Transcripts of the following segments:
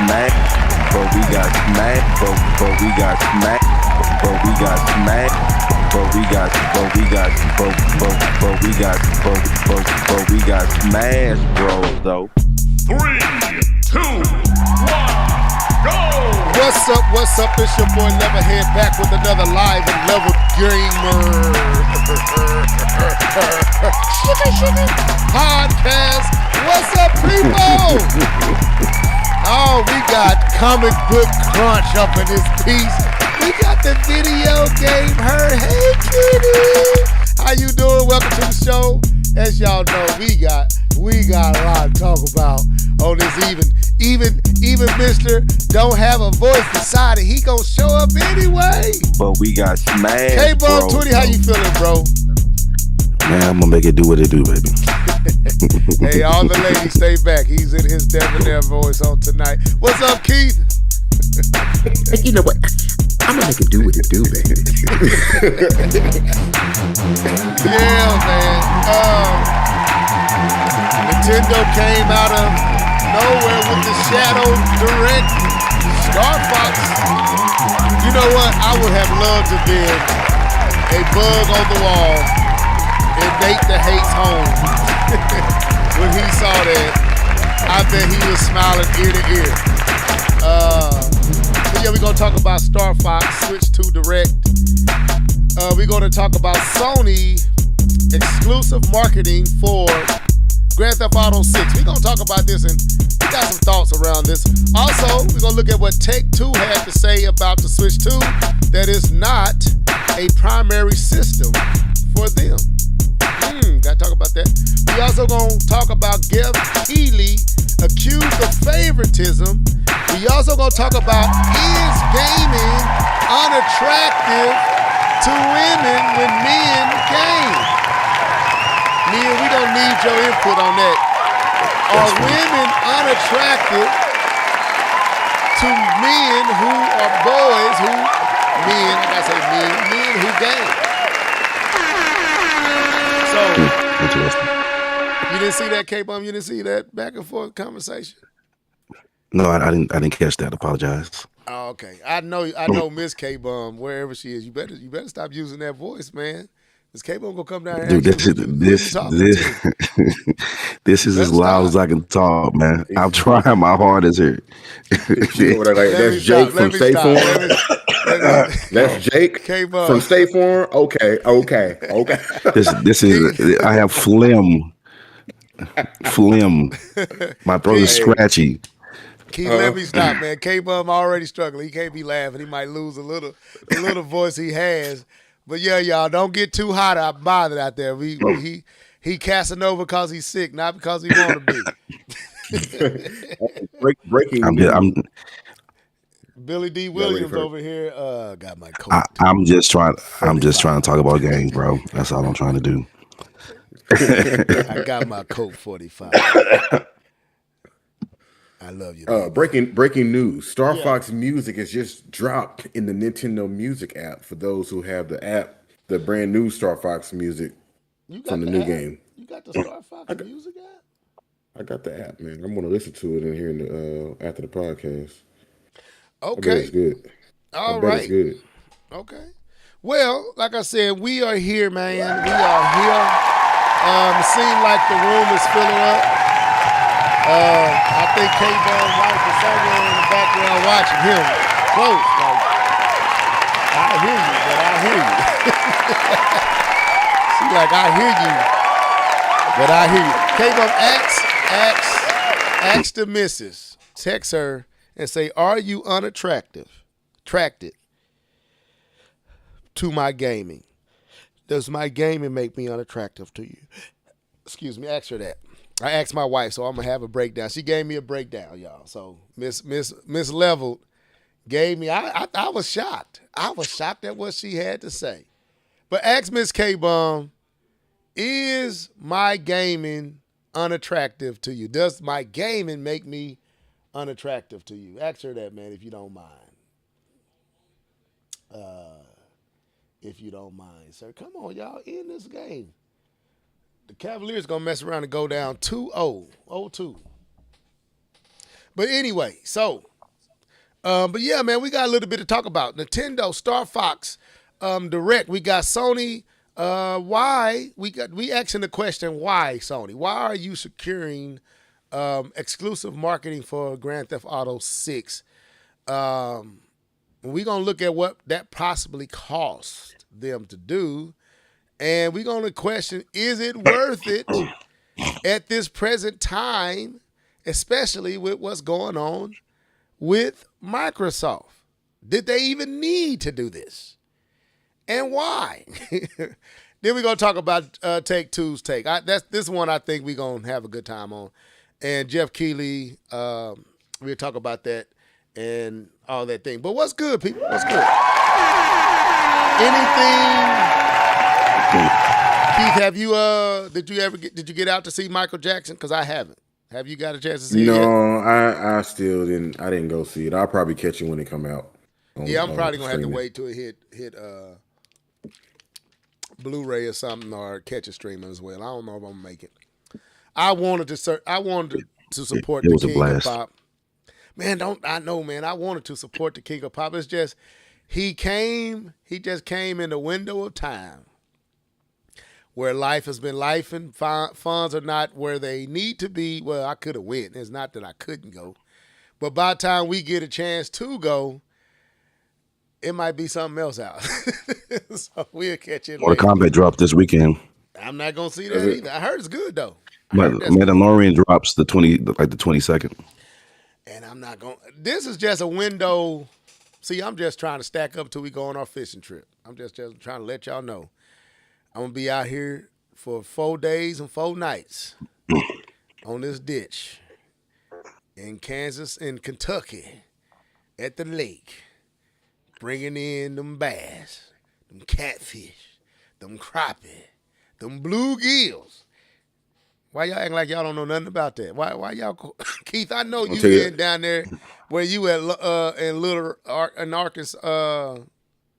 smacked. But we got smacked. But we got smacked. But we got smacked. But we got smashed, bros, though. 3, 2, 1, go! What's up? It's your boy Leatherhead back with another live and level gamer podcast. What's up, people? Oh, we got comic book crunch up in this piece. We got the video game her. Hey, kitty. How you doing? Welcome to the show. As y'all know, we got a lot to talk about on this even Mr. Don't Have a Voice decided he gonna show up anyway. But we got smashed, K-Bum 20, how you feeling, bro? Man, I'm gonna make it do what it do, baby. Hey, all the ladies stay back. He's in his debonair voice on tonight. What's up, Keith? You know what? I'm gonna make it do what it do, baby. Yeah, man. Nintendo came out of nowhere with the Shadow Direct. Star Fox. You know what? I would have loved to be a bug on the wall in Nate the Hate's home. When he saw that, I bet he was smiling ear to ear. But yeah, we're going to talk about Star Fox, Switch 2 Direct. We're going to talk about Sony exclusive marketing for Grand Theft Auto 6. We're going to talk about this and we got some thoughts around this. Also, we're going to look at what Take-Two had to say about the Switch 2 that is not a primary system for them. Got to talk about that. We also going to talk about Geoff Keighley accused of favoritism. We also going to talk about is gaming unattractive to women when men game? Nia, we don't need your input on that. Are women unattractive to men who are boys who, men, I gotta say men who game? So, Interesting. you didn't see that, K-Bum? You didn't see that back and forth conversation? No, I didn't catch that. Apologize. Oh, okay. I know Miss K-Bum, wherever she is. You better stop using that voice, man. Miss K-Bum gonna come down here. Dude, this is as loud as I can talk, man. I'm trying my hardest here. That's Jake from State Farm. That's Jake K-Bum from State Farm. Okay. This is. I have phlegm. My throat is scratchy. Keith, let me stop, man. K-Bum already struggling. He can't be laughing. He might lose a little voice he has. But yeah, y'all, don't get too hot or bothered out there. He Casanova because he's sick, not because he want to be. Breaking. Billy D. Williams over here. Got my coat. I'm just trying to talk about games, bro. That's all I'm trying to do. I got my Coke 45. I love you. Breaking news. Star Fox Music has just dropped in the Nintendo Music app for those who have the app, the brand new Star Fox Music from the new game. You got the Star Fox Music app? I got the app, man. I'm going to listen to it in here after the podcast. Okay. I bet it's good. All right. It's good. Okay. Well, like I said, we are here, man. We are here. It seems like the room is filling up. I think K-Bum's wife is somewhere in the background watching him close. Like, I hear you, but I hear you. She's like, I hear you, but I hear you. K-Bum, ask the missus, text her and say, are you attracted to my gaming? Does my gaming make me unattractive to you? Excuse me, ask her that. I asked my wife, so I'm gonna have a breakdown. She gave me a breakdown, y'all. So Miss Leveled gave me. I was shocked. I was shocked at what she had to say. But ask Miss K-Bum, is my gaming unattractive to you? Does my gaming make me unattractive to you? Ask her that, man, if you don't mind. If you don't mind, sir. Come on, y'all, in this game. The Cavaliers going to mess around and go down 2-0, 0-2. But anyway, so But yeah, man, we got a little bit to talk about. Nintendo Star Fox Direct. We got Sony. Why we asking the question? Why Sony? Why are you securing exclusive marketing for Grand Theft Auto 6? We're gonna look at what that possibly cost them to do, and we're gonna question: is it worth it at this present time, especially with what's going on with Microsoft? Did they even need to do this? And why? Then we're going to talk about Take-Two's take. This one I think we're going to have a good time on. And Jeff Keighley, we'll talk about that and all that thing. But what's good, people? What's good? Anything? Keith, have you did you get out to see Michael Jackson? Because I haven't. Have you got a chance to see it yet? No, I still didn't. I didn't go see it. I'll probably catch it when it come out. I'm probably gonna have to wait till it hit Blu-ray or something, or catch a streaming as well. I don't know if I'm gonna make it. I wanted to support the King of Pop. Man, I wanted to support the King of Pop. It's just he just came in the window of time where life has been life and funds are not where they need to be. Well, I could have went. It's not that I couldn't go. But by the time we get a chance to go, it might be something else out. So we'll catch it Mortal later. Kombat dropped this weekend. I'm not going to see that either. I heard it's good, though. Mandalorian drops the 22nd. And I'm not going to. This is just a window. See, I'm just trying to stack up till we go on our fishing trip. I'm just trying to let y'all know. I'm going to be out here for 4 days and 4 nights on this ditch in Kentucky, at the lake, bringing in them bass, them catfish, them crappie, them bluegills. Why y'all acting like y'all don't know nothing about that? Why y'all, Keith? I know you been down there where you at in Arkansas.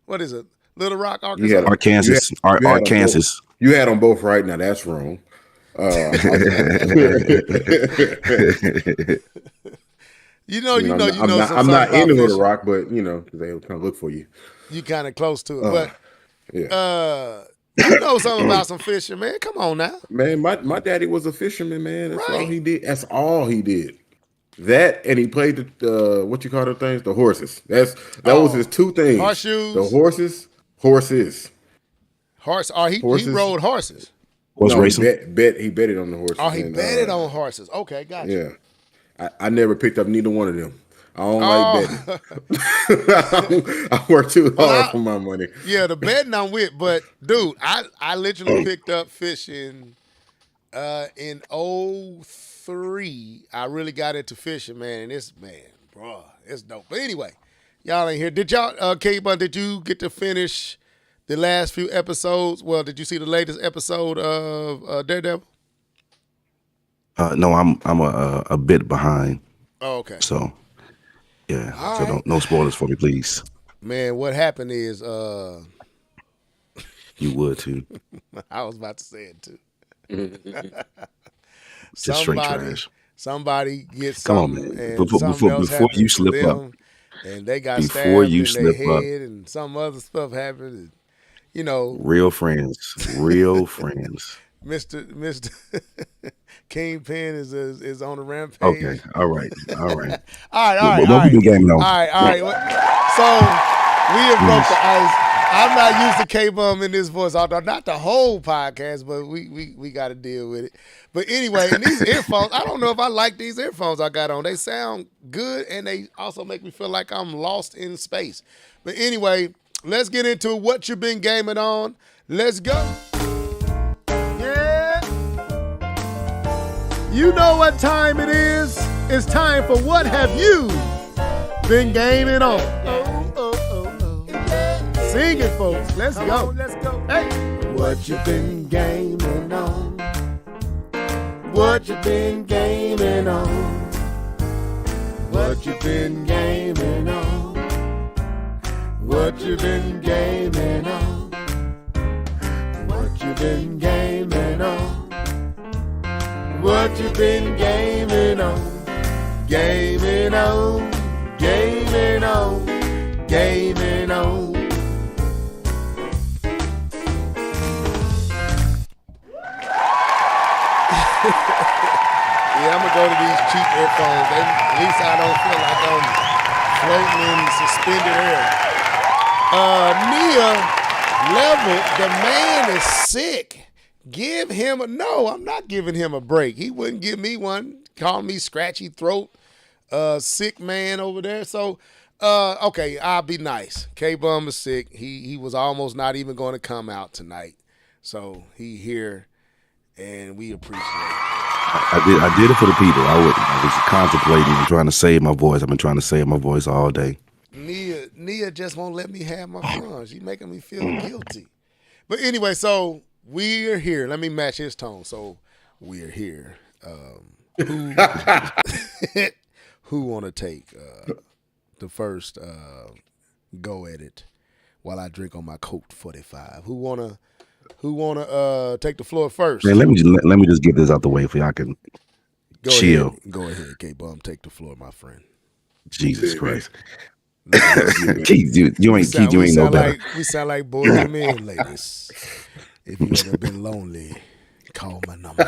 What is it? Little Rock, Arkansas. Arkansas. You had them both right. Now that's wrong. You know. I'm not in Little Rock, but they kind of look for you. You kind of close to it, but yeah. You know something about some fishing, man. Come on now, man. My daddy was a fisherman, man. That's all he did. That's all he did. That and he played the what you call the things, the horses. That was his 2 things. Horseshoes. The horses. He rode horses. Horse racing. He betted on the horses. Oh, he betted on horses. Okay, gotcha. Yeah, I never picked up neither one of them. I don't like betting. I work too hard for my money. Yeah, the betting I'm with, but dude, I literally picked up fishing in 2003. I really got into fishing, man, and bro, it's dope. But anyway, y'all ain't here. Did y'all, K-Bun, did you get to finish the last few episodes? Well, did you see the latest episode of Daredevil? No, I'm a bit behind. Oh, okay. So, yeah. All so right. no spoilers for me, please. Man, what happened is You would too. I was about to say it too. Just straight trash. Somebody gets Come on, something, man. and Before something else you happens slip to them, up. and they got Before stabbed you in slip their up. head, and some other stuff happened. And, Real friends. Mr. Kingpin is on the rampage. Okay. All right. All right. What we been gaming on? All right. So we have broke the ice. I'm not used to K-Bum in this voice, although not the whole podcast, but we got to deal with it. But anyway, and these earphones, I don't know if I like these earphones I got on. They sound good, and they also make me feel like I'm lost in space. But anyway, let's get into what you've been gaming on. Let's go. Yeah. You know what time it is. It's time for What Have You Been Gaming On? Sing it, folks. Let's go. Hey. What you been gaming on? What you been gaming on? What you been gaming on? What you been gaming on? What you been gaming on? What you been gaming on? Gaming on, gaming headphones. At least I don't feel like I'm floating in suspended air. Nia Level, the man is sick. Give him no, I'm not giving him a break. He wouldn't give me one. Call me scratchy throat, sick man over there. So, okay, I'll be nice. K-Bum is sick. He was almost not even going to come out tonight. So he here, and we appreciate it. I did it for the people. I was contemplating and trying to save my voice. I've been trying to save my voice all day. Nia just won't let me have my fun. She's making me feel guilty. But anyway, so we're here. Let me match his tone. So we're here. Who want to take the first go at it while I drink on my Colt 45? Who wanna take the floor first? Man, let me just get this out the way for y'all can chill. Go ahead, K-Bum. Take the floor, my friend. Jesus Christ. Keith, you ain't no better. We sound like boys and men, ladies. If you ever been lonely, call my number.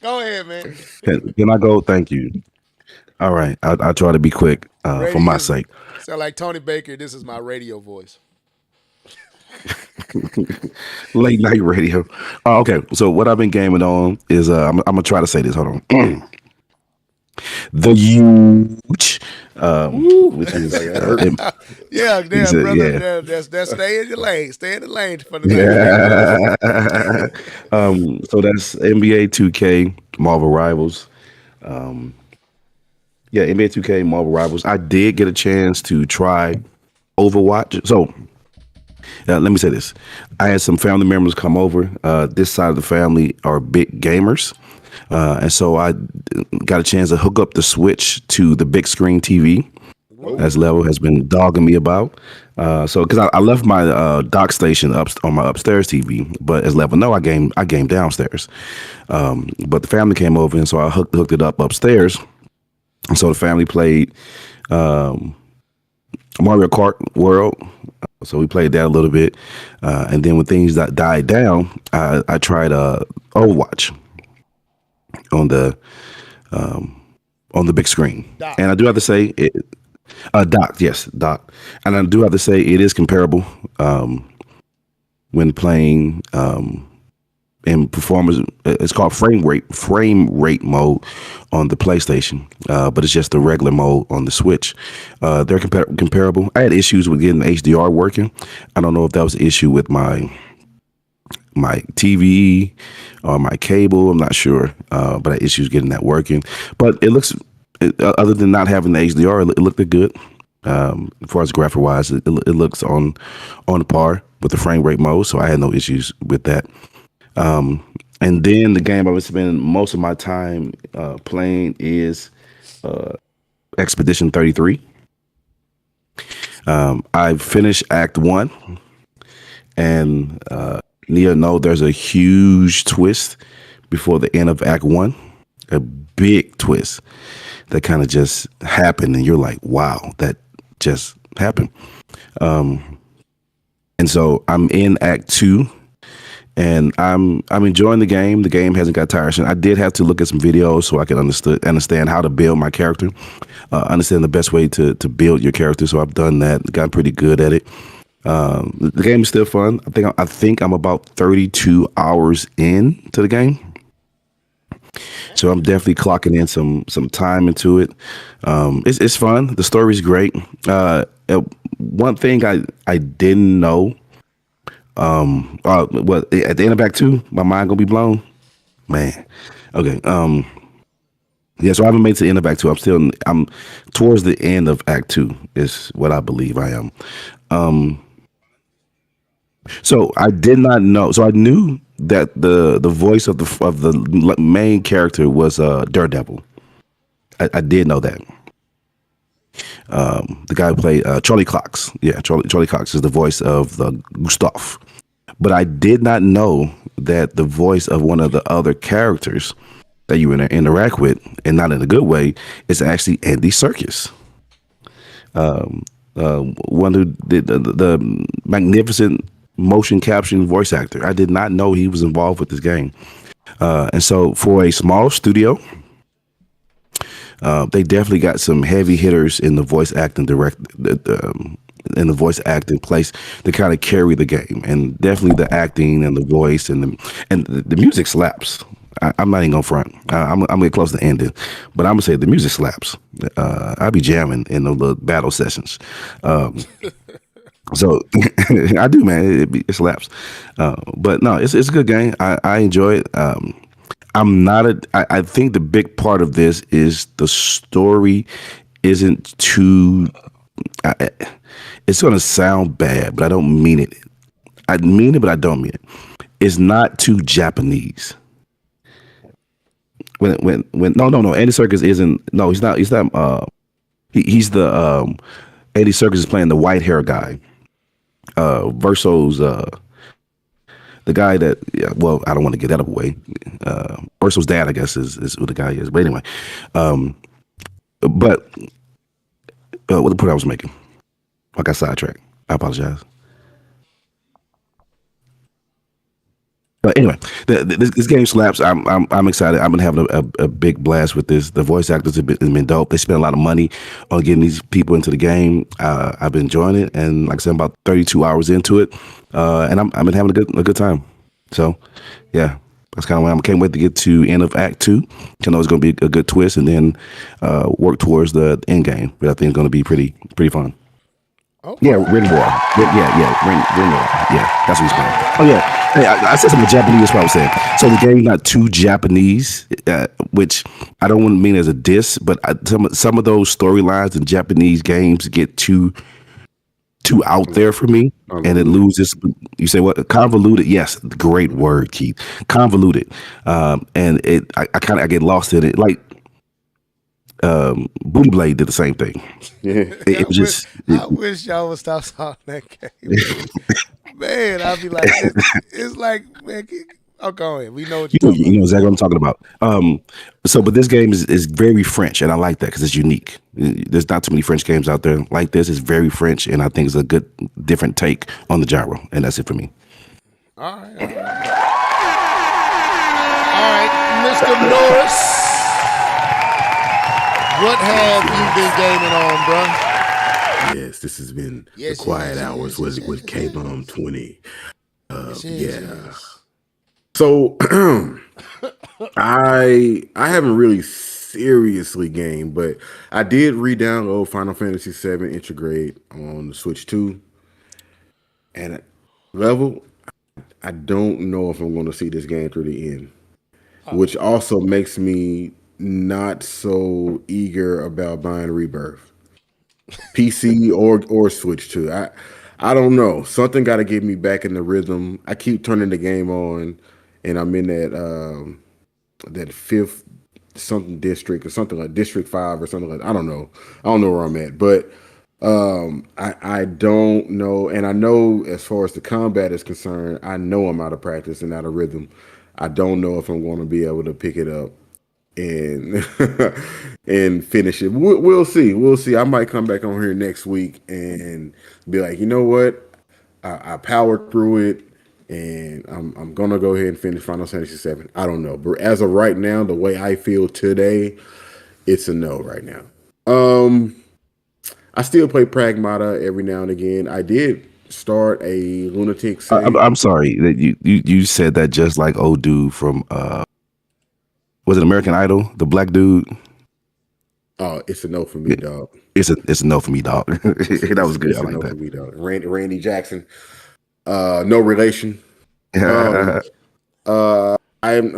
Go ahead, man. Can I go? Thank you. All right, I'll try to be quick for my sake. Sound like Tony Baker. This is my radio voice. Late night radio. Okay, so what I've been gaming on is I'm gonna try to say this. Hold on. The Huge, which is yeah, brother. yeah. That's stay in your lane. Stay in the lane for the night. So that's NBA 2K Marvel Rivals. NBA 2K Marvel Rivals. I did get a chance to try Overwatch. So let me say this: I had some family members come over. This side of the family are big gamers. And so I got a chance to hook up the Switch to the big screen TV, as Level has been dogging me about. So because I left my dock station up on my upstairs TV, but as Level know, I game downstairs. But the family came over, and so I hooked it up upstairs. And so the family played Mario Kart World. So we played that a little bit, and then when things died down, I tried Overwatch on the big screen. Doc. And I do have to say Doc, and I do have to say it is comparable when playing in performance. It's called frame rate mode on the PlayStation, but it's just the regular mode on the Switch. They're comparable. I had issues with getting HDR working. I don't know if that was an issue with my TV or my cable. I'm not sure, but I had issues getting that working. But it looks, other than not having the HDR, it looked good. As far as graphic wise, it looks on par with the frame rate mode, so I had no issues with that. And then the game I would spend most of my time playing is Expedition 33. I finished Act 1, and Nia, there's a huge twist before the end of Act 1, a big twist that kind of just happened, and you're like, wow, that just happened. And so I'm in Act 2, and I'm enjoying the game. The game hasn't got tiresome. I did have to look at some videos so I could understand how to build my character, understand the best way to build your character. So I've done that, got pretty good at it. The game is still fun. I think I'm about 32 hours into the game, so I'm definitely clocking in some time into it. It's fun. The story's great. One thing I didn't know. At the end of Act 2, my mind gonna be blown, man. Okay. Yeah, so I haven't made it to the end of Act 2. I'm towards the end of Act 2 is what I believe I am. So I did not know. So I knew that the voice of the main character was Daredevil. I did know that. The guy who played Charlie Cox. Yeah, Charlie Cox is the voice of the Gustav. But I did not know that the voice of one of the other characters that you interact with, and not in a good way, is actually Andy Serkis. One who did the magnificent motion caption voice actor. I did not know he was involved with this game. And so for a small studio, They definitely got some heavy hitters in the voice acting in the voice acting place to kind of carry the game, and definitely the acting and the voice and the music slaps. I'm not even gonna front. I'm gonna close the ending, but I'm gonna say the music slaps. I be jamming in the little battle sessions. So I do, man. It slaps. But no, it's a good game. I enjoy it. I think the big part of this is the story isn't too. It's gonna sound bad, but I don't mean it. I mean it, but I don't mean it. It's not too Japanese. When no, Andy Serkis isn't. No, he's not. He's not. He's the Andy Serkis is playing the white hair guy. Verso's the guy that. Yeah, well, I don't want to get that away. Verso's dad, I guess, is who the guy is. But anyway, what the point I was making? I got sidetracked. I apologize. But anyway, this game slaps. I'm excited. I've been having a big blast with this. The voice actors have been dope. They spent a lot of money on getting these people into the game. I've been enjoying it, and like I said, I'm about 32 hours into it, and I've been having a good time. So, yeah, that's kind of why I can't wait to get to end of Act 2. I know it's going to be a good twist, and then work towards the end game. But I think it's going to be pretty fun. Okay. Yeah, Rinwar. Rinwar. Yeah, that's what he's playing. Oh yeah. Hey, I said something Japanese. That's what I was saying. So the game's not too Japanese, which I don't want to mean as a diss, but some of those storylines in Japanese games get too out there for me, and it loses. You say what? Convoluted? Yes, great word, Keith. Convoluted, and I get lost in it. Like Booty Blade did the same thing. Yeah. I wish y'all would stop talking that game. Man, I'll be like, it's like, man, oh, go ahead. We know what you're talking about. You know exactly what I'm talking about. But this game is very French, and I like that because it's unique. There's not too many French games out there like this. It's very French, and I think it's a good, different take on the genre, and that's it for me. All right. All right, Mr. Norris. What have you been gaming on, bro? Yes, this has been the quiet hours with K-Bomb 20. So I haven't really seriously gamed, but I did re-download Final Fantasy VII Intergrade on the Switch 2. And at level, I don't know if I'm going to see this game through the end, which also makes me not so eager about buying Rebirth. PC or Switch 2. I don't know. Something got to get me back in the rhythm. I keep turning the game on, and I'm in that fifth something district or something like District 5 or something like that. I don't know where I'm at, but I don't know. And I know as far as the combat is concerned, I know I'm out of practice and out of rhythm. I don't know if I'm going to be able to pick it up and and finish it. We'll see. I might come back on here next week and be like, you know what? I powered through it, and I'm gonna go ahead and finish Final Fantasy VII. I don't know, but as of right now, the way I feel today, it's a no right now. I still play Pragmata every now and again. I did start a Lunatic save. I'm sorry that you said that just like old dude from was it American Idol, the black dude? Oh, it's a no for me, dog. It's a no for me, dog. That was good. It's I a like no that. for me, dog. Randy Jackson. No relation. I'm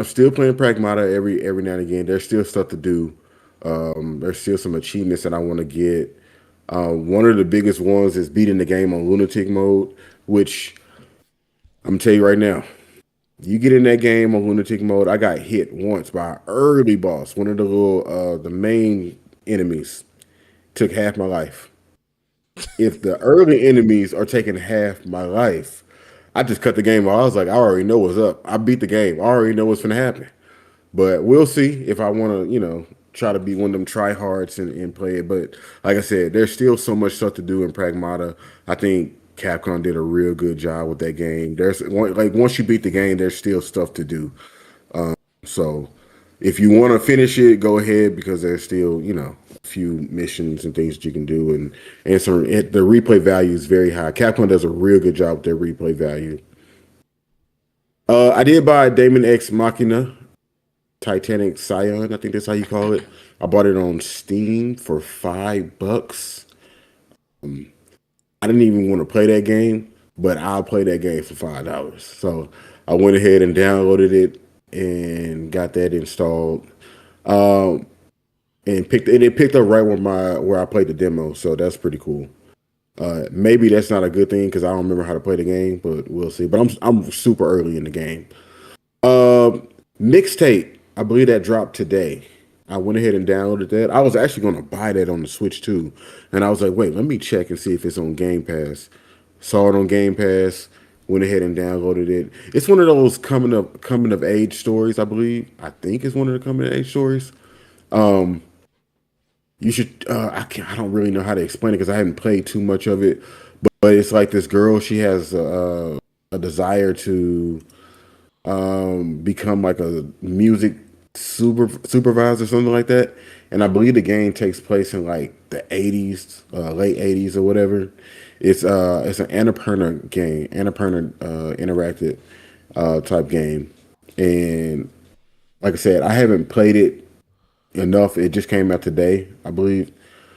still playing Pragmata every now and again. There's still stuff to do. There's still some achievements that I want to get. One of the biggest ones is beating the game on Lunatic mode, which I'm gonna tell you right now. You get in that game on Lunatic mode. I got hit once by an early boss. One of the the main enemies took half my life. If the early enemies are taking half my life, I just cut the game off. I was like, I already know what's up. I beat the game. I already know what's going to happen. But we'll see if I want to, try to be one of them tryhards and play it. But like I said, there's still so much stuff to do in Pragmata. I think Capcom did a real good job with that game. Once you beat the game, there's still stuff to do. So If you want to finish it, go ahead because there's still, a few missions and things that you can do, and the replay value is very high. Capcom does a real good job with their replay value. I did buy Damon X Machina, Titanic Scion, I think that's how you call it. I bought it on Steam for $5. I didn't even want to play that game, but I'll play that game for $5. So I went ahead and downloaded it and got that installed. And it picked up right where I played the demo, so that's pretty cool. Maybe that's not a good thing because I don't remember how to play the game, but we'll see. But I'm super early in the game. Mixtape, I believe that dropped today. I went ahead and downloaded that. I was actually going to buy that on the Switch too, and I was like, wait, let me check and see if it's on Game Pass. Saw it on Game Pass. Went ahead and downloaded it. It's one of those coming of age stories, I believe. I think it's one of the coming of age stories. You should. I don't really know how to explain it because I haven't played too much of it. But it's like this girl. She has a desire to become like a music supervisor, something like that. And I believe the game takes place in like the 80s, late 80s or whatever. It's an Annapurna game, Annapurna interactive type game. And like I said, I haven't played it enough. It just came out today, I believe.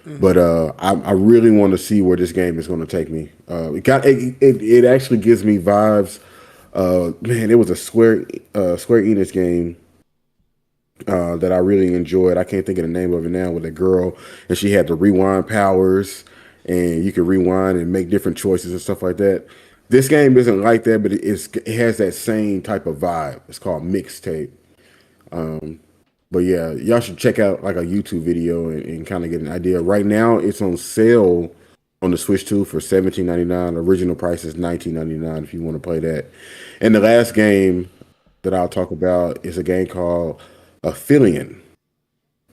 But I really want to see where this game is going to take me. It actually gives me vibes. Man, it was a Square Enix game that I really enjoyed. I can't think of the name of it now. With a girl, and she had the rewind powers, and you could rewind and make different choices and stuff like that. This game isn't like that, but it has that same type of vibe. It's called Mixtape. But yeah, y'all should check out like a YouTube video and kind of get an idea. Right now, it's on sale on the Switch 2 for $17.99. Original price is $19.99 if you want to play that. And the last game that I'll talk about is a game called Aphelion.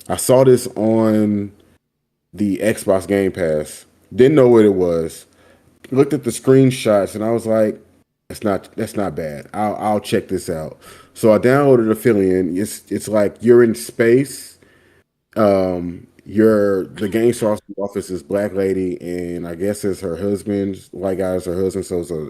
I saw this on the Xbox Game Pass. Didn't know what it was. Looked at the screenshots and I was like, that's not bad. I'll check this out. So I downloaded Aphelion. It's like you're in space. The game starts off as this black lady, and I guess it's her husband. White guy is her husband, so it's an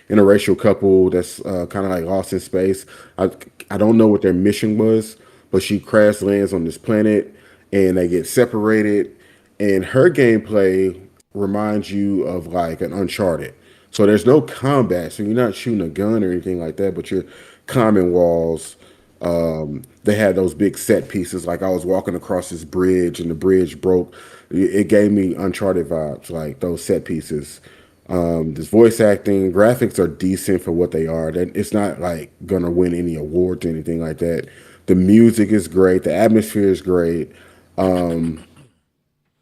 interracial couple that's kind of like lost in space. I don't know what their mission was, but she crash lands on this planet, and they get separated. And her gameplay reminds you of like an Uncharted. So there's no combat, so you're not shooting a gun or anything like that, but you're climbing walls. They had those big set pieces, like I was walking across this bridge and the bridge broke. It gave me Uncharted vibes, like those set pieces. This voice acting, graphics are decent for what they are. It's not like gonna win any awards or anything like that. The music is great, the atmosphere is great. And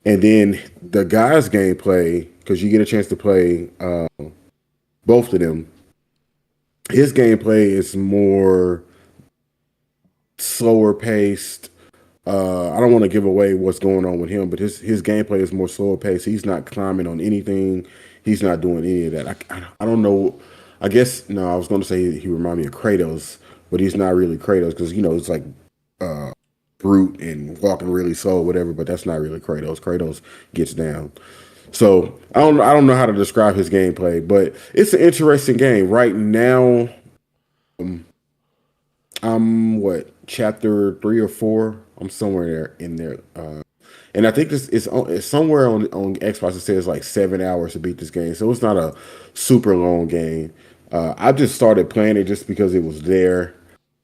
then the guys' gameplay, because you get a chance to play both of them. His gameplay is more slower paced. I don't want to give away what's going on with him, but his gameplay is more slower paced. He's not climbing on anything. He's not doing any of that. I don't know. I guess no. I was going to say he reminded me of Kratos, but he's not really Kratos because it's like brute and walking really slow or whatever. But that's not really Kratos. Kratos gets down. So I don't know how to describe his gameplay, but it's an interesting game. Right now, I'm chapter 3 or 4. I'm somewhere in there, and I think it's somewhere on Xbox. It says like 7 hours to beat this game, so it's not a super long game. I just started playing it just because it was there.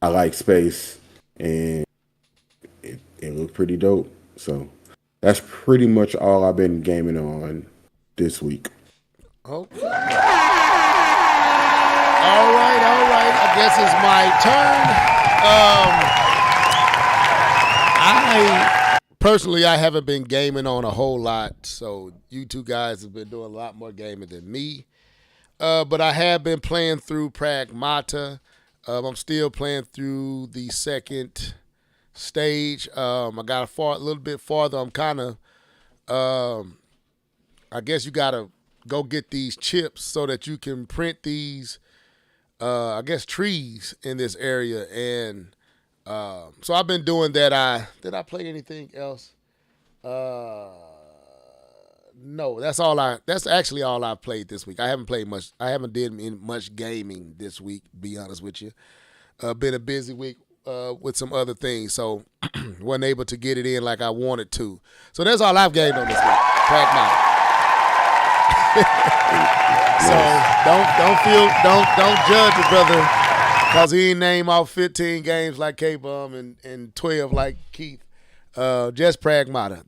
I like space, and it looked pretty dope. So that's pretty much all I've been gaming on this week. Okay. All right. I guess it's my turn. I haven't been gaming on a whole lot, so you two guys have been doing a lot more gaming than me. But I have been playing through Pragmata. I'm still playing through the second stage. I got a little bit farther. I'm kind of, I guess you got to go get these chips so that you can print these, trees in this area. And So I've been doing that. Did I play anything else? No, that's actually all I've played this week. I haven't played much. I haven't did much gaming this week, to be honest with you. Been a busy week with some other things, so wasn't able to get it in like I wanted to. So that's all I've gamed on this week. Pragmatic. So don't judge your brother because he ain't named off 15 games like K-Bum and 12 like Keith. Just pragmatic.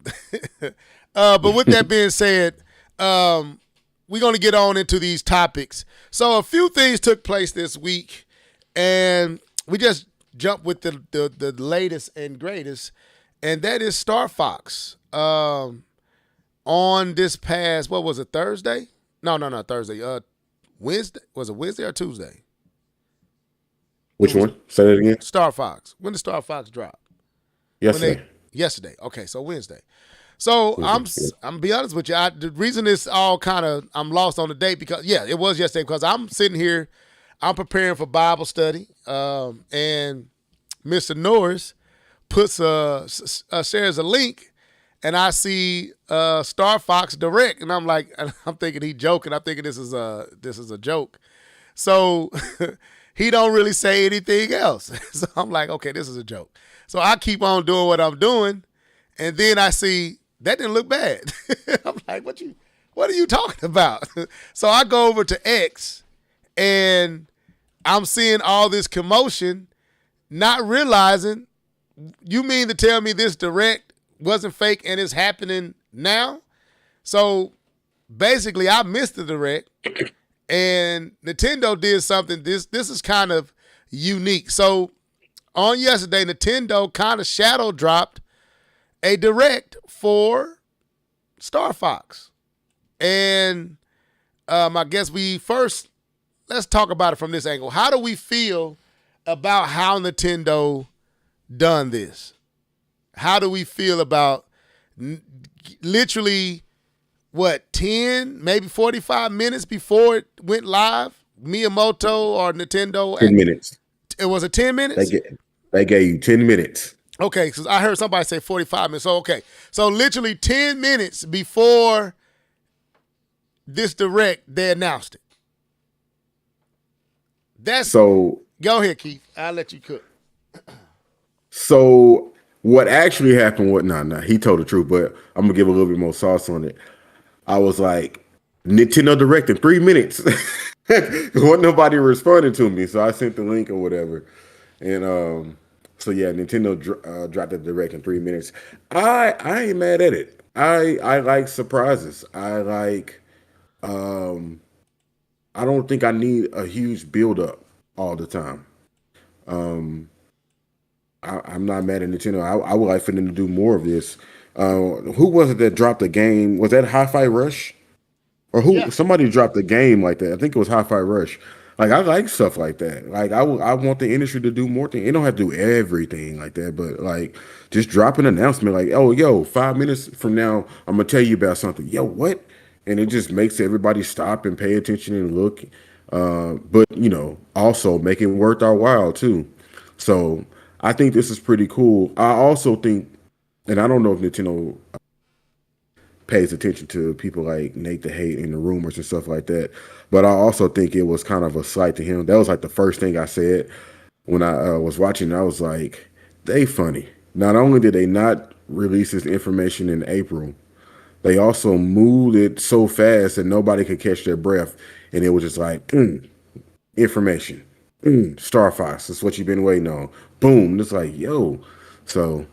But with that being said, we're going to get on into these topics. So a few things took place this week, and we just jumped with the latest and greatest, and that is Star Fox. On this past, what was it, Thursday? No, not Thursday. Wednesday. Was it Wednesday or Tuesday? Which one? Say that again. Star Fox. When did Star Fox drop? Yesterday. Yesterday. Okay, so Wednesday. So I'm be honest with you. The reason it's all I'm lost on the date because it was yesterday because I'm sitting here, I'm preparing for Bible study, and Mr. Norris shares a link, and I see Star Fox Direct, and I'm thinking he joking. I'm thinking this is a joke. So he don't really say anything else. So I'm like, okay, this is a joke. So I keep on doing what I'm doing, and then I see that didn't look bad. I'm like, what are you talking about? So I go over to X, and I'm seeing all this commotion, not realizing, you mean to tell me this Direct wasn't fake and it's happening now? So basically, I missed the Direct, and Nintendo did something. This is kind of unique. So on yesterday, Nintendo kind of shadow dropped a Direct for Star Fox. And I guess let's talk about it from this angle. How do we feel about how Nintendo done this? How do we feel about literally, 10, maybe 45 minutes before it went live? Miyamoto or Nintendo? 10 minutes. It was 10 minutes? They gave you 10 minutes. Okay, because I heard somebody say 45 minutes. So, okay. So, literally 10 minutes before this Direct, they announced it. Go ahead, Keith. I'll let you cook. So, what actually happened, he told the truth, but I'm going to give a little bit more sauce on it. I was like, Nintendo Direct in 3 minutes. Wasn't nobody responding to me, so I sent the link or whatever. And, Nintendo dropped the Direct in 3 minutes. I ain't mad at it. I like surprises. I don't think I need a huge build up all the time. I'm not mad at Nintendo. I would like for them to do more of this. Who was it that dropped the game? Was that Hi-Fi Rush? Or who? Yeah. Somebody dropped a game like that. I think it was Hi-Fi Rush. Like, I like stuff like that. Like, I want the industry to do more things. It don't have to do everything like that, but like, just drop an announcement like, oh, yo, 5 minutes from now, I'm gonna tell you about something. Yo, what? And it just makes everybody stop and pay attention and look. But also make it worth our while too. So I think this is pretty cool. I also think, and I don't know if Nintendo pays attention to people like Nate the Hate and the rumors and stuff like that, but I also think it was kind of a slight to him. That was like the first thing I said when I was watching. I was like, they funny. Not only did they not release this information in April, they also moved it so fast that nobody could catch their breath, and it was just like, information. Star Fox, that's what you've been waiting on. Boom. It's like, yo. So,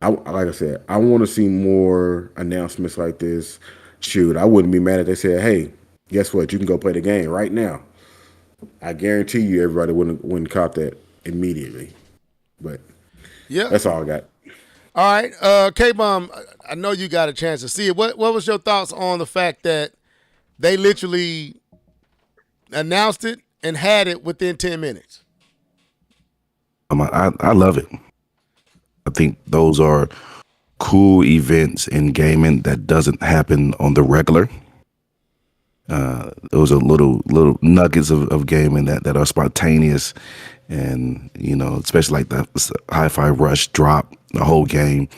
like I said, I want to see more announcements like this. Shoot, I wouldn't be mad if they said, hey, guess what? You can go play the game right now. I guarantee you everybody wouldn't cop that immediately. But yeah, that's all I got. All right. K-Bum, I know you got a chance to see it. What was your thoughts on the fact that they literally announced it and had it within 10 minutes? I love it. I think those are cool events in gaming that doesn't happen on the regular. Those are little nuggets of gaming that are spontaneous and especially like the Hi-Fi Rush drop, the whole game,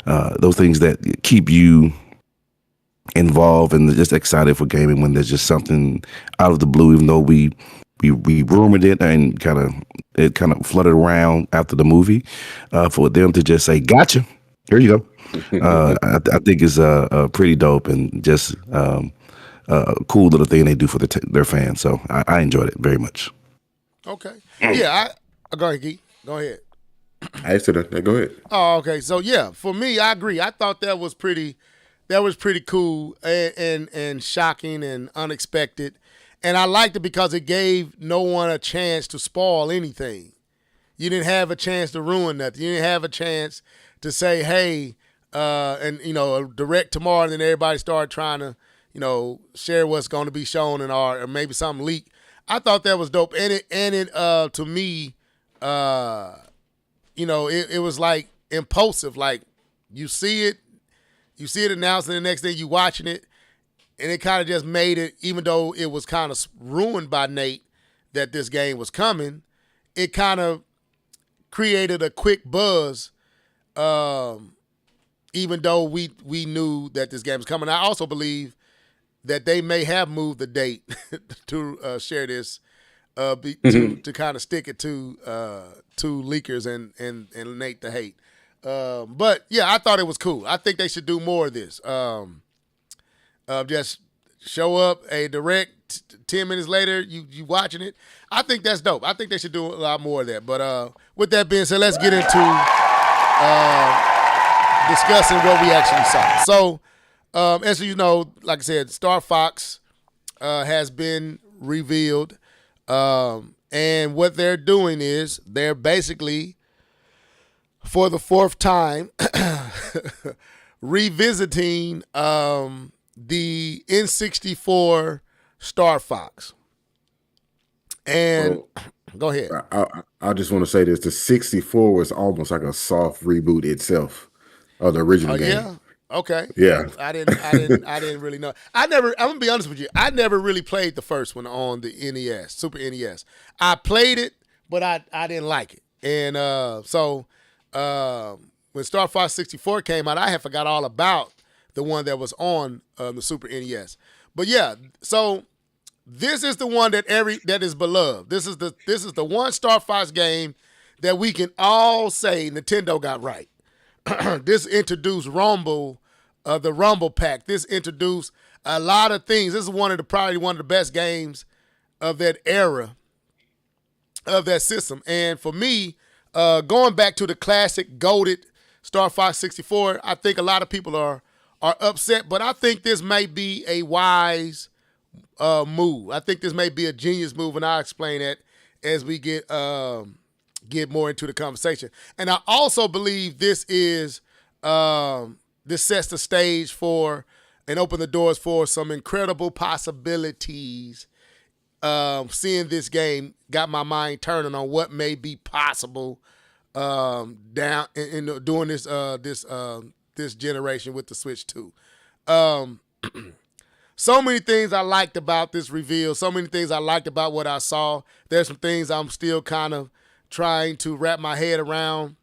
those things that keep you involved and just excited for gaming when there's just something out of the blue, even though we rumored it and it kind of fluttered around after the movie, for them to just say, "Gotcha, here you go." I think it's pretty dope and just a cool little thing they do for their fans. So I enjoyed it very much. Okay. Yeah, go ahead, Geek. Go ahead. I said that. Go ahead. Oh, okay. So yeah, for me, I agree. I thought that was pretty cool and shocking and unexpected. And I liked it because it gave no one a chance to spoil anything. You didn't have a chance to ruin nothing. You didn't have a chance to say, hey, direct tomorrow, and then everybody started trying to, share what's going to be shown or maybe something leak. I thought that was dope. And it to me, it was like impulsive. Like you see it announced, and the next day you watching it, and it kind of just made it, even though it was kind of ruined by Nate that this game was coming, it kind of created a quick buzz, even though we knew that this game was coming. I also believe that they may have moved the date to share this, to kind of stick it to leakers and Nate the Hate. But yeah, I thought it was cool. I think they should do more of this. Just show up a direct 10 minutes later, you watching it. I think that's dope. I think they should do a lot more of that. But with that being said, let's get into discussing what we actually saw. So, as you know, like I said, Star Fox has been revealed. And what they're doing is they're basically, for the fourth time, revisiting the N64 Star Fox. And go ahead. I just want to say this: the 64 was almost like a soft reboot itself of the original game. Yeah. Okay. Yeah. I didn't really know. I'm gonna be honest with you. I never really played the first one on the NES, Super NES. I played it, but I didn't like it. And so when Star Fox 64 came out, I had forgot all about the one that was on the Super NES. But yeah, so this is the one that is beloved. This is the one Star Fox game that we can all say Nintendo got right. This introduced Rumble, the Rumble Pack. This introduced a lot of things. This is probably one of the best games of that era, of that system. And for me, going back to the classic goated Star Fox 64, I think a lot of people are upset, but I think this may be a wise move. I think this may be a genius move, and I'll explain that as we get more into the conversation. And I also believe this sets the stage for and open the doors for some incredible possibilities. Seeing this game got my mind turning on what may be possible down in doing this generation with the Switch 2. So many things I liked about this reveal. So many things I liked about what I saw. There's some things I'm still kind of trying to wrap my head around.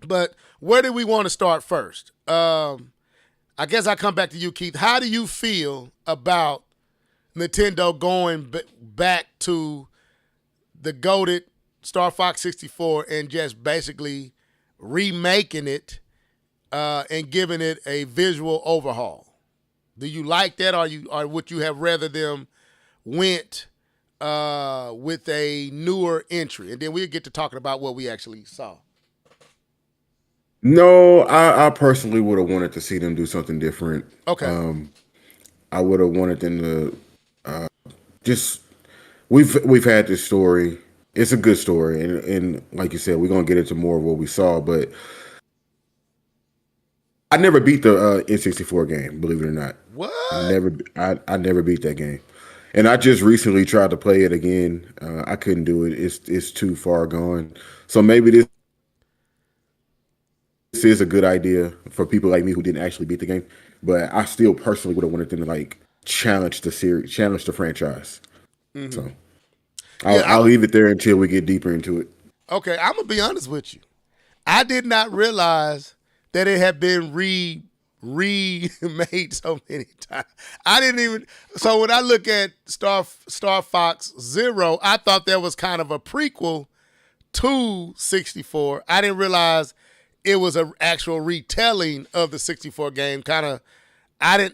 But where do we want to start first? I guess I come back to you, Keith. How do you feel about Nintendo going back to the goated Star Fox 64 and just basically remaking it and giving it a visual overhaul? Do you like that, or would you have rather them went with a newer entry? And then we'll get to talking about what we actually saw. No, I personally would have wanted to see them do something different. Okay. I would have wanted them to we've had this story. It's a good story, and like you said, we're gonna get into more of what we saw, but I never beat the N64 game, believe it or not. What? I never beat that game, and I just recently tried to play it again. I couldn't do it. It's too far gone. So maybe this is a good idea for people like me who didn't actually beat the game. But I still personally would have wanted them to challenge the series, challenge the franchise. Mm-hmm. So I'll leave it there until we get deeper into it. Okay, I'm gonna be honest with you. I did not realize that it had been remade so many times. I didn't even. So when I look at Star Fox Zero, I thought that was kind of a prequel to 64. I didn't realize it was an actual retelling of the 64 game. I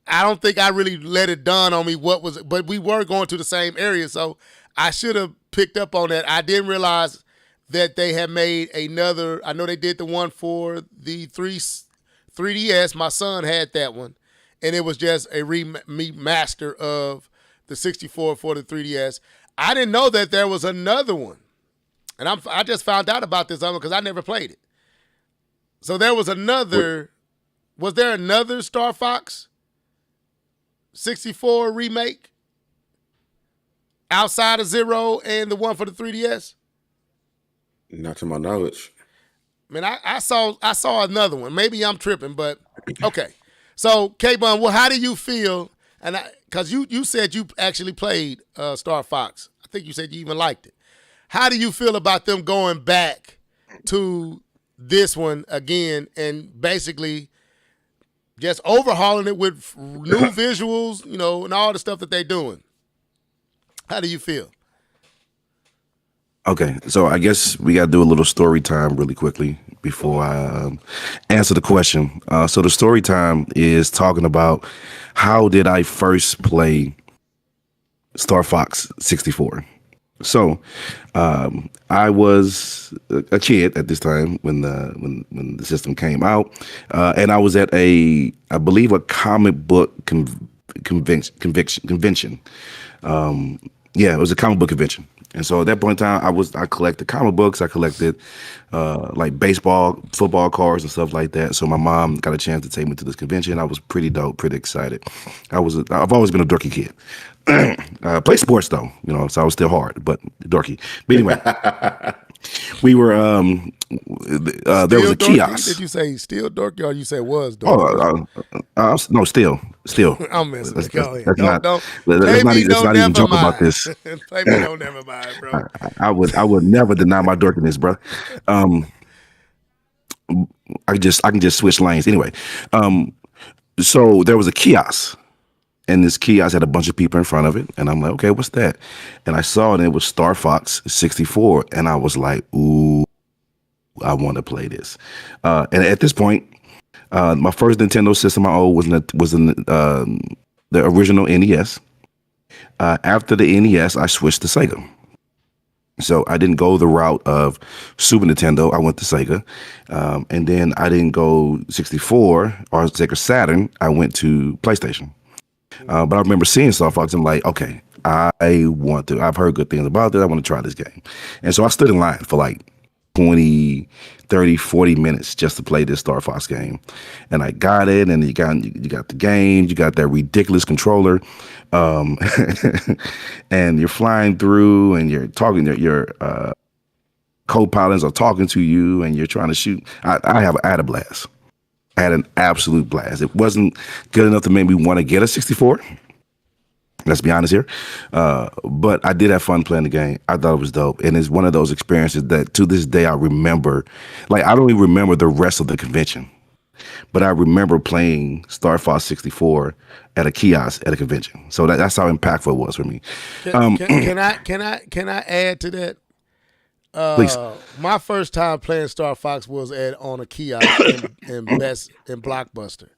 don't think I really let it dawn on me what was it, but we were going to the same area, so I should have picked up on that. I didn't realize that they had made another. I know they did the one for the 3DS. My son had that one, and it was just a remaster of the 64 for the 3DS. I didn't know that there was another one, and I just found out about this other because I never played it. So there was another. Was there another Star Fox 64 remake outside of Zero and the one for the 3DS? Not to my knowledge. Man, I saw another one. Maybe I'm tripping, but okay. So, K-Bun, well, how do you feel? And because you said you actually played Star Fox. I think you said you even liked it. How do you feel about them going back to this one again and basically just overhauling it with new visuals, and all the stuff that they're doing? How do you feel? Okay, so I guess we got to do a little story time really quickly before I answer the question. So the story time is talking about how did I first play Star Fox 64. So I was a kid at this time when the system came out, and I was at I believe a comic book convention. Yeah, it was a comic book convention. And so at that point in time, I collected comic books. I collected like baseball, football cards and stuff like that. So my mom got a chance to take me to this convention. I was pretty dope, pretty excited. I've always been a dorky kid. Play sports though, so I was still hard, but dorky. But anyway, we were there was a dorky? kiosk. Did you say still dorky or you say was dorky? No, still. I'm messing with you. Let's not even joke about this. Maybe don't never mind, bro. I would never deny my dorkiness, bro. I can just switch lanes anyway. So there was a kiosk, and this kiosk had a bunch of people in front of it, and I'm like, okay, what's that? And I saw it, and it was Star Fox 64, and I was like, ooh, I want to play this. And at this point, my first Nintendo system I owned was in the original NES. After the NES, I switched to Sega. So I didn't go the route of Super Nintendo. I went to Sega. And then I didn't go 64 or Sega Saturn. I went to PlayStation. But I remember seeing Star Fox. I'm like, okay, I've heard good things about this. I want to try this game. And so I stood in line for like 20, 30, 40 minutes just to play this Star Fox game. And I got it, and you got the game, you got that ridiculous controller, and you're flying through, and you're talking, your co-pilots are talking to you, and you're trying to shoot. I had a blast. I had an absolute blast. It wasn't good enough to make me want to get a 64. Let's be honest here. But I did have fun playing the game. I thought it was dope. And it's one of those experiences that to this day I remember. Like, I don't even remember the rest of the convention, but I remember playing Star Fox 64 at a kiosk at a convention. So that's how impactful it was for me. Can I add to that? Please. My first time playing Star Fox was on a kiosk in Blockbuster.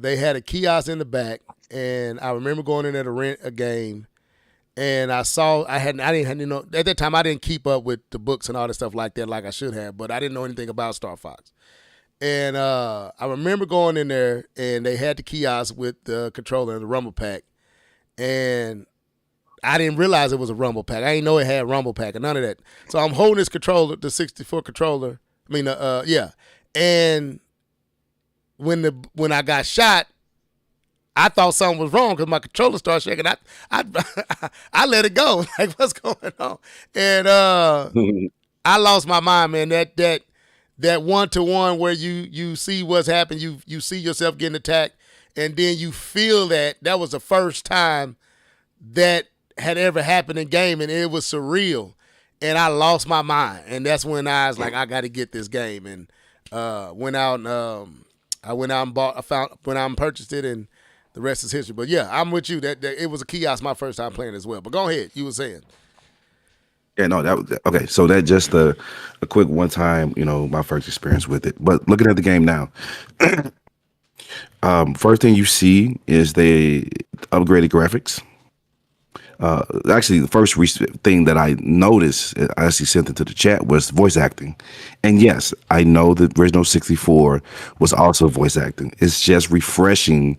They had a kiosk in the back, and I remember going in there to rent a game, and at that time I didn't keep up with the books and all that stuff like that like I should have, but I didn't know anything about Star Fox. And I remember going in there, and they had the kiosk with the controller and the rumble pack, and I didn't realize it was a rumble pack. I didn't know it had rumble pack and none of that. So I'm holding this controller, the 64 controller. And when I got shot, I thought something was wrong because my controller started shaking. I let it go. Like, what's going on? And I lost my mind, man. That 1-to-1 where you see what's happened, you see yourself getting attacked, and then you feel that was the first time that had ever happened in gaming. It was surreal, and I lost my mind. And that's when I was like, I got to get this game, and went out and I went out and went out and purchased it, and the rest is history. But yeah, I'm with you. That it was a kiosk my first time playing as well. But go ahead, you were saying. Yeah, no, that was okay. So that just a quick one time, my first experience with it. But looking at the game now, first thing you see is they upgraded graphics. Actually, the first thing that I noticed, I actually sent it to the chat, was voice acting. And yes, I know that original 64 was also voice acting. It's just refreshing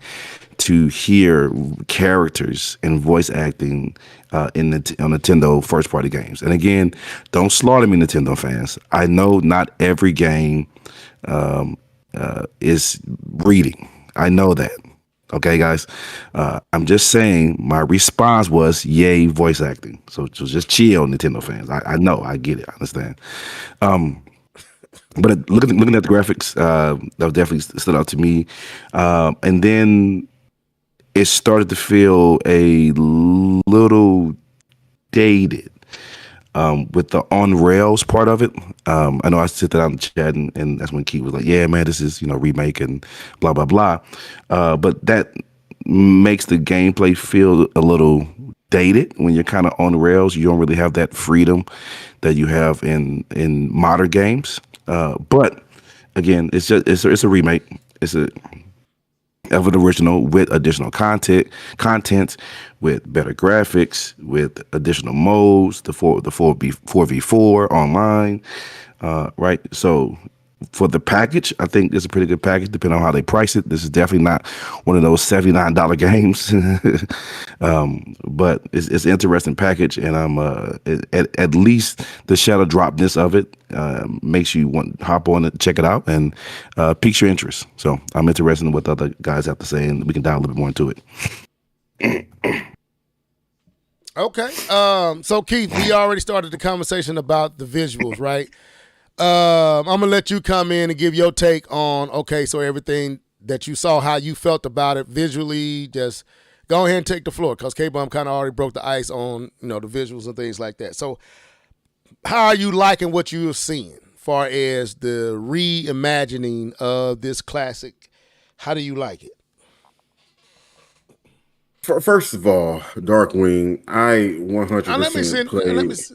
to hear characters and voice acting on Nintendo first party games. And again, don't slaughter me, Nintendo fans. I know not every game is reading. I know that. Okay, guys. I'm just saying my response was yay voice acting. So just chill, Nintendo fans. I know, I get it, I understand. But looking at the graphics, that definitely stood out to me. And then it started to feel a little dated with the on rails part of it. I know I said that out in the chat, and that's when Keith was like, "Yeah, man, this is remake and blah blah blah." But that makes the gameplay feel a little dated when you're kind of on rails. You don't really have that freedom that you have in modern games. But again, it's a remake. It's of an original with additional content, with better graphics, with additional modes, the 4v4 online, right? So for the package, I think it's a pretty good package, depending on how they price it. This is definitely not one of those $79 games, but it's an interesting package, and I'm at least the shadow dropness of it makes you want to hop on it, check it out, and piques your interest. So I'm interested in what the other guys have to say, and we can dive a little bit more into it. Okay. So Keith, we already started the conversation about the visuals, right? I'm gonna let you come in and give your take on, okay, so everything that you saw, how you felt about it visually. Just go ahead and take the floor, because K-Bum kind of already broke the ice on the visuals and things like that. So how are you liking what you have seen far as the reimagining of this classic? How do you like it? First of all, Darkwing, I 100% played.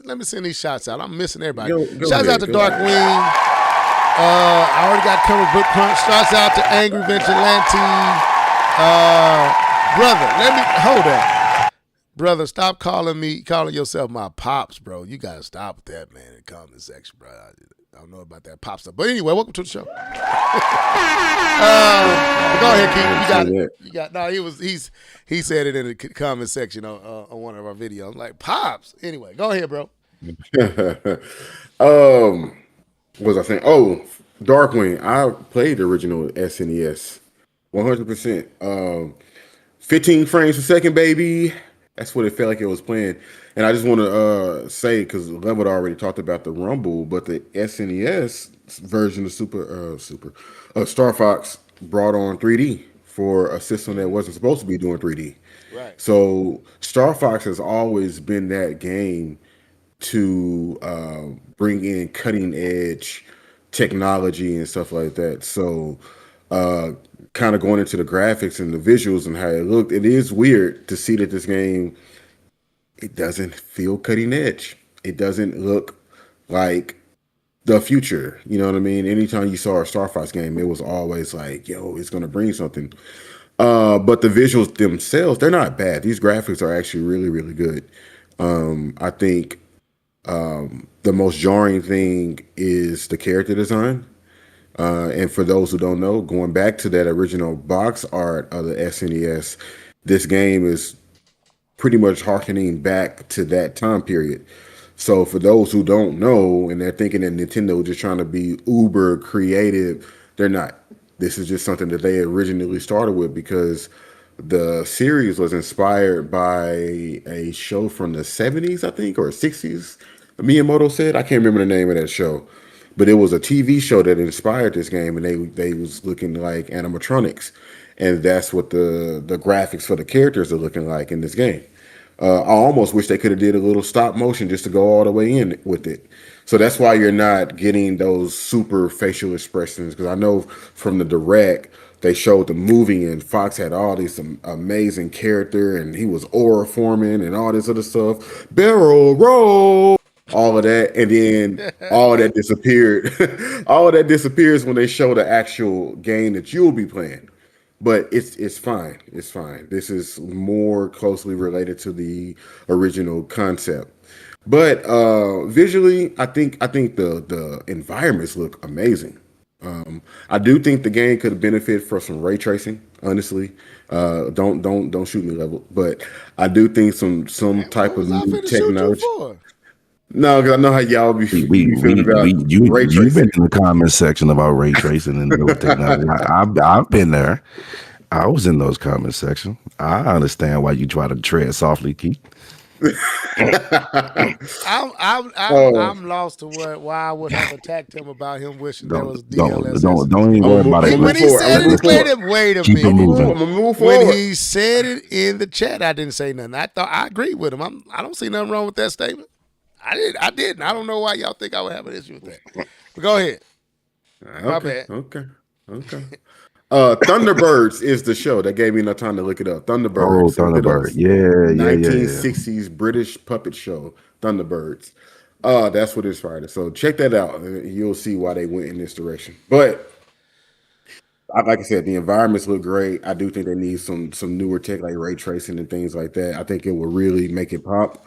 Let me send these shots out. I'm missing everybody. Go Shouts ahead, out to Darkwing. I already got Comic Book Crunch. Shouts out to Angry Vigilante. Brother, let me hold that. Brother, stop calling yourself my pops, bro. You gotta stop with that, man, in the comment section, bro. I don't know about that pop stuff. But anyway, welcome to the show. Go ahead, Keith. You got he said it in the comment section on one of our videos. I'm like, pops. Anyway, go ahead, bro. What was I saying? Oh, Darkwing. I played the original SNES 100%. 15 frames per second, baby. That's what it felt like it was playing. And I just want to say, because Level already talked about the Rumble, but the SNES version of Star Fox brought on 3D for a system that wasn't supposed to be doing 3D. Right. So Star Fox has always been that game to bring in cutting edge technology and stuff like that. So kind of going into the graphics and the visuals and how it looked, it is weird to see that this game, it doesn't feel cutting edge. It doesn't look like the future. You know what I mean? Anytime you saw a Star Fox game, it was always like, yo, it's going to bring something. But the visuals themselves, they're not bad. These graphics are actually really, really good. I think the most jarring thing is the character design. And for those who don't know, going back to that original box art of the SNES, this game is pretty much harkening back to that time period. So for those who don't know and they're thinking that Nintendo is just trying to be uber creative, they're not. This is just something that they originally started with because the series was inspired by a show from the 70s, I think, or 60s. Miyamoto said, I can't remember the name of that show, but it was a TV show that inspired this game, and they was looking like animatronics, and that's what the graphics for the characters are looking like in this game. I almost wish they could have did a little stop motion just to go all the way in with it. So that's why you're not getting those super facial expressions. Because I know from the direct, they showed the movie and Fox had all these amazing character and he was aura forming and all this other stuff. Barrel roll, all of that, and then all of that disappeared. All of that disappears when they show the actual game that you'll be playing. But it's fine. It's fine. This is more closely related to the original concept. But visually, I think the environments look amazing. I do think the game could benefit from some ray tracing. Honestly, don't shoot me level, but I do think some type of new technology. No, because I know how y'all be feeling about ray tracing. You've been in the comment section about ray tracing and technology. I've been there. I was in those comment section. I understand why you try to tread softly, Keith. I'm lost to why I would have attacked him about him wishing there was DLSS. Don't even worry about it. When he said it, wait a minute. Moving. When he said it in the chat, I didn't say nothing. I thought I agreed with him. I don't see nothing wrong with that statement. I didn't. I don't know why y'all think I would have an issue with that. But go ahead. My bad. Okay. Thunderbirds is the show that gave me enough time to look it up. Thunderbirds. Oh, Thunderbird. Yeah. 1960s British puppet show. Thunderbirds. That's what inspired it. So check that out. You'll see why they went in this direction. But like I said, the environments look great. I do think they need some newer tech like ray tracing and things like that. I think it will really make it pop.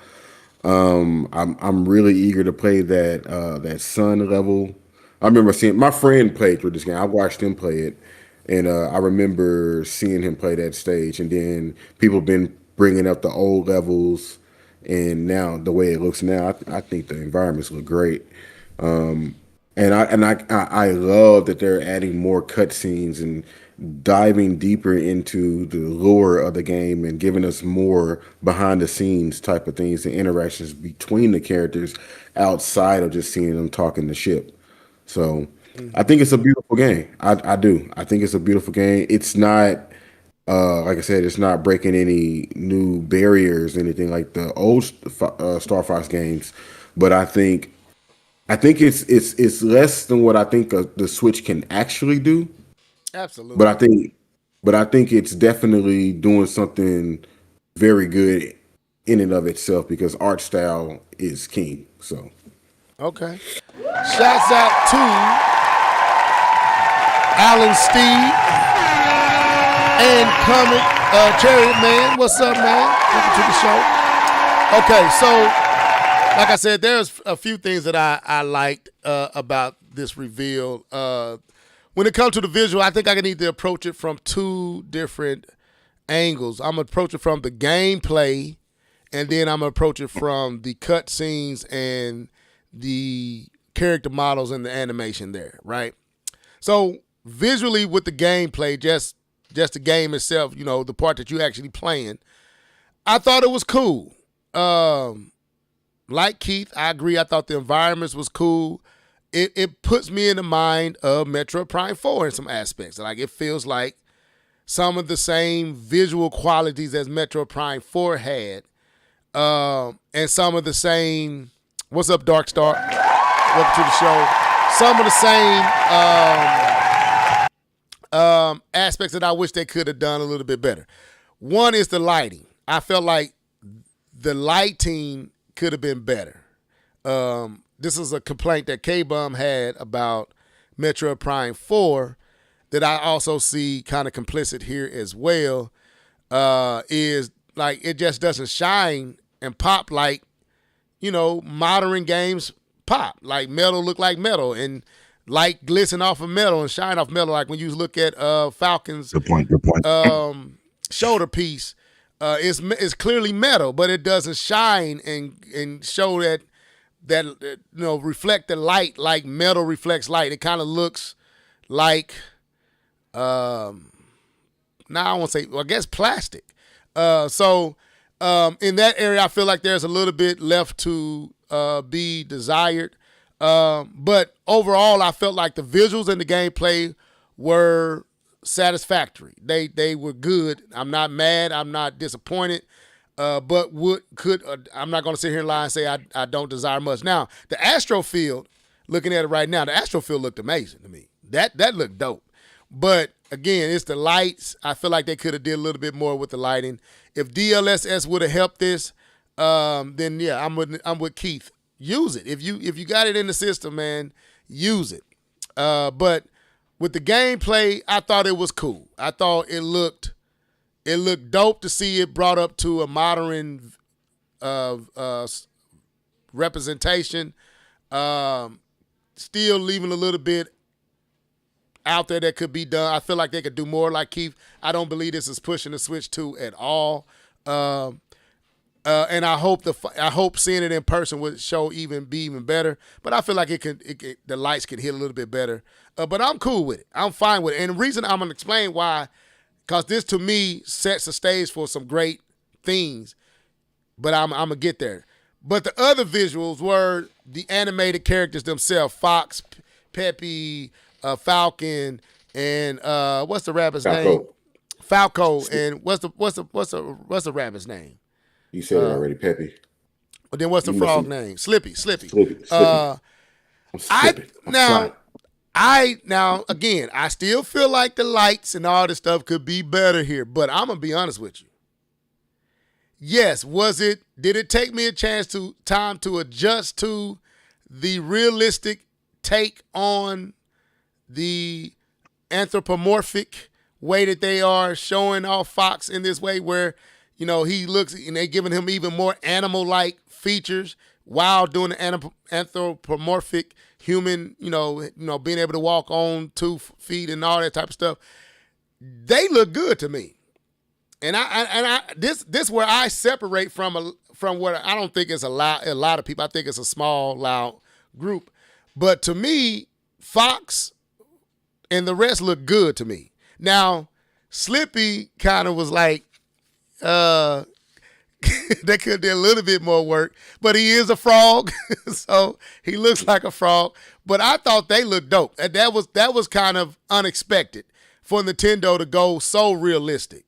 I'm really eager to play that sun level. I remember seeing my friend played through this game. I watched him play it, and I remember seeing him play that stage. And then people have been bringing up the old levels, and now the way it looks now, I think the environments look great. And I love that they're adding more cutscenes and diving deeper into the lore of the game and giving us more behind the scenes type of things and interactions between the characters outside of just seeing them talking the ship. So I think it's a beautiful game. I do. I think it's a beautiful game. It's not like I said, it's not breaking any new barriers, anything like the old Star Fox games. But I think it's less than what I think the Switch can actually do. Absolutely. But I think it's definitely doing something very good in and of itself because art style is king. So okay. Shouts out to Alan Steve and Comic Chariot Man. What's up, man? Welcome to the show. Okay, so like I said, there's a few things that I liked about this reveal. When it comes to the visual, I think I need to approach it from two different angles. I'm going to approach it from the gameplay, and then I'm going to approach it from the cutscenes and the character models and the animation there, right? So visually with the gameplay, just the game itself, you know, the part that you're actually playing, I thought it was cool. Like Keith, I agree. I thought the environments was cool. It puts me in the mind of Metroid Prime 4 in some aspects. Like it feels like some of the same visual qualities as Metroid Prime 4 had, and some of the same. What's up, Darkstar? Welcome to the show. Some of the same aspects that I wish they could have done a little bit better. One is the lighting. I felt like the lighting could have been better. This is a complaint that K-Bum had about Metroid Prime 4 that I also see kind of complicit here as well, is like it just doesn't shine and pop like, you know, modern games pop. Like metal look like metal and light glisten off of metal and shine off metal. Like when you look at Falcon's Good point. shoulder piece, it's clearly metal, but it doesn't shine and show that you know, reflect the light like metal reflects light. It kind of looks like now I won't say, well, I guess plastic. So in that area, I feel like there's a little bit left to be desired. But overall, I felt like the visuals and the gameplay were satisfactory. They were good. I'm not mad. I'm not disappointed. But I'm not going to sit here and lie and say I don't desire much. Now, the Astrofield, looking at it right now, the Astrofield looked amazing to me. That looked dope. But again, it's the lights. I feel like they could have did a little bit more with the lighting. If DLSS would have helped this, then yeah, I'm with Keith. Use it. If you got it in the system, man, use it. But with the gameplay, I thought it was cool. I thought it looked dope to see it brought up to a modern representation. Still leaving a little bit out there that could be done. I feel like they could do more like Keith. I don't believe this is pushing the Switch 2 at all. And I hope seeing it in person would be even better. But I feel like the lights could hit a little bit better. But I'm cool with it. I'm fine with it. And the reason I'm gonna explain why, because this to me sets the stage for some great things. But I'm gonna get there. But the other visuals were the animated characters themselves: Fox, Peppy, Falcon, and what's the rabbit's name? Falco. And what's the rabbit's name? You said it already, Peppy. But then what's the frog name? Slippy. Now again, I still feel like the lights and all this stuff could be better here, but I'm gonna be honest with you. Yes, did it take me time to adjust to the realistic take on the anthropomorphic way that they are showing off Fox in this way, where he looks and they giving him even more animal-like features while doing the anthropomorphic human, being able to walk on 2 feet and all that type of stuff. They look good to me, and this where I separate from what I don't think is a lot of people. I think it's a small, loud group, but to me, Fox and the rest look good to me. Now, Slippy kind of was like, they could do a little bit more work, but he is a frog, so he looks like a frog. But I thought they looked dope, and that was kind of unexpected for Nintendo to go so realistic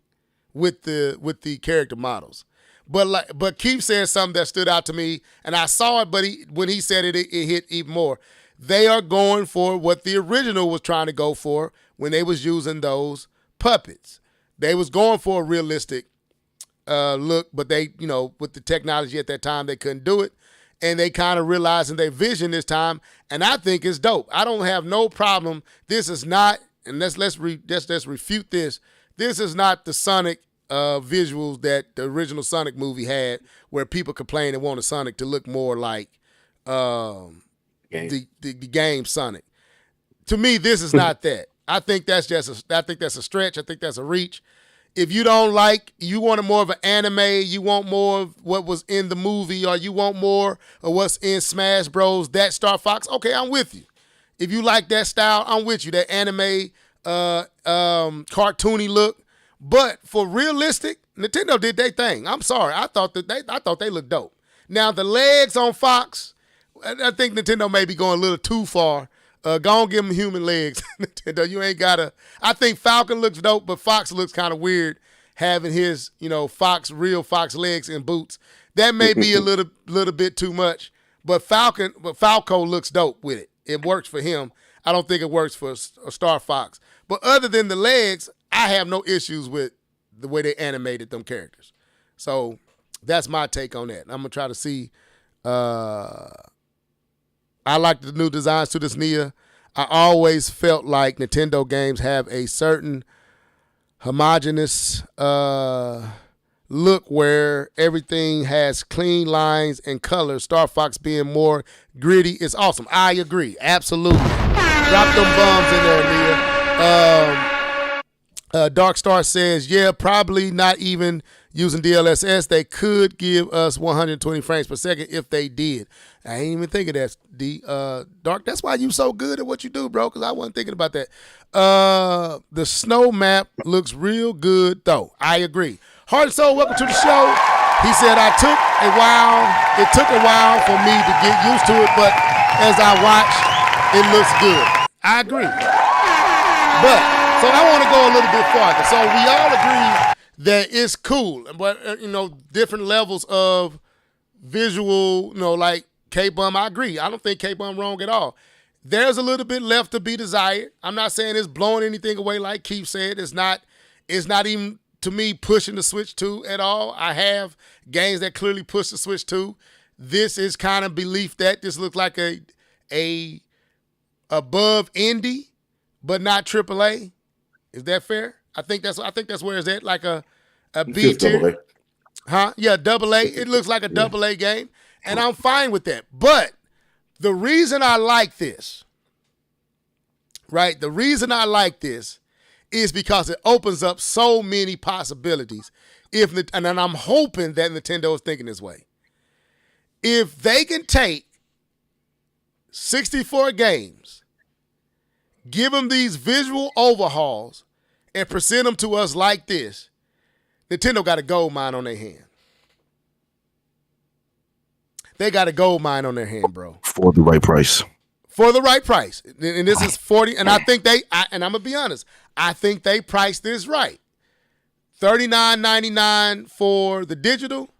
with the character models. But Keith said something that stood out to me, and I saw it, but when he said it hit even more. They are going for what the original was trying to go for when they was using those puppets. They was going for a realistic look, but they, with the technology at that time, they couldn't do it. And they kind of realizing their vision this time, and I think it's dope. I don't have no problem. This is not, and let's refute this. This is not the Sonic visuals that the original Sonic movie had, where people complain and wanted Sonic to look more like the game Sonic. To me, this is not that. I think that's a stretch. I think that's a reach. If you wanted more of an anime, you want more of what was in the movie, or you want more of what's in Smash Bros, that Star Fox, okay, I'm with you. If you like that style, I'm with you. That anime, cartoony look. But for realistic, Nintendo did their thing. I'm sorry. I thought they looked dope. Now, the legs on Fox, I think Nintendo may be going a little too far. Go on, give them human legs. Nintendo, you ain't gotta. I think Falcon looks dope, but Fox looks kind of weird having his, real Fox legs and boots. That may be a little bit too much. But Falco looks dope with it. It works for him. I don't think it works for Star Fox. But other than the legs, I have no issues with the way they animated them characters. So that's my take on that. I'm gonna try to see. I like the new designs to this Nia. I always felt like Nintendo games have a certain homogeneous look where everything has clean lines and colors. Star Fox being more gritty is awesome. I agree. Absolutely. Drop them bombs in there, Nia. Dark Star says, yeah, probably not even using DLSS. They could give us 120 frames per second if they did. I ain't even thinking that, D. Dark, that's why you so good at what you do, bro, because I wasn't thinking about that. The snow map looks real good, though. I agree. Heart and Soul, welcome to the show. He said, it took a while for me to get used to it, but as I watch, it looks good. I agree. But, so I want to go a little bit farther. So we all agree that it's cool, but different levels of visual. Like K-Bum, I agree. I don't think K-Bum wrong at all. There's a little bit left to be desired. I'm not saying it's blowing anything away, like Keith said. It's not even to me pushing the Switch 2 at all. I have games that clearly push the Switch 2. This is kind of belief that this looks like a above indie, but not AAA. Is that fair? I think that's where it's at, like a B tier. Huh? Yeah, AA. It looks like a AA game, and I'm fine with that. But the reason I like this, right? The reason I like this is because it opens up so many possibilities. And I'm hoping that Nintendo is thinking this way. If they can take 64 games, give them these visual overhauls, and present them to us like this, Nintendo got a gold mine on their hand. They got a gold mine on their hand, bro. For the right price. For the right price. And this is 40, and I think and I'm going to be honest, I think they priced this right. $39.99 for the digital,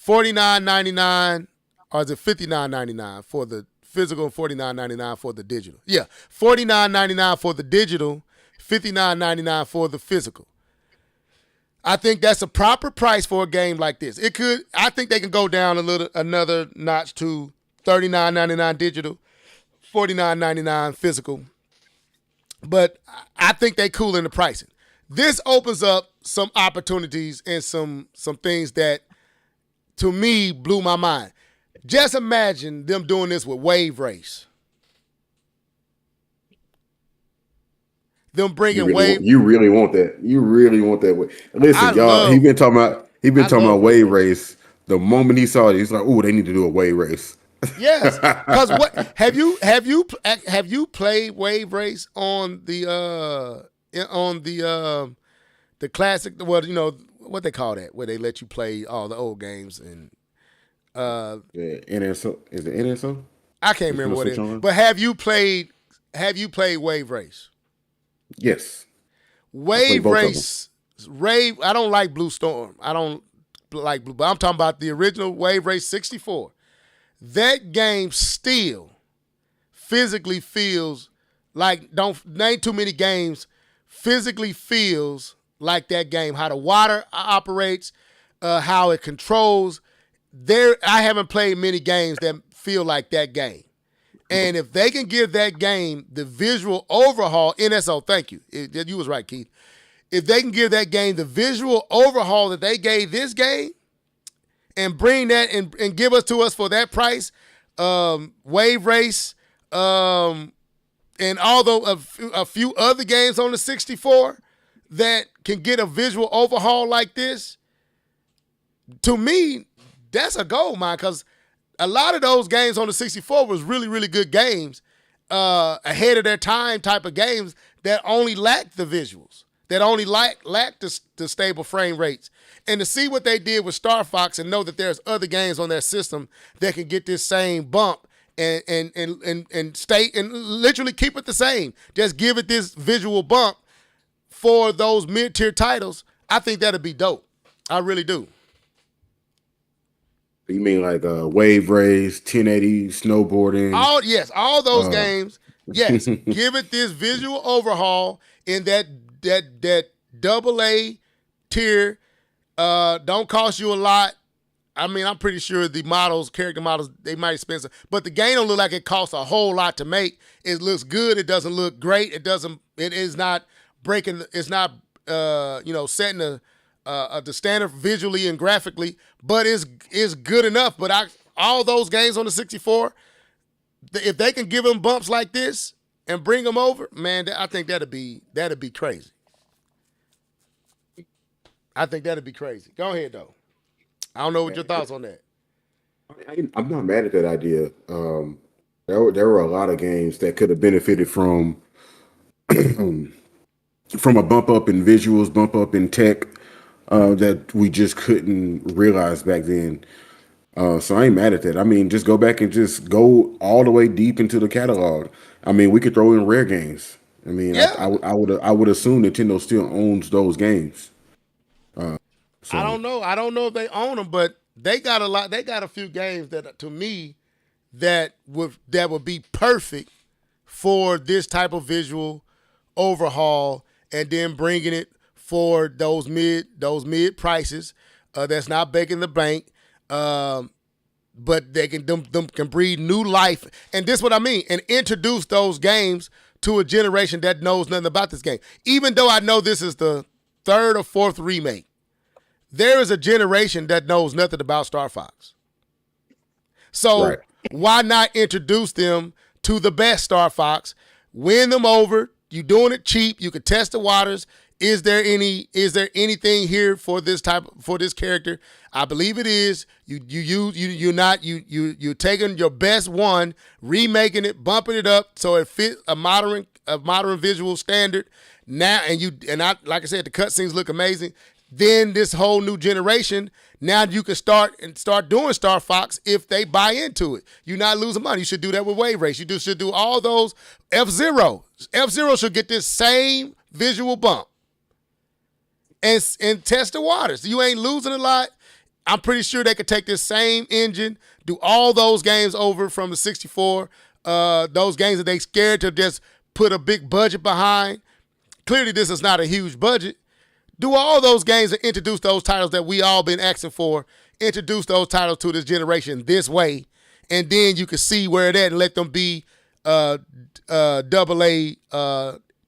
$49.99, or is it $59.99 for the physical and $49.99 for the digital? Yeah, $49.99 for the digital, $59.99 for the physical. I think that's a proper price for a game like this. I think they can go down another notch to $39.99 digital, $49.99 physical. But I think they cool in the pricing. This opens up some opportunities and some things that, to me, blew my mind. Just imagine them doing this with Wave Race. Them bringing Wave. You really want that. You really want that. Listen, y'all. He been talking about Wave Race. The moment he saw it, he's like, "Oh, they need to do a Wave Race." Yes, because what have you played Wave Race on the classic? Well, what they call that, where they let you play all the old games and NSO, is it NSO? I can't remember what it is. But have you played Wave Race? Yes. Wave Race. I don't like Blue Storm. I don't like Blue, but I'm talking about the original Wave Race 64. That game still physically feels like, don't name too many games, physically feels like that game. How the water operates, how it controls. I haven't played many games that feel like that game. And if they can give that game the visual overhaul, NSO, thank you. You was right, Keith. If they can give that game the visual overhaul that they gave this game and bring that and give us to us for that price, Wave Race, and although a few other games on the 64 that can get a visual overhaul like this, to me, that's a gold mine, because a lot of those games on the 64 was really, really good games, ahead of their time type of games that only lacked the visuals, that only lacked the stable frame rates. And to see what they did with Star Fox and know that there's other games on their system that can get this same bump and stay and literally keep it the same, just give it this visual bump for those mid-tier titles, I think that'd be dope. I really do. You mean like Wave Race, 1080 snowboarding? All those games. Yes, give it this visual overhaul in that AA tier. Don't cost you a lot. I mean, I'm pretty sure the character models, they might expensive, but the game don't look like it costs a whole lot to make. It looks good. It doesn't look great. It is not breaking. It's not setting the standard visually and graphically, but it's good enough. But all those games on the 64, if they can give them bumps like this and bring them over, man, I think that'd be crazy. I think that'd be crazy. Go ahead though. I don't know what your thoughts on that. I'm not mad at that idea. There were a lot of games that could have benefited from a bump up in visuals, bump up in tech, that we just couldn't realize back then. So I ain't mad at that. I mean, just go back and just go all the way deep into the catalog. I mean, we could throw in rare games. I mean, yeah. I would assume Nintendo still owns those games. So I don't know. I don't know if they own them, but they got a lot. They got a few games that, to me, that would be perfect for this type of visual overhaul, and then bringing it for those mid prices. That's not breaking the bank. But they can them can breathe new life, and this is what I mean, and introduce those games to a generation that knows nothing about this game. Even though I know this is the third or fourth remake, there is a generation that knows nothing about Star Fox. So Right. why not introduce them to the best Star Fox, win them over? You doing it cheap. You could test the waters. Is there anything here for this character? I believe it is. You're taking your best one, remaking it, bumping it up so it fits a modern visual standard. Now like I said, the cutscenes look amazing. Then this whole new generation, now you can start doing Star Fox if they buy into it. You're not losing money. You should do that with Wave Race. You should do all those. F-Zero should get this same visual bump. And test the waters. You ain't losing a lot. I'm pretty sure they could take this same engine, do all those games over from the 64, those games that they scared to just put a big budget behind. Clearly, this is not a huge budget. Do all those games and introduce those titles that we all been asking for. Introduce those titles to this generation this way, and then you can see where it at and let them be AA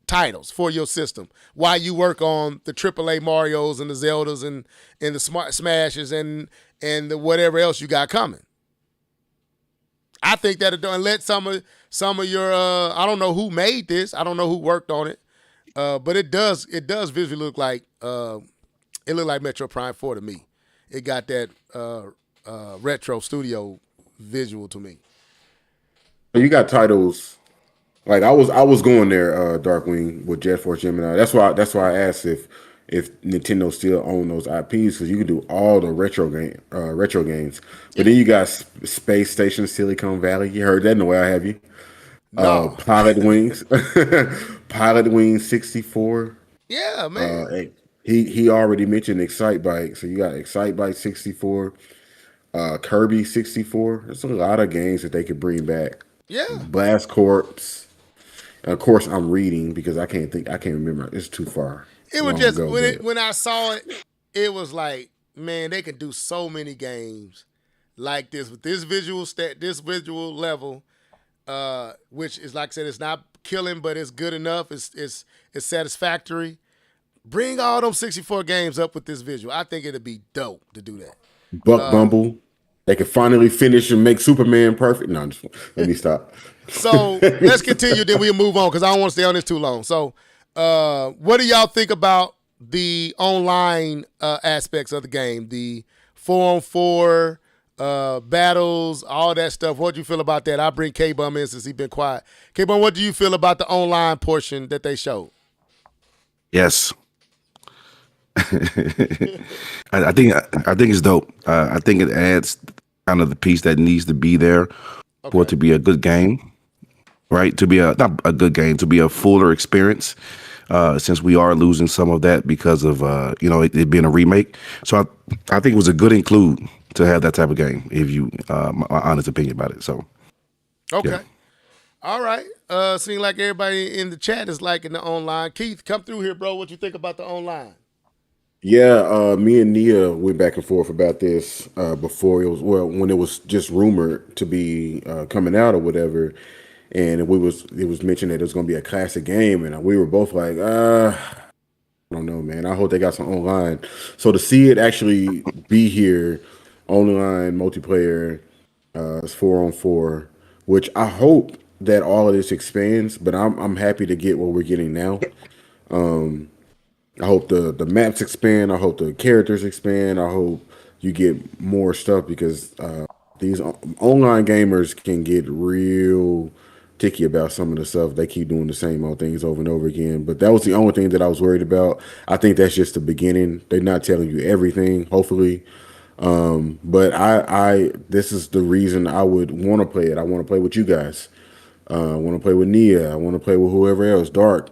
titles for your system while you work on the AAA Marios and the Zeldas and the Smart Smashes and the whatever else you got coming. I think that'll do, and let some of your I don't know who made this. I don't know who worked on it. But it does visually look like it looked like Metro Prime 4 to me. It got that retro studio visual to me. you got titles like I was going there, Darkwing with Jet Force Gemini. That's why I asked if Nintendo still own those IPs, because you can do all the retro games. But then you got Space Station Silicon Valley. You heard that in the way I have you. No. Pilot Wings, Pilot Wings 64. Yeah, man. He already mentioned Excite Bike, so you got Excite Bike 64, Kirby 64. There's a lot of games that they could bring back. Yeah. Blast Corps. Of course, I'm reading because I can't remember. It's too far. It was just when I saw it, it was like, man, they can do so many games like this with this visual level, which is, like I said, it's not killing, but it's good enough. It's satisfactory. Bring all them 64 games up with this visual. I think it'd be dope to do that. Buck Bumble. They can finally finish and make Superman perfect. No, let me stop. So let's continue, then we'll move on because I don't want to stay on this too long. So what do y'all think about the online aspects of the game? The 4-on-4 battles, all that stuff. What do you feel about that? I'll bring K-Bum in since he's been quiet. K-Bum, what do you feel about the online portion that they showed? Yes. I think it's dope. I think it adds kind of the piece that needs to be there for it to be a good game, right? To be not a good game, to be a fuller experience. Since we are losing some of that because of it being a remake, so I think it was a good include to have that type of game. If you my honest opinion about it, so okay, yeah. All right. Seems like everybody in the chat is liking the online. Keith, come through here, bro. What you think about the online? Yeah, me and Nia went back and forth about this before when it was just rumored to be coming out or whatever, and it was mentioned that it was going to be a classic game, and we were both like, I don't know, man. I hope they got some online. So to see it actually be here, online multiplayer, it's 4-on-4, which I hope that all of this expands, but I'm happy to get what we're getting now. I hope the maps expand. I hope the characters expand. I hope you get more stuff because these online gamers can get real ticky about some of the stuff. They keep doing the same old things over and over again. But that was the only thing that I was worried about. I think that's just the beginning. They're not telling you everything, hopefully. But I this is the reason I would want to play it. I want to play with you guys. I want to play with Nia. I want to play with whoever else, Dark.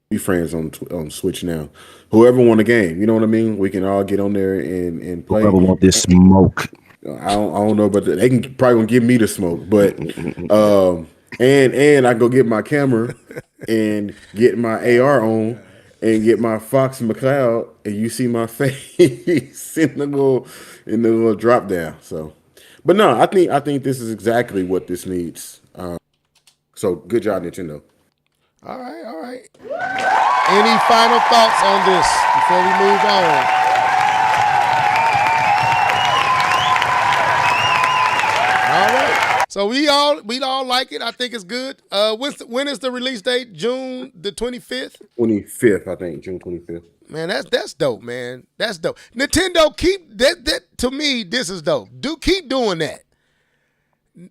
be friends on Switch now. Whoever won the game, you know what I mean. We can all get on there and play. Whoever want this smoke. I don't know, but they can probably gonna give me the smoke. But and I go get my camera and get my AR on and get my Fox McCloud, and you see my face in the little drop down. So, but no, I think this is exactly what this needs. So good job, Nintendo. All right. Any final thoughts on this before we move on? All right. So we all like it. I think it's good. When is the release date? June the 25th? 25th, I think. June 25th. Man, that's dope, man. That's dope. Nintendo, keep that to me, this is dope. Keep doing that.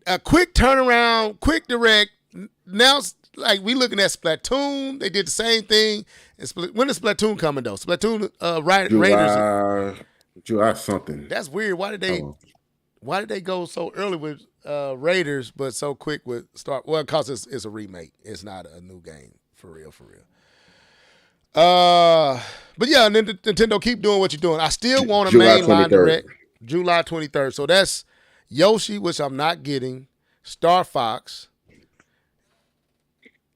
A quick turnaround, quick direct. Now, like, we looking at Splatoon. They did the same thing. When is Splatoon coming, though? Splatoon Raiders. July something. That's weird. Why did they go so early with Raiders, but so quick with Star? Well, because it's a remake. It's not a new game, for real. But yeah, Nintendo, keep doing what you're doing. I still want a mainline direct. July 23rd. So that's Yoshi, which I'm not getting. Star Fox.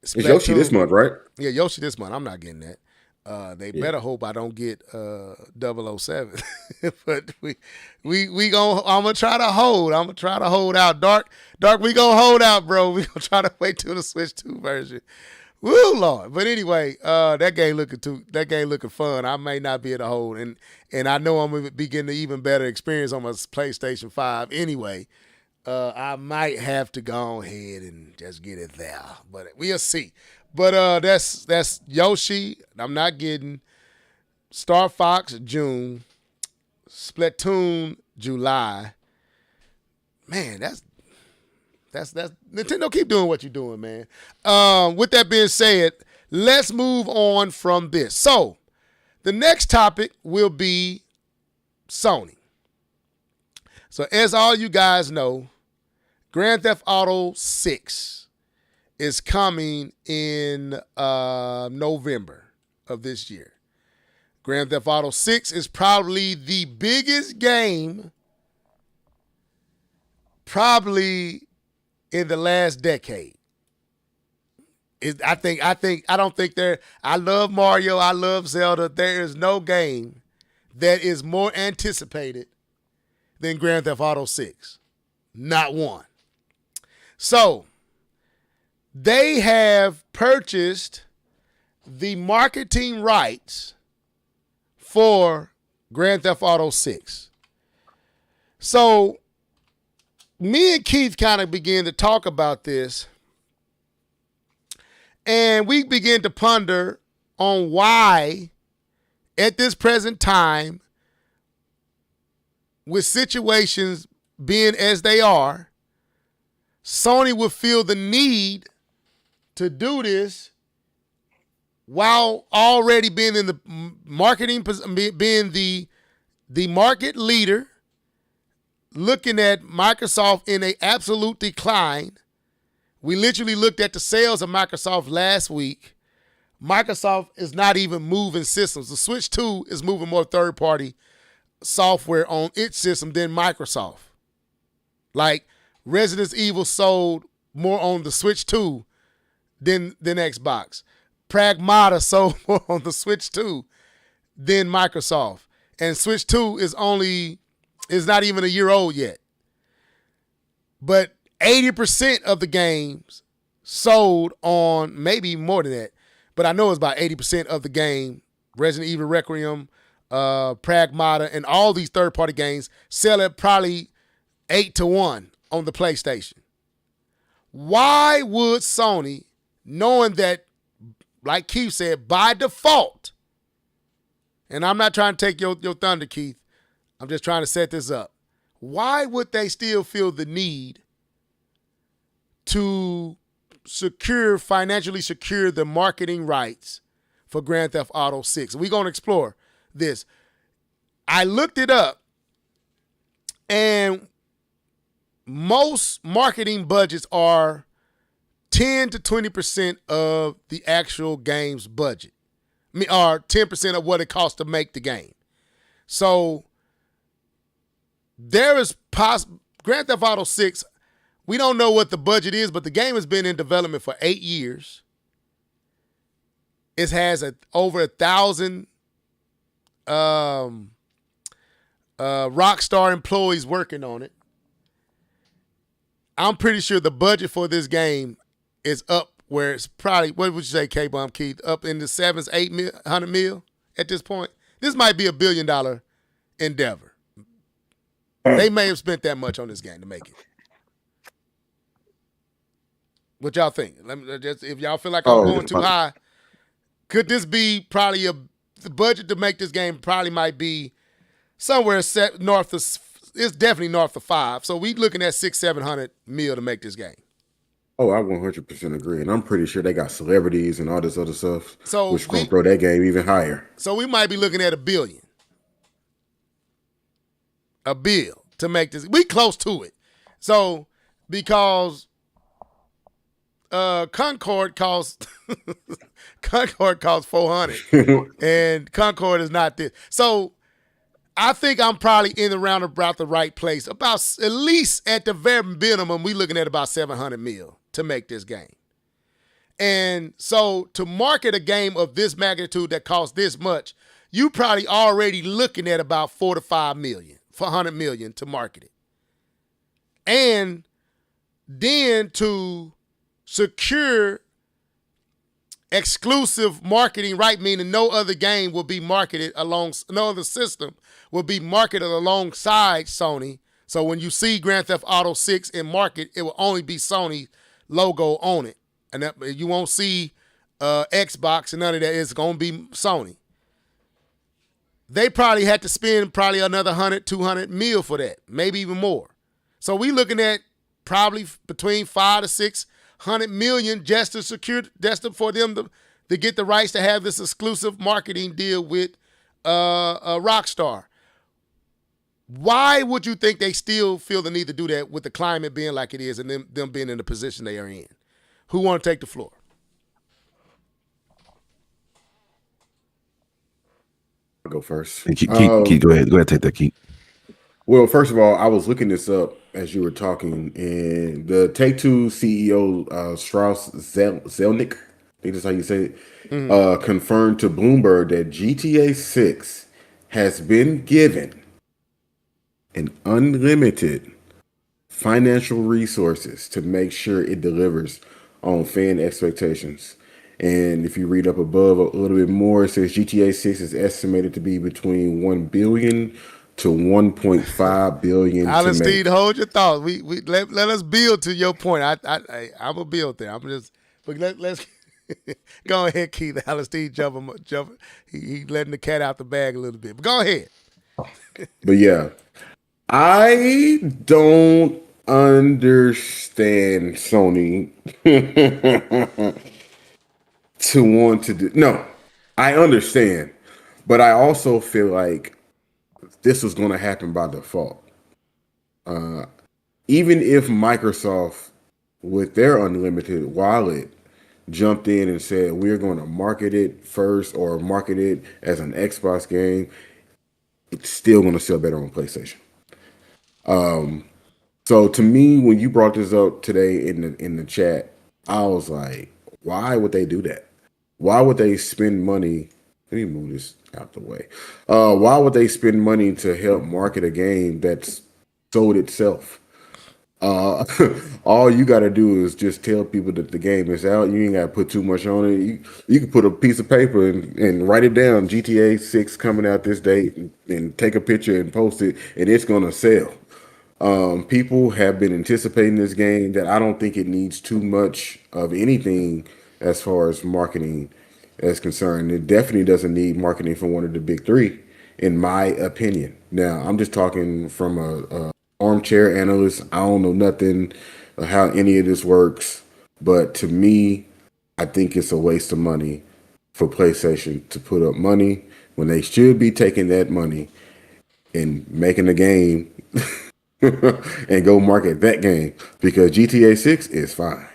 It's Yoshi this month, right? Yeah, Yoshi this month. I'm not getting that. They better hope I don't get 007. But we gonna. I'm gonna try to hold. I'm gonna try to hold out. Dark. We gonna hold out, bro. We gonna try to wait till the Switch 2 version. Woo, Lord. But anyway, that game looking fun. I may not be able to hold, and I know I'm gonna be getting an even better experience on my PlayStation 5 anyway. I might have to go ahead and just get it there, but we'll see. But that's Yoshi. I'm not getting Star Fox June, Splatoon July. Man, that's Nintendo. Keep doing what you're doing, man. With that being said, let's move on from this. So the next topic will be Sony. So as all you guys know, Grand Theft Auto 6 is coming in November of this year. Grand Theft Auto 6 is probably the biggest game probably in the last decade. I love Mario, I love Zelda. There is no game that is more anticipated than Grand Theft Auto 6. Not one. So, they have purchased the marketing rights for Grand Theft Auto 6. So, me and Keith kind of began to talk about this, and we began to ponder on why, at this present time, with situations being as they are, Sony would feel the need to do this while already being in the marketing, being the market leader, looking at Microsoft in an absolute decline. We literally looked at the sales of Microsoft last week. Microsoft is not even moving systems. The Switch 2 is moving more third-party software on its system than Microsoft. Like, Resident Evil sold more on the Switch 2 than Xbox. Pragmata sold more on the Switch 2 than Microsoft. And Switch 2 is not even a year old yet. But 80% of the games sold on, maybe more than that, but I know it's about 80% of the game, Resident Evil Requiem, Pragmata, and all these third-party games sell at probably 8-1 on the PlayStation. Why would Sony, knowing that, like Keith said, by default, and I'm not trying to take your thunder, Keith, I'm just trying to set this up. Why would they still feel the need to financially secure the marketing rights for Grand Theft Auto 6? We're going to explore this. I looked it up, and most marketing budgets are 10 to 20% of the actual game's budget. or 10% of what it costs to make the game. So there is Grand Theft Auto 6. We don't know what the budget is, but the game has been in development for 8 years. It has over 1,000 Rockstar employees working on it. I'm pretty sure the budget for this game is up where it's probably, what would you say, K-Bomb Keith, up in the 700-800 mil at this point? This might be $1 billion endeavor. They may have spent that much on this game to make it. What y'all think? Let me just, if y'all feel like I'm going too high, could this be probably the budget to make this game probably might be somewhere north of, it's definitely north of 5. So we looking at 600-700 mil to make this game. Oh, I 100% agree, and I'm pretty sure they got celebrities and all this other stuff, so which gonna throw that game even higher. So we might be looking at $1 billion. $1 billion to make this. We close to it. So because Concord costs $400, and Concord is not this. So I think I'm probably in around about the right place. About at least at the very minimum, we looking at about 700 mil to make this game. And so to market a game of this magnitude that costs this much, you probably already looking at about 4 to 5 million, 400 million to market it. And then to secure exclusive marketing, right? Meaning no other game will be marketed no other system will be marketed alongside Sony. So when you see Grand Theft Auto 6 in market, it will only be Sony logo on it. And you won't see Xbox and none of that. It's going to be Sony. They probably had to spend probably another 100, 200 mil for that, maybe even more. So we looking at probably between 5 to 600 million just to secure, just for them to get the rights to have this exclusive marketing deal with Rockstar. Why would you think they still feel the need to do that with the climate being like it is and them being in the position they are in? Who want to take the floor? I'll go first. Keith, go ahead, take that, Keith. Well, first of all, I was looking this up as you were talking, and the Take-Two CEO, Strauss Zelnick, I think that's how you say it, confirmed to Bloomberg that GTA 6 has been given an unlimited financial resources to make sure it delivers on fan expectations. And if you read up above a little bit more, it says GTA 6 is estimated to be between $1 billion to $1.5 billion. Alistine, hold your thoughts. We let us build to your point. I'm a build there. But let's go ahead, Keith. Alistine jump. He letting the cat out the bag a little bit. But go ahead. But yeah, I don't understand Sony to want to do. No, I understand, but I also feel like this was going to happen by default. Even if Microsoft, with their unlimited wallet, jumped in and said, we're going to market it first or market it as an Xbox game, it's still going to sell better on PlayStation. So to me, when you brought this up today in the chat, I was like, why would they do that? Why would they spend money? Let me move this out the way. Why would they spend money to help market a game that's sold itself? All you got to do is just tell people that the game is out. You ain't got to put too much on it. You can put a piece of paper and write it down. GTA 6 coming out this date, and take a picture and post it, and it's going to sell. People have been anticipating this game that I don't think it needs too much of anything as far as marketing is concerned. It definitely doesn't need marketing from one of the big three, in my opinion. Now, I'm just talking from a armchair analyst. I don't know nothing how any of this works, but to me, I think it's a waste of money for PlayStation to put up money when they should be taking that money and making a game and go market that game, because GTA 6 is fine.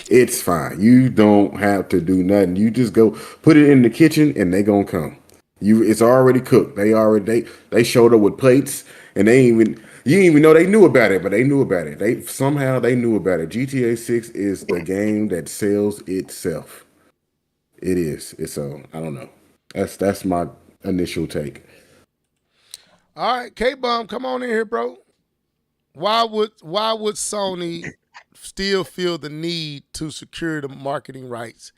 It's fine. You don't have to do nothing. You just go put it in the kitchen and they gonna come. It's already cooked. They showed up with plates and you didn't even know they knew about it, but they knew about it. They knew about it. GTA 6 is the game that sells itself. It is. It's so I don't know. That's my initial take. All right, K-Bomb, come on in here, bro. Why would Sony still feel the need to secure the marketing rights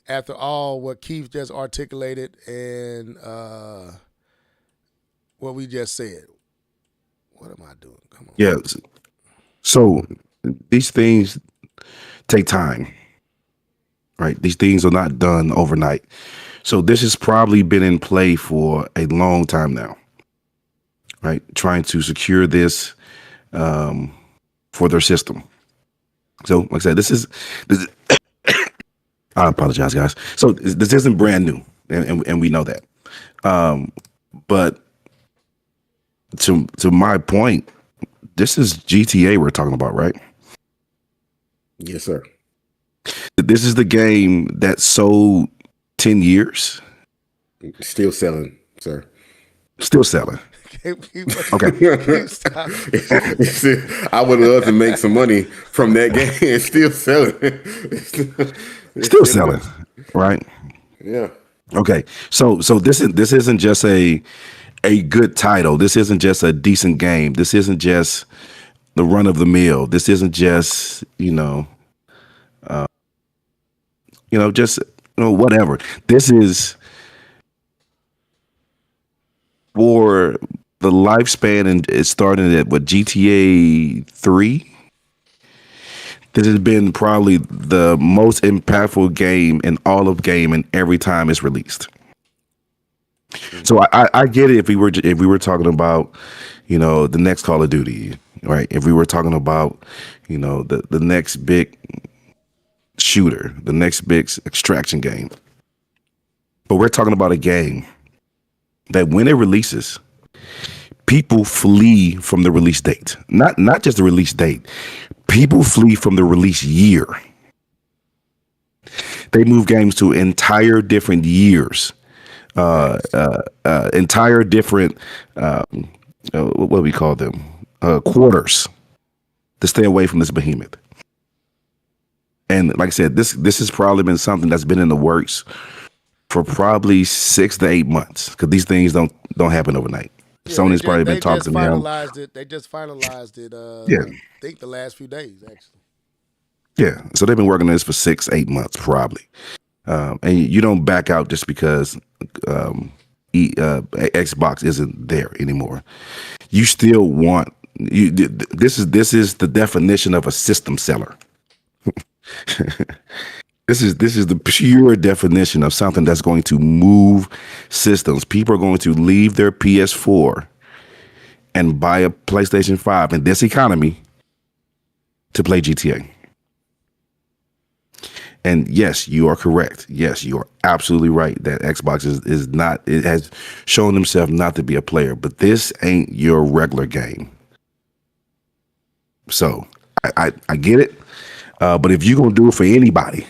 after all what Keith just articulated and what we just said? What am I doing? Come on. Yeah. So these things take time, right? These things are not done overnight. So this has probably been in play for a long time now, right? Trying to secure this for their system. So, like I said, this is I apologize, guys. So this isn't brand new, and we know that. But to my point, this is GTA we're talking about, right? Yes, sir. This is the game that sold 10 years. Still selling, sir. Still selling. Okay. I would love to make some money from that game and still selling. Still selling, right? Yeah. Okay. So this isn't just a good title. This isn't just a decent game. This isn't just the run of the mill. This isn't just, whatever. This is for the lifespan, and it started at GTA 3. This has been probably the most impactful game in all of gaming every time it's released. So I get it if we were talking about, the next Call of Duty, right? If we were talking about, the next big shooter, the next big extraction game. But we're talking about a game that when it releases, people flee from the release date. Not just the release date. People flee from the release year. They move games to entire different years. Entire different what do we call them? Quarters to stay away from this behemoth. And like I said, this has probably been something that's been in the works for probably 6 to 8 months, because these things don't happen overnight. Yeah, Sony's probably been talking to them. They just finalized it. Yeah. I think the last few days, actually. Yeah, so they've been working on this for 6, 8 months probably. And you don't back out just because Xbox isn't there anymore. You still want this is the definition of a system seller. This is the pure definition of something that's going to move systems. People are going to leave their PS4 and buy a PlayStation 5 in this economy to play GTA. And yes, you are correct. Yes, you are absolutely right that Xbox is not, it has shown himself not to be a player, but this ain't your regular game. So I get it. But if you're going to do it for anybody,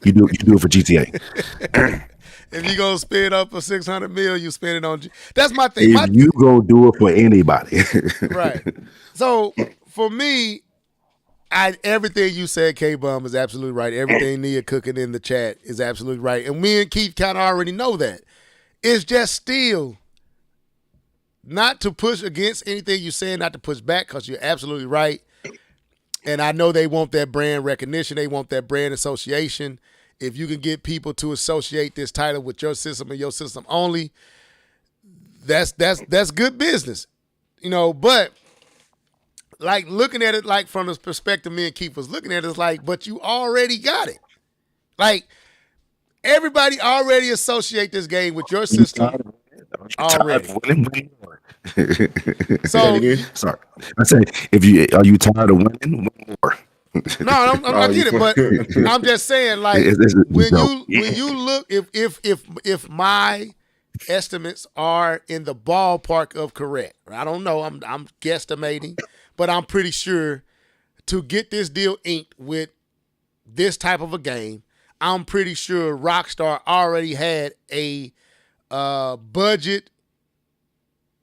you do it for GTA. If you're going to spend up for $600 million, you spend it on. That's my thing. If you going to do it for anybody. Right. So for me, everything you said, K-Bum, is absolutely right. Everything Nia cooking in the chat is absolutely right. And me and Keith kind of already know that. It's just still not to push against anything you're saying, not to push back, because you're absolutely right. And I know they want that brand recognition. They want that brand association. If you can get people to associate this title with your system and your system only, that's good business. But like looking at it like from the perspective me and Keith was looking at it, it's like, but you already got it. Like everybody already associate this game with your system already. So sorry, I said, are you tired of winning? Win more. No, I get it, but I'm just saying, like when you look, if my estimates are in the ballpark of correct, I don't know, I'm guesstimating, but I'm pretty sure to get this deal inked with this type of a game, I'm pretty sure Rockstar already had a budget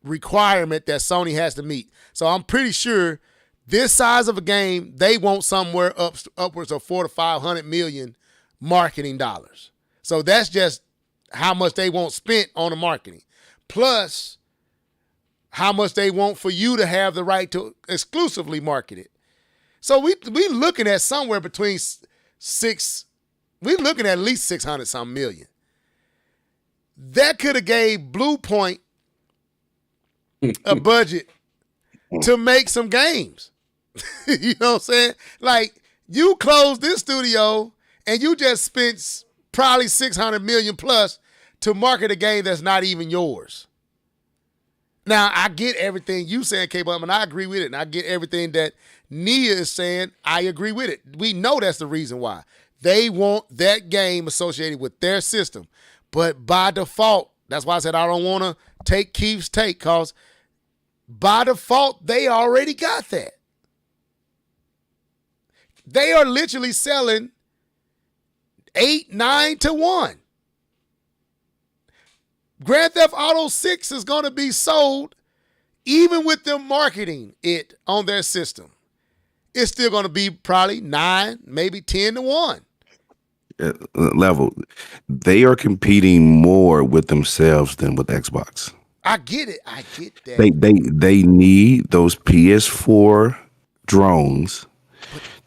requirement that Sony has to meet. So I'm pretty sure this size of a game, they want somewhere upwards of $400 to $500 million marketing dollars. So that's just how much they want spent on the marketing, plus how much they want for you to have the right to exclusively market it. So we looking at somewhere between we're looking at least 600 some million. That could have gave Blue Point a budget to make some games. You know what I'm saying? Like, you closed this studio and you just spent probably 600 million plus to market a game that's not even yours. Now, I get everything you saying, K-Bum, and I agree with it. And I get everything that Nia is saying. I agree with it. We know that's the reason why. They want that game associated with their system. But by default, that's why I said I don't want to take Keith's take, because by default, they already got that. They are literally selling 8, 9 to 1. Grand Theft Auto 6 is going to be sold even with them marketing it on their system. It's still going to be probably 9, maybe 10 to 1. Level. They are competing more with themselves than with Xbox. I get it. I get that. They need those PS4 drones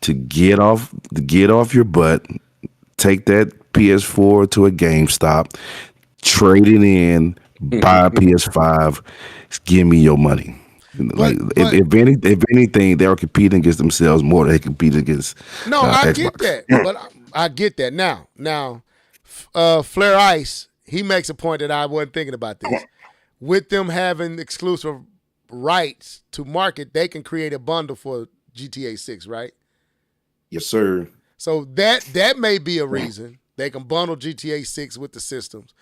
to get off your butt, take that PS4 to a GameStop, trade it in, buy a PS5, give me your money. If anything, they are competing against themselves more than they compete against I Xbox. get that. But I get that. Now, Flare Ice, he makes a point that I wasn't thinking about this. With them having exclusive rights to market, they can create a bundle for GTA 6, right? Yes, sir. So that may be a reason they can bundle GTA 6 with the systems.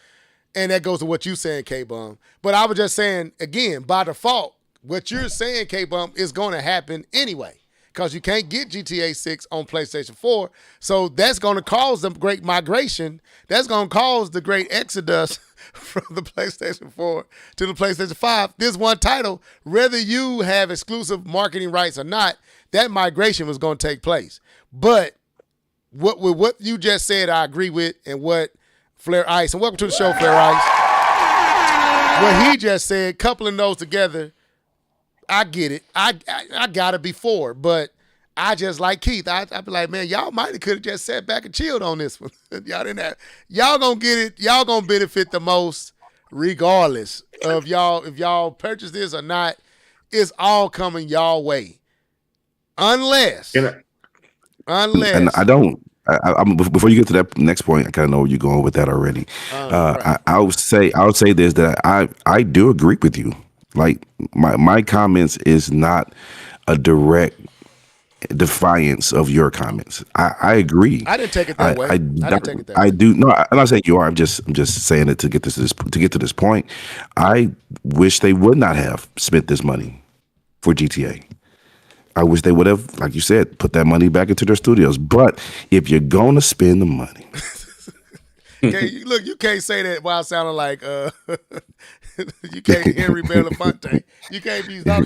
And that goes to what you're saying, K-Bum. But I was just saying, again, by default, what you're saying, K-Bum, is going to happen anyway, because you can't get GTA 6 on PlayStation 4. So that's going to cause the great migration. That's going to cause the great exodus from the PlayStation 4 to the PlayStation 5. This one title, whether you have exclusive marketing rights or not, that migration was going to take place. But what you just said, I agree with, and what Flare Ice, and welcome to the show, Flare Ice. What he just said, coupling those together, I get it. I got it before, but I just like Keith. I'd be like, man, y'all might have could have just sat back and chilled on this one. Y'all didn't have. Y'all gonna get it. Y'all gonna benefit the most, regardless of y'all if y'all purchase this or not. It's all coming y'all way, unless. And I don't. Before you get to that next point, I kind of know where you're going with that already. Right. I would say this, that I do agree with you. Like my comments is not a direct defiance of your comments. I agree. I didn't take it that way. I didn't take it that way. I do. No, I'm not saying you are. I'm just saying it to get to this point. I wish they would not have spent this money for GTA. I wish they would have, like you said, put that money back into their studios. But if you're gonna spend the money, look, you can't say that while sounding like you can't Henry Belafonte. You can't be go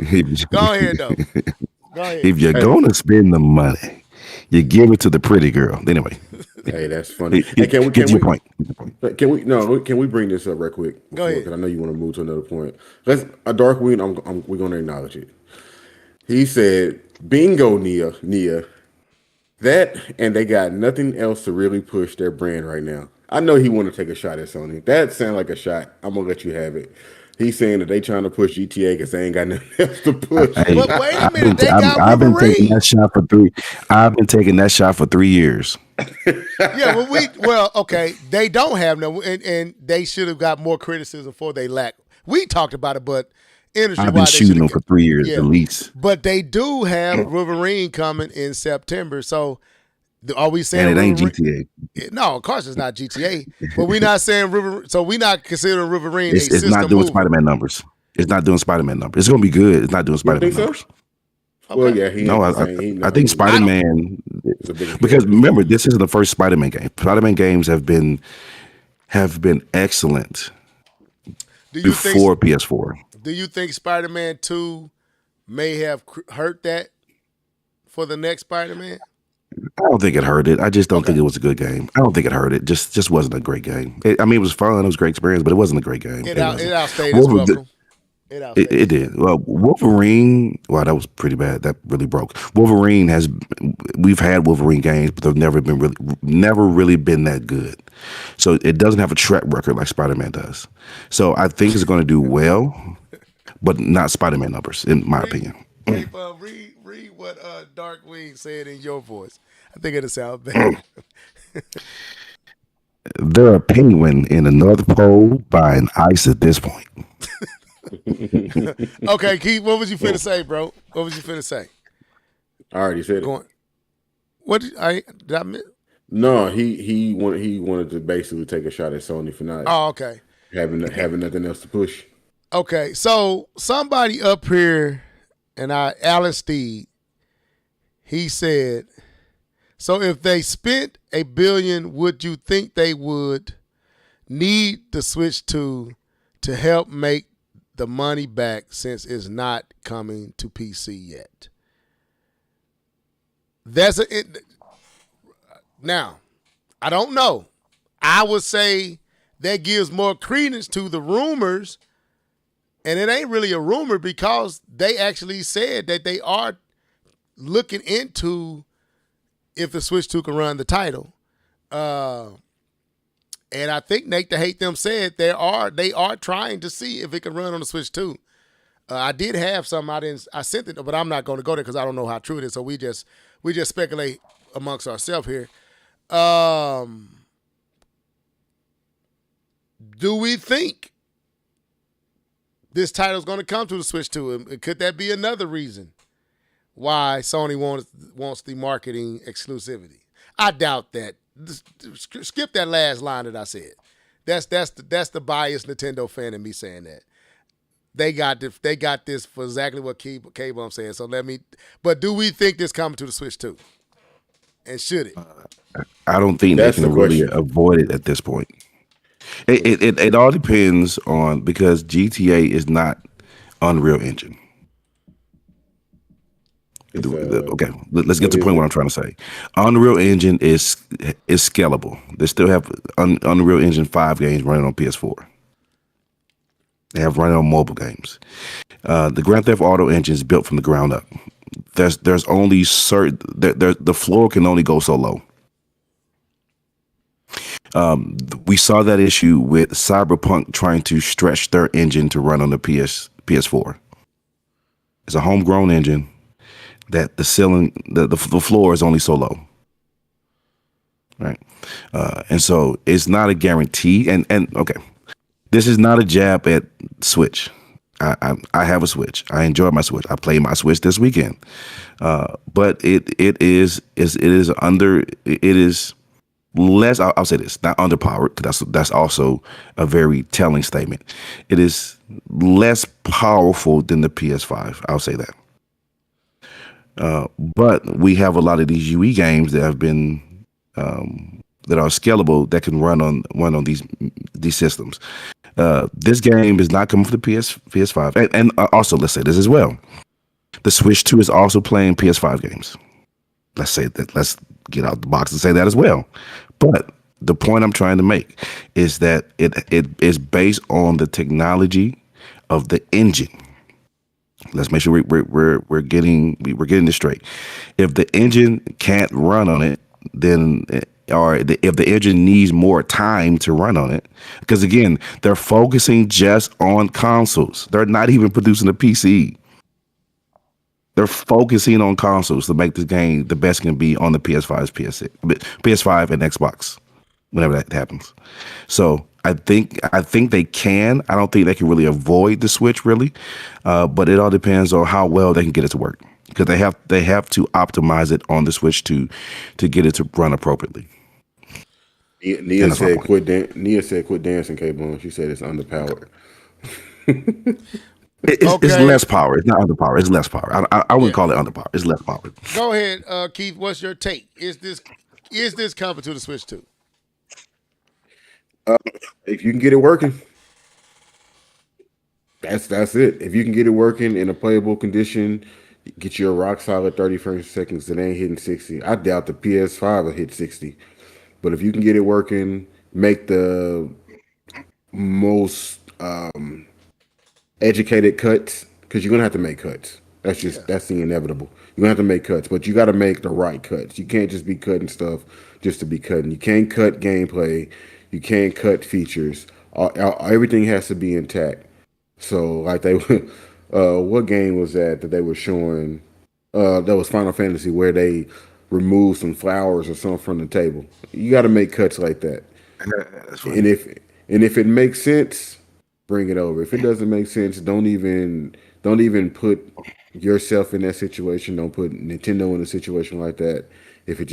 ahead though. Go ahead. If you're gonna spend the money, you give it to the pretty girl. Anyway. Hey, that's funny. Hey, can we bring this up right quick? Go ahead. Because I know you want to move to another point. Darkwing, we're gonna acknowledge it. He said, bingo, Nia. That, and they got nothing else to really push their brand right now. I know he want to take a shot at Sony. That sounds like a shot. I'm going to let you have it. He's saying that they trying to push GTA because they ain't got nothing else to push. Hey, but wait a minute, I've been taking that shot for 3. I've been taking that shot for 3 years. Yeah, okay. They don't have no, and they should have got more criticism for they lack. We talked about it, but I've been shooting them for 3 years at least. But they do have Wolverine coming in September. So are we saying and it ain't GTA? No, of course it's not GTA. But we're not saying Wolverine. So we're not considering Wolverine it's not doing Spider-Man numbers. It's not doing Spider-Man numbers. It's going to be good. It's not doing Spider-Man numbers. Well, yeah, he No, ain't the same. I think Spider-Man, It's a bigger because character. remember, this isn't the first Spider-Man game. Spider-Man games have been excellent Do you before think? PS4. Do you think Spider-Man 2 may have hurt that for the next Spider-Man? I don't think it hurt it. I just don't Okay. think it was a good game. I don't think it hurt it. Just wasn't a great game. I mean, it was fun. It was a great experience, but it wasn't a great game. It wasn't. outstayed its Wolver- welcome. It outstayed. It did. Well, Wolverine. Wow, that was pretty bad. That really broke. Wolverine has. We've had Wolverine games, but they've never really been that good. So it doesn't have a track record like Spider-Man does. So I think it's going to do well, but not Spider-Man numbers, in my opinion. Read what Darkwing said in your voice. I think it'll sound better. They're a penguin in the North Pole buying ice at this point. Okay, Keith, what was you finna say, bro? What was you finna say? I already said it. Going. What did I miss? No, he wanted to basically take a shot at Sony for not Oh, okay. having nothing else to push. Okay, so somebody up here, and Alan Steed, he said, so if they spent $1 billion, would you think they would need the Switch 2 to help make the money back since it's not coming to PC yet? Now, I don't know. I would say that gives more credence to the rumors. And it ain't really a rumor because they actually said that they are looking into if the Switch 2 can run the title. And I think Nate the Hate Them said they are trying to see if it can run on the Switch 2. I did have some I sent it, but I'm not going to go there because I don't know how true it is. So we just speculate amongst ourselves here. Do we think this title's going to come to the Switch 2? And could that be another reason why Sony wants the marketing exclusivity? I doubt that. Skip that last line that I said. That's the biased Nintendo fan in me saying that. They got this for exactly what K-Bomb saying. So but do we think this coming to the Switch 2? And should it? I don't think That's they the can really question. avoid it at this point. It all depends on, because GTA is not Unreal Engine. It's, Okay, let's get to the is point it? what I'm trying to say. Unreal Engine is scalable. They still have Unreal Engine 5 games running on PS4. They have running on mobile games. The Grand Theft Auto engine is built from the ground up. There's only certain the floor can only go so low. We saw that issue with Cyberpunk trying to stretch their engine to run on the PS4. It's a homegrown engine that the ceiling, the floor is only so low, right? And so it's not a guarantee. And okay, this is not a jab at Switch. I have a Switch. I enjoy my Switch. I played my Switch this weekend, but it is less. I'll say this, not underpowered, because that's also a very telling statement. It is less powerful than the PS5. I'll say that. But we have a lot of these UE games that have been that are scalable, that can run on these systems. This game is not coming for the PS5, and also, let's say this as well. The Switch 2 is also playing PS5 games. Let's say that. Let's get out the box and say that as well. But the point I'm trying to make is that it is based on the technology of the engine. Let's make sure we're getting this straight. If the engine can't run on it, then if the engine needs more time to run on it, because again, they're focusing just on consoles. They're not even producing a PC. They're focusing on consoles to make this game the best it can be on the PS5 and Xbox, whenever that happens. So I think they can. I don't think they can really avoid the Switch, really, but it all depends on how well they can get it to work, because they have to optimize it on the Switch to get it to run appropriately. Nia said quit dancing, K-Boom. She said it's underpowered. It's less power. It's not underpower. It's less power. I wouldn't call it underpower. It's less power. Go ahead, Keith. What's your take? Is this coming to the Switch 2? If you can get it working, that's it. If you can get it working in a playable condition, get you a rock solid 30 frames per second. It ain't hitting 60. I doubt the PS5 will hit 60. But if you can get it working, make the most educated cuts, because you're gonna have to make cuts. That's the inevitable. You're gonna have to make cuts, but you got to make the right cuts. You can't just be cutting stuff just to be cutting. You can't cut gameplay. You can't cut features. Everything has to be intact. So like they, what game was that they were showing? That was Final Fantasy, where they removed some flowers or something from the table. You got to make cuts like that. And if it makes sense, bring it over. If it doesn't make sense, don't even put yourself in that situation. Don't put Nintendo in a situation like that. If it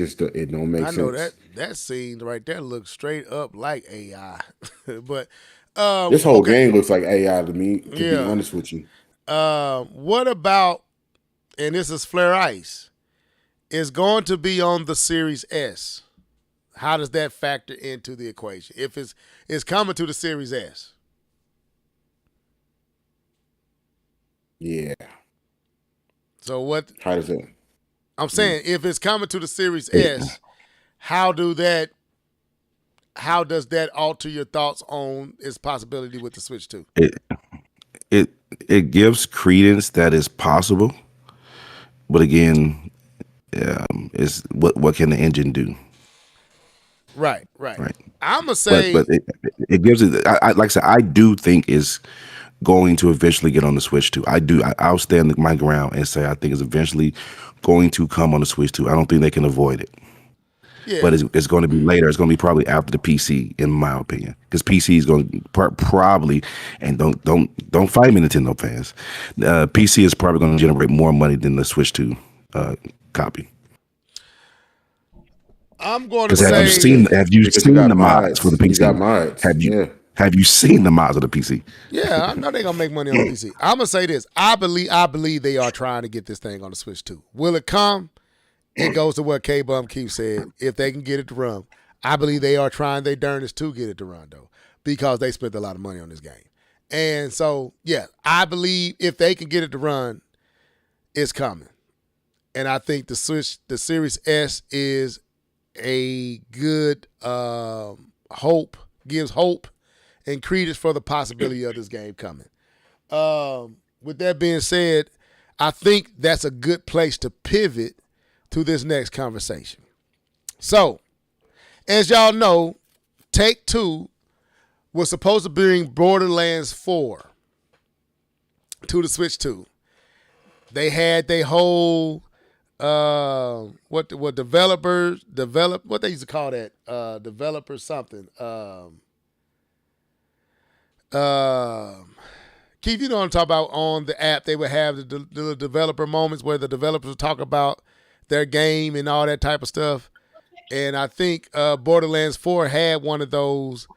don't make sense. I know that scene right there looks straight up like AI, but this whole game looks like AI to me. To be honest with you. What about? And this is Flare Ice. Is going to be on the Series S. How does that factor into the equation? If it's coming to the Series S. Yeah. So what? How does that? I'm saying if it's coming to the Series S, how does that alter your thoughts on its possibility with the Switch 2? It gives credence that it's possible, but again, is what can the engine do? Right. I'm gonna say, but it gives it. Like I said, I do think it's going to eventually get on the Switch 2. I'll stand my ground and say I think it's eventually going to come on the Switch 2. I don't think they can avoid it. Yeah. But it's going to be later. It's going to be probably after the PC, in my opinion, because PC is going to probably, and don't fight me, Nintendo fans. PC is probably going to generate more money than the Switch 2 copy. I'm going to say, have you seen the mods for the PC? You got mods. Have you seen the mods of the PC? Yeah, I know they're gonna make money on the PC. I'm gonna say this: I believe they are trying to get this thing on the Switch 2. Will it come? It goes to what K-Bum Keith said. If they can get it to run, I believe they are trying their darndest to get it to run, though, because they spent a lot of money on this game. And so, yeah, I believe if they can get it to run, it's coming. And I think the Series S is a good gives hope and credence for the possibility of this game coming. With that being said, I think that's a good place to pivot to this next conversation. So, as y'all know, Take-Two was supposed to bring Borderlands 4 to the Switch 2. They had their whole what developers what they used to call that developer something. Keith, you know what I'm talking about? On the app, they would have the developer moments where the developers would talk about their game and all that type of stuff. And I think Borderlands 4 had one of those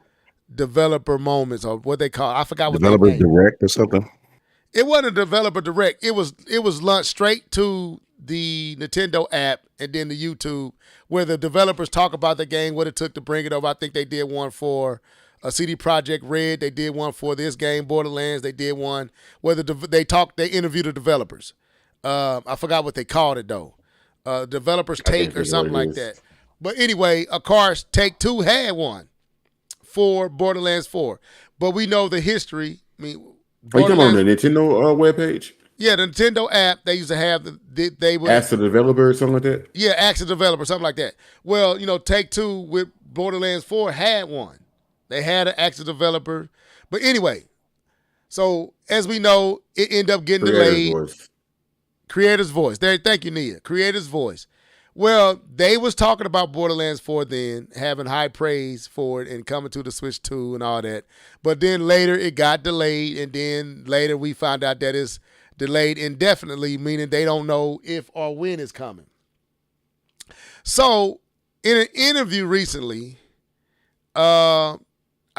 developer moments, or what they call, I forgot what Developer Direct or something. It wasn't a developer direct. It was launched straight to the Nintendo app and then the YouTube, where the developers talk about the game, what it took to bring it over. I think they did one for CD Projekt Red. They did one for this game, Borderlands. They did one where they interviewed the developers. I forgot what they called it though. Developers Take or something like that. But anyway, of course, Take-Two had one for Borderlands 4. But we know the history. I mean, are you talking on the Nintendo webpage? Yeah, the Nintendo app, they used to have they would ask the developer or something like that? Yeah, ask the developer, something like that. Well, Take-Two with Borderlands 4 had one. They had an ask the developer. But anyway, so as we know, it ended up getting delayed. Creator's Voice. There, thank you, Nia. Creator's Voice. Well, they was talking about Borderlands 4 then, having high praise for it and coming to the Switch 2 and all that. But then later it got delayed, and then later we found out that it's delayed indefinitely, meaning they don't know if or when it's coming. So, in an interview recently, I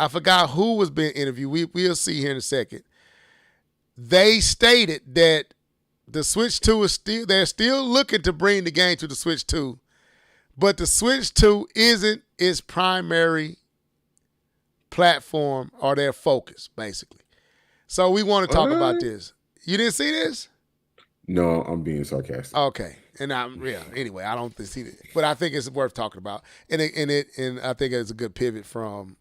forgot who was being interviewed. We'll see here in a second. they stated that the Switch 2 is they're still looking to bring the game to the Switch 2, but the Switch 2 isn't its primary platform or their focus, basically. So we want to talk about this. You didn't see this? No, I'm being sarcastic. Okay. And anyway, I don't see it, but I think it's worth talking about. And I think it's a good pivot from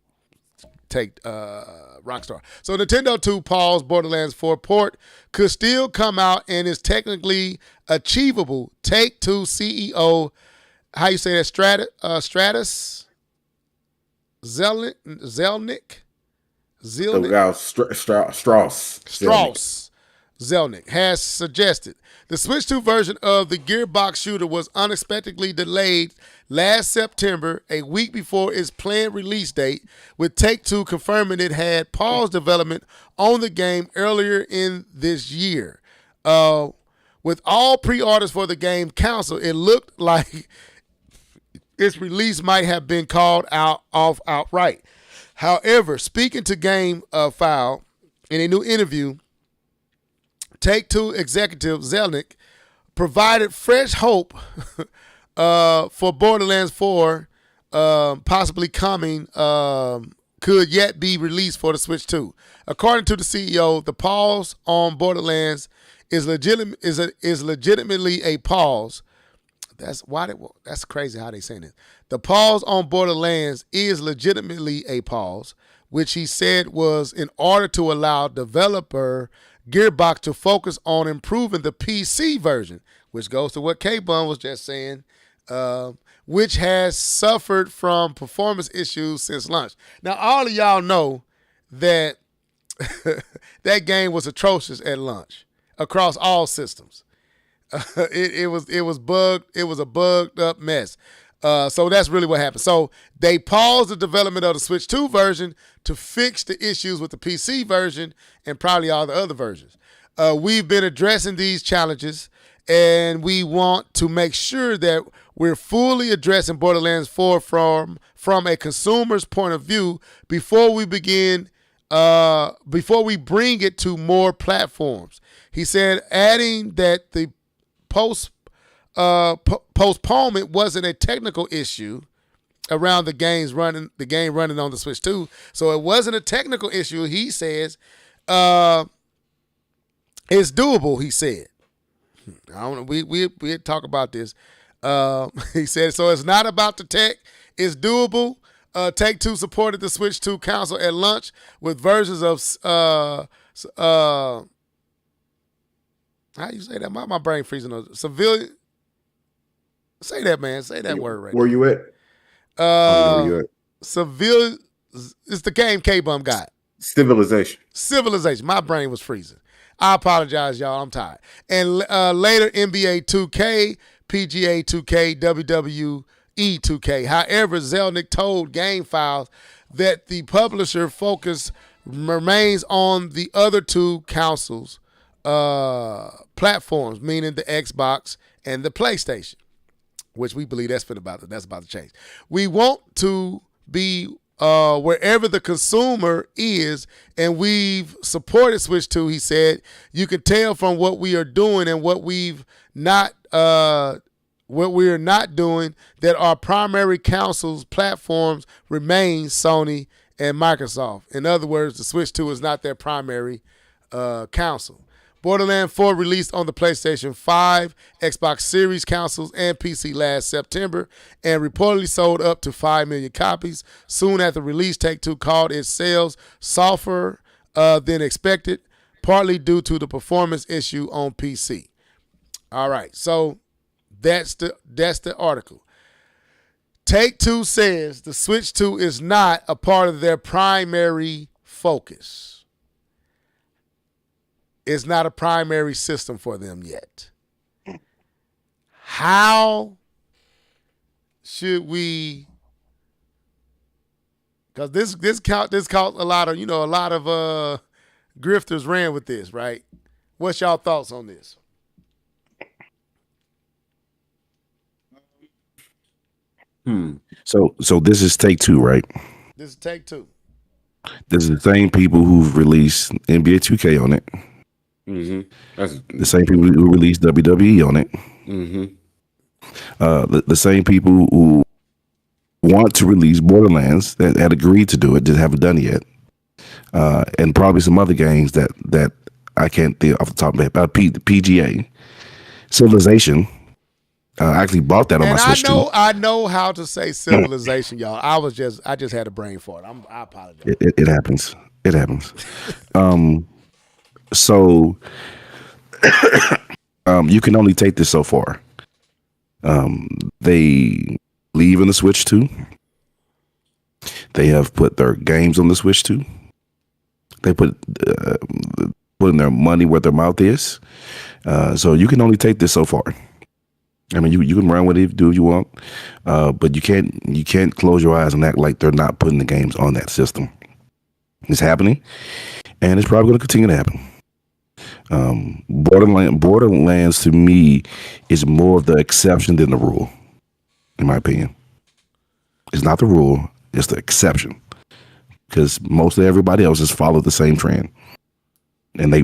Rockstar. So Nintendo 2 paused Borderlands 4 port could still come out and is technically achievable. Take-Two CEO, how you say that? Stratus Zelnick? Strauss Zelnick has suggested the Switch 2 version of the Gearbox shooter was unexpectedly delayed last September, a week before its planned release date, with Take-Two confirming it had paused development on the game earlier in this year. With all pre-orders for the game canceled, it looked like its release might have been called off outright. However, speaking to GameFile in a new interview, Take-Two executive Zelnick provided fresh hope for Borderlands 4 possibly coming could yet be released for the Switch 2. According to the CEO, the pause on Borderlands is legitimately a pause. That's crazy how they saying it. The pause on Borderlands is legitimately a pause, which he said was in order to allow developer Gearbox to focus on improving the PC version, which goes to what K-Bun was just saying, which has suffered from performance issues since launch. Now, all of y'all know that that game was atrocious at launch across all systems. It was bugged. It was a bugged up mess. So that's really what happened. So they paused the development of the Switch 2 version to fix the issues with the PC version and probably all the other versions. We've been addressing these challenges, and we want to make sure that we're fully addressing Borderlands 4 from a consumer's point of view before we bring it to more platforms. He said, adding that the postponement wasn't a technical issue around the game running on the Switch 2. So it wasn't a technical issue. He says it's doable. He said, I don't know. We talk about this. He said so. It's not about the tech. It's doable. Take-Two supported the Switch 2 console at launch with versions of how you say that? My brain freezing. Civilian. Say that, man. Say that word right. Where you at? Where you at? Civil. It's the game K-Bum got. Civilization. My brain was freezing. I apologize, y'all. I'm tired. And later, NBA 2K, PGA 2K, WWE 2K. However, Zelnick told GameFile that the publisher focus remains on the other two consoles platforms, meaning the Xbox and the PlayStation, which we believe that's about to change. We want to be wherever the consumer is, and we've supported Switch 2, he said. You can tell from what we are doing and what we're not doing that our primary consoles platforms remain Sony and Microsoft. In other words, the Switch 2 is not their primary console. Borderlands 4 released on the PlayStation 5, Xbox Series consoles, and PC last September, and reportedly sold up to 5 million copies. Soon after release, Take-Two called its sales softer than expected, partly due to the performance issue on PC. All right, so that's the article. Take-Two says the Switch 2 is not a part of their primary focus. It's not a primary system for them yet. How should we? Because this caused a lot of grifters ran with this, right? What's y'all thoughts on this? So this is Take-Two, right? This is Take-Two. This is the same people who've released NBA 2K on it. That's The same people who released WWE on it. The same people who want to release Borderlands that had agreed to do it, just haven't done it yet. And probably some other games that I can't think off the top of my head. PGA, Civilization. I actually bought that on my Switch too. I know how to say Civilization, y'all. I just had a brain fart. I apologize. It happens. It happens. So you can only take this so far. They leave in the Switch 2. They have put their games on the Switch 2. They putting their money where their mouth is. So you can only take this so far. I mean, you can run with it, do what you want, but you can't close your eyes and act like they're not putting the games on that system. It's happening, and it's probably going to continue to happen. Borderlands to me is more of the exception than the rule, in my opinion. It's not the rule; it's the exception, because mostly everybody else has followed the same trend, and they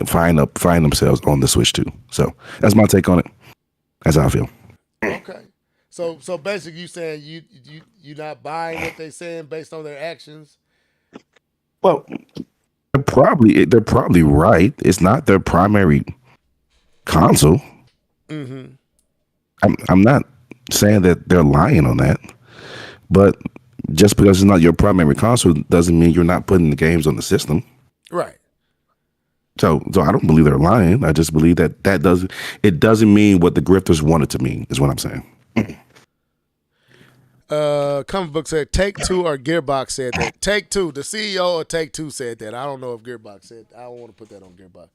find themselves on the Switch too. So that's my take on it. That's how I feel. Okay. So basically, you saying you not buying what they saying based on their actions? Well, they're probably right. It's not their primary console. I'm not saying that they're lying on that, but just because it's not your primary console doesn't mean you're not putting the games on the system. Right. So I don't believe they're lying. I just believe that doesn't mean what the grifters want it to mean, is what I'm saying. Comic Book said Take-Two or Gearbox said that. Take-Two, the CEO of Take-Two said that. I don't know if Gearbox said. I don't want to put that on Gearbox.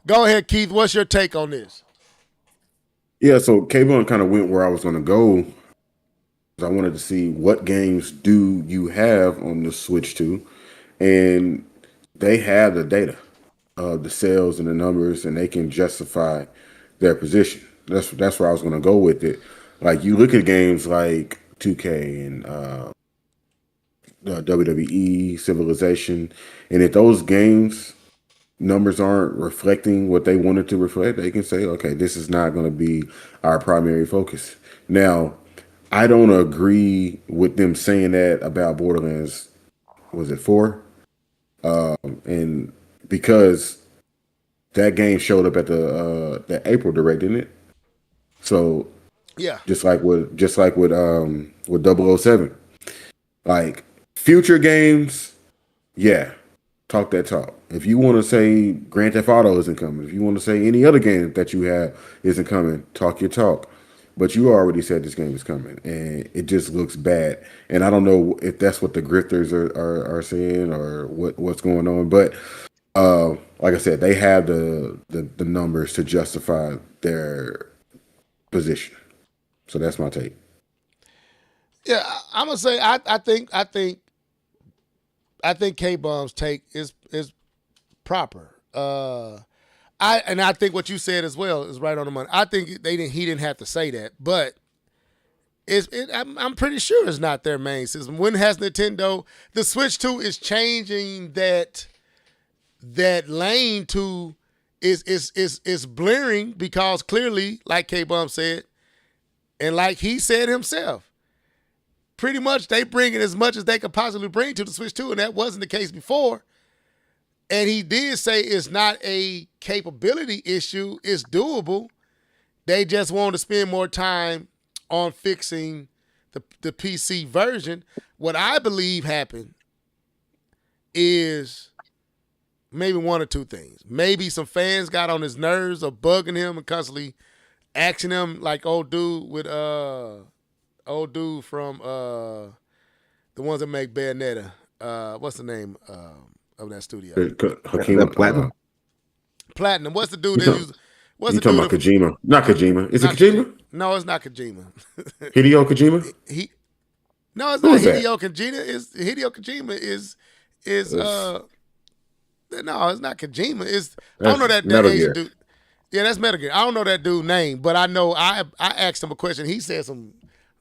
Go ahead, Keith. What's your take on this? Yeah, so K-Bone kind of went where I was going to go. I wanted to see what games do you have on the Switch 2, and they have the data of the sales and the numbers, and they can justify their position. That's where I was going to go with it. Like, you look at games like 2K and WWE, Civilization, and if those games numbers aren't reflecting what they wanted to reflect, they can say, okay, this is not going to be our primary focus. Now, I don't agree with them saying that about Borderlands, was it 4? And because that game showed up at the April Direct, didn't it? So Yeah. just like with 007. Like, future games, yeah, talk that talk. If you want to say Grand Theft Auto isn't coming, if you want to say any other game that you have isn't coming, talk your talk. But you already said this game is coming, and it just looks bad. And I don't know if that's what the grifters are saying or what's going on. But like I said, they have the numbers to justify their position. So that's my take. Yeah, I'm gonna say I think K-Bum's take is proper. I think what you said as well is right on the money. I think he didn't have to say that, but I'm pretty sure it's not their main system. When has Nintendo? The Switch 2 is changing that lane to is blurring, because clearly, like K-Bum said, and like he said himself, pretty much they bring in as much as they could possibly bring to the Switch 2, and that wasn't the case before. And he did say it's not a capability issue, it's doable. They just want to spend more time on fixing the PC version. What I believe happened is maybe one or two things. Maybe some fans got on his nerves of bugging him and constantly asking him, like old dude from the ones that make Bayonetta. What's the name of that studio? Hakeem Platinum. Platinum. What's the dude that used? What's You the talking dude about Kojima? Not Kojima. Is it Kojima? No, it's not Kojima. Hideo Kojima? No, it's Who not is that? Hideo Kojima. Hideo Kojima is no, it's not Kojima. I don't know that Metal Asian Gear. dude. Yeah, that's Metal Gear. I don't know that dude's name, but I know I asked him a question. He said some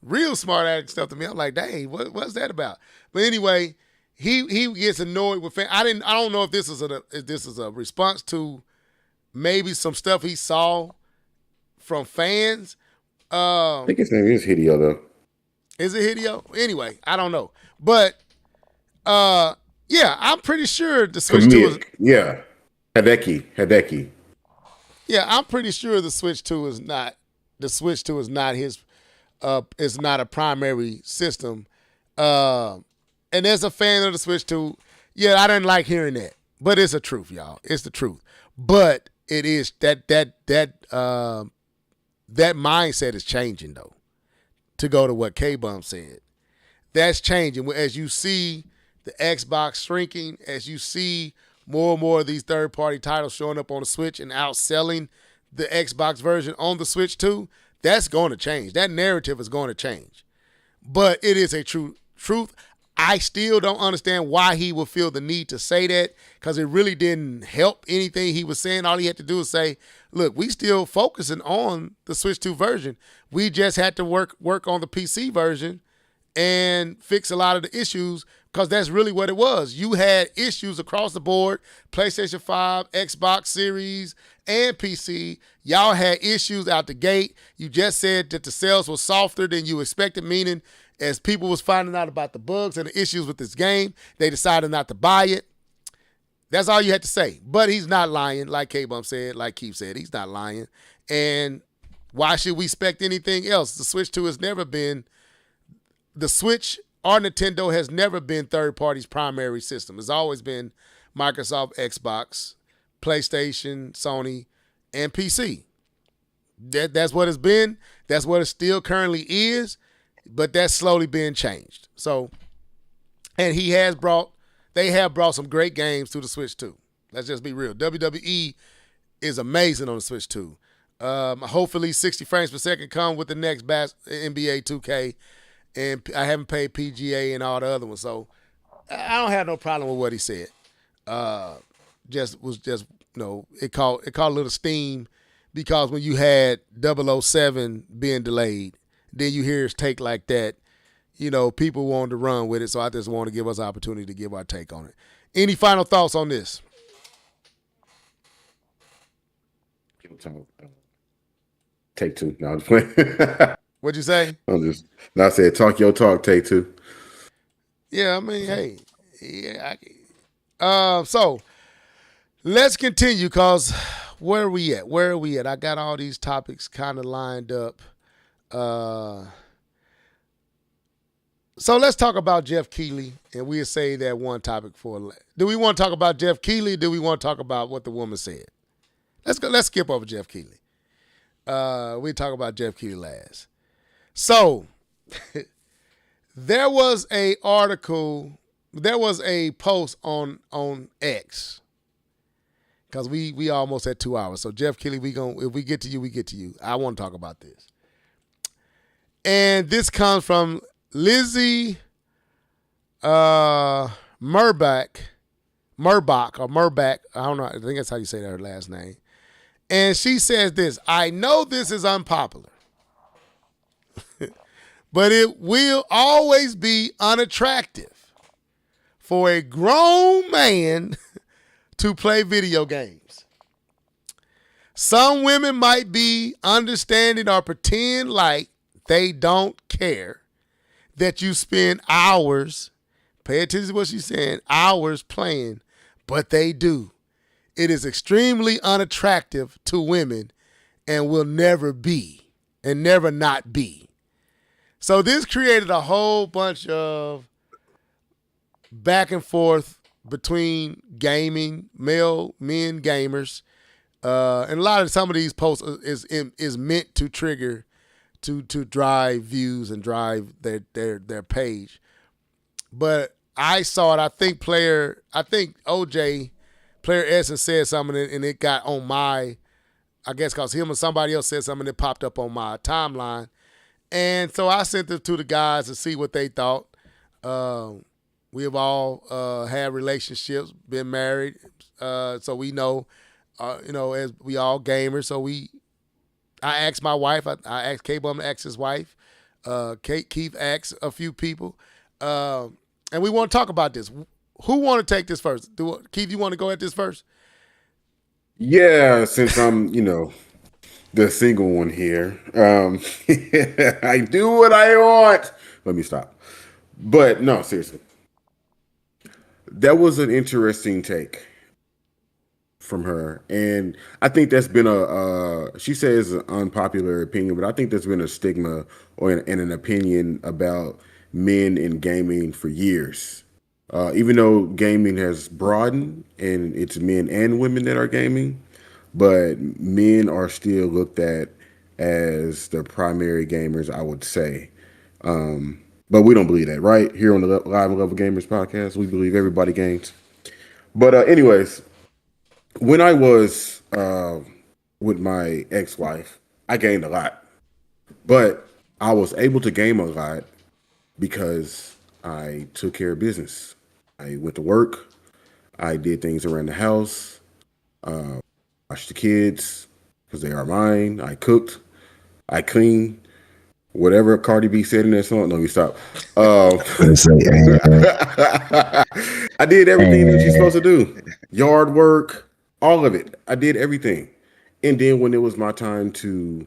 real smart ass stuff to me. I'm like, dang, what's that about? But anyway, he gets annoyed with fans. I don't know if this is a response to maybe some stuff he saw from fans. I think his name is Hideo though. Is it Hideo? Anyway, I don't know. But yeah, I'm pretty sure the Switch 2 is Yeah. Hideki. yeah, I'm pretty sure the Switch 2 is not his is not a primary system. And as a fan of the Switch 2, yeah, I didn't like hearing that. But it's the truth, y'all. It's the truth. But it is that mindset is changing though. To go to what K-Bum said. That's changing. As you see the Xbox shrinking, as you see more and more of these third-party titles showing up on the Switch and outselling the Xbox version on the Switch 2, that's going to change. That narrative is going to change. But it is a true truth. I still don't understand why he would feel the need to say that, because it really didn't help anything he was saying. All he had to do was say, look, we still focusing on the Switch 2 version. We just had to work on the PC version and fix a lot of the issues, because that's really what it was. You had issues across the board, PlayStation 5, Xbox Series, and PC. Y'all had issues out the gate. You just said that the sales were softer than you expected, meaning as people was finding out about the bugs and the issues with this game, they decided not to buy it. That's all you had to say. But he's not lying, like K-Bum said, like Keith said. He's not lying. And why should we expect anything else? The Switch 2 has never been, the Switch or Nintendo has never been third party's primary system. It's always been Microsoft, Xbox, PlayStation, Sony, and PC. That's what it's been. That's what it still currently is. But that's slowly being changed. So, and they have brought some great games to the Switch 2. Let's just be real. WWE is amazing on the Switch 2. Hopefully 60 frames per second come with the next NBA 2K. And I haven't paid PGA and all the other ones. So I don't have no problem with what he said. It caught a little steam, because when you had 007 being delayed, then you hear his take like that, people wanted to run with it. So I just want to give us an opportunity to give our take on it. Any final thoughts on this? Take two. No, I'm just playing. What'd you say? I said, talk your talk, take two. Yeah, I mean, hey. Yeah. So let's continue, because where are we at? I got all these topics kind of lined up. So let's talk about Jeff Keighley, and we'll say that one topic for. Do we want to talk about Jeff Keighley? Or do we want to talk about what the woman said? Let's skip over Jeff Keighley. We talk about Jeff Keighley last. So there was a post on X, because we almost at 2 hours. So Jeff Keighley, if we get to you, we get to you. I want to talk about this. And this comes from Lizzie Murbach. I don't know. I think that's how you say her last name. And she says this: I know this is unpopular, but it will always be unattractive for a grown man to play video games. Some women might be understanding or pretend like they don't care that you spend hours, pay attention to what she's saying, hours playing, but they do. It is extremely unattractive to women and will never be and never not be. So this created a whole bunch of back and forth between gaming, men gamers, and a lot of some of these posts is meant to trigger, to drive views and drive their page. But I saw it. I think OJ, Player Essence, said something, and it got on my, I guess because him or somebody else said something, it popped up on my timeline. And so I sent it to the guys to see what they thought. We have all had relationships, been married, so we know, as we all gamers. So I asked my wife, I asked K-Bum to ask his wife. Keith asked a few people. And we want to talk about this. Who want to take this first? Keith, you want to go at this first? Yeah, since I'm, the single one here, I do what I want. Let me stop. But no, seriously, that was an interesting take from her, and I think that's been she says an unpopular opinion, but I think there's been a stigma and an opinion about men in gaming for years. Even though gaming has broadened and it's men and women that are gaming, but men are still looked at as the primary gamers, I would say. But we don't believe that, right? Here on the Live and Level Gamers podcast, we believe everybody games. But anyways, when I was with my ex-wife, I gained a lot, but I was able to game a lot because I took care of business. I went to work. I did things around the house, watched the kids because they are mine. I cooked. I cleaned. Whatever Cardi B said in that song. Let me stop. Let's say, I did everything that you're supposed to do. Yard work, all of it. I did everything. And then when it was my time to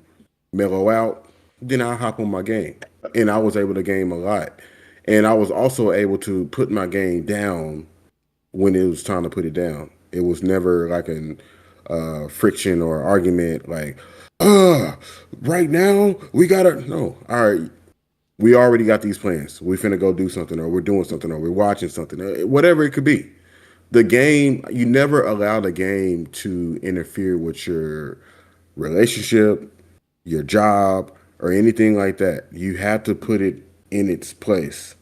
mellow out, then I hop on my game. And I was able to game a lot. And I was also able to put my game down when it was time to put it down. It was never like an friction or argument like, right now we gotta no. All right, we already got these plans. We finna go do something, or we're doing something, or we're watching something, whatever it could be. The game, you never allow the game to interfere with your relationship, your job, or anything like that. You have to put it in its place.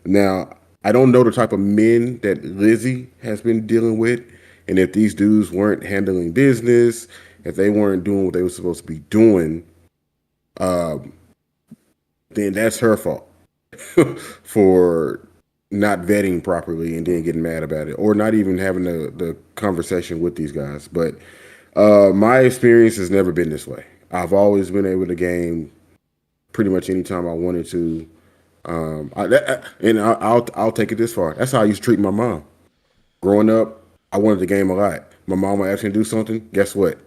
Now, I don't know the type of men that Lizzie has been dealing with, and if these dudes weren't handling business, if they weren't doing what they were supposed to be doing, then that's her fault for not vetting properly and then getting mad about it, or not even having the conversation with these guys. But my experience has never been this way. I've always been able to game pretty much anytime I wanted to. I'll take it this far. That's how I used to treat my mom. Growing up, I wanted to game a lot. My mom would ask me to do something. Guess what?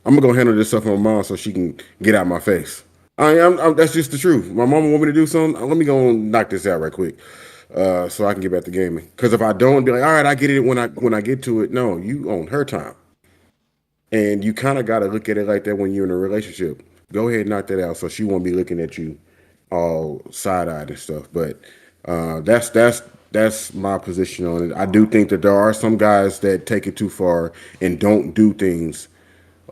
I'm gonna go handle this stuff for my mom so she can get out my face. That's just the truth. My mama want me to do something. Let me go and knock this out right quick, so I can get back to gaming. Because if I don't, be like, all right, I get it when I get to it. No, you own her time, and you kind of got to look at it like that when you're in a relationship. Go ahead and knock that out so she won't be looking at you all side-eyed and stuff. But that's my position on it. I do think that there are some guys that take it too far and don't do things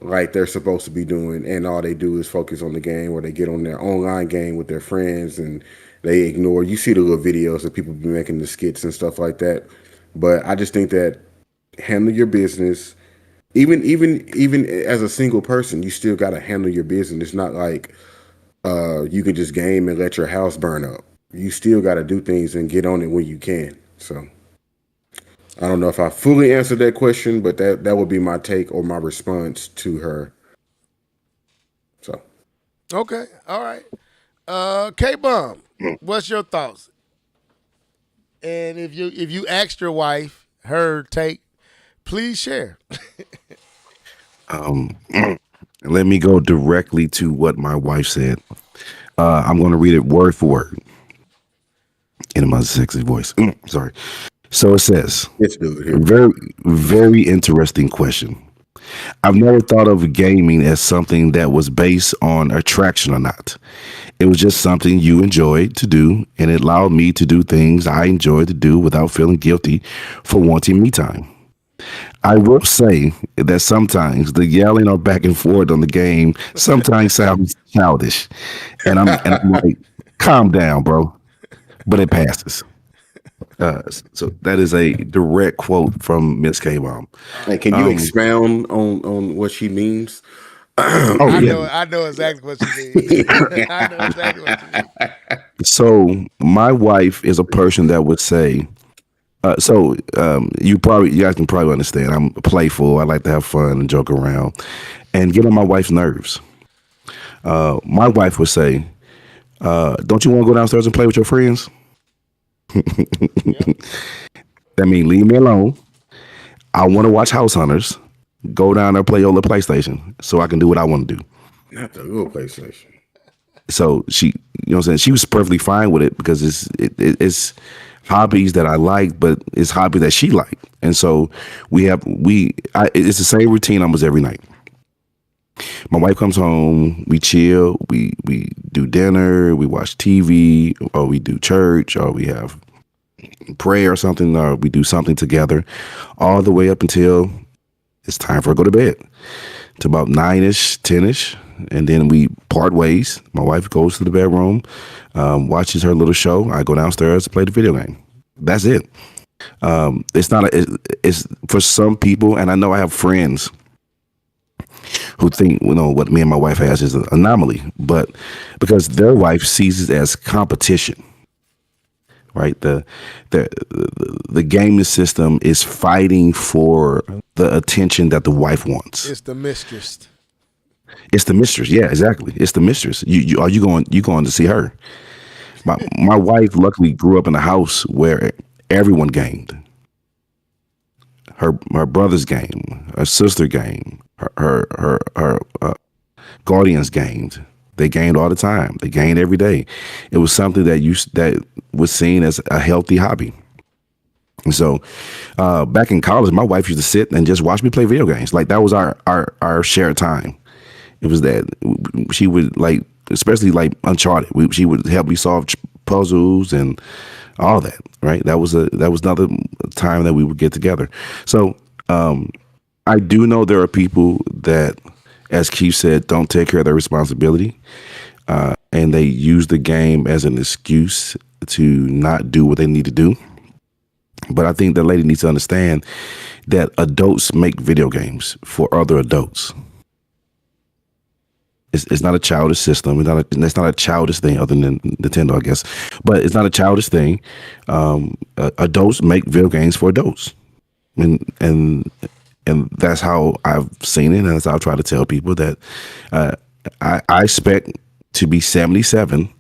like they're supposed to be doing, and all they do is focus on the game, or they get on their online game with their friends and they ignore. You see the little videos that people be making, the skits and stuff like that. But I just think that handle your business. Even as a single person, you still got to handle your business. It's not like you can just game and let your house burn up. You still got to do things and get on it when you can. So I don't know if I fully answered that question, but that would be my take or my response to her. So Okay, all right. K-Bomb, what's your thoughts? And if you asked your wife her take, please share. Let me go directly to what my wife said. I'm going to read it word for word in my sexy voice. Sorry. So it says, let's do it here. very, very interesting question. I've never thought of gaming as something that was based on attraction or not. It was just something you enjoyed to do, and it allowed me to do things I enjoyed to do without feeling guilty for wanting me time. I will say that sometimes the yelling or back and forth on the game sometimes sounds childish, and I'm like, calm down, bro. But it passes. So that is a direct quote from Miss K-Bomb. Hey, can you expound on what she means? I know exactly what you mean. I know exactly what you mean. So my wife is a person that would say, you guys can probably understand. I'm playful. I like to have fun and joke around and get on my wife's nerves. My wife would say, don't you want to go downstairs and play with your friends? That means leave me alone. I want to watch House Hunters. Go down there, play on the PlayStation, so I can do what I want to do. Not the little PlayStation. So she, you know what I'm saying? She was perfectly fine with it because it's hobbies that I like, but it's hobby that she liked. And so it's the same routine almost every night. My wife comes home, we chill, we do dinner, we watch TV, or we do church, or we have prayer or something, or we do something together, all the way up until it's time for her to go to bed. It's about 9-ish, 10-ish, and then we part ways. My wife goes to the bedroom, watches her little show. I go downstairs to play the video game. That's it. It's for some people, and I know I have friends who think, what me and my wife has is an anomaly, but because their wife sees it as competition, right? The gaming system is fighting for the attention that the wife wants. It's the mistress. It's the mistress. Yeah, exactly. It's the mistress. You going to see her. My wife luckily grew up in a house where everyone gamed. Her brother's game, her sister game, her guardians gamed. They gained all the time. They gained every day. It was something that was seen as a healthy hobby. And so, back in college, my wife used to sit and just watch me play video games. Like that was our shared time. It was that she would like, especially like Uncharted. She would help me solve puzzles and all that. Right. That was another time that we would get together. So, I do know there are people that, as Keith said, don't take care of their responsibility, and they use the game as an excuse to not do what they need to do. But I think the lady needs to understand that adults make video games for other adults. It's not a childish system. It's not a childish thing, other than Nintendo, I guess. But it's not a childish thing. Adults make video games for adults, and that's how I've seen it, and that's how I try to tell people that I expect to be 77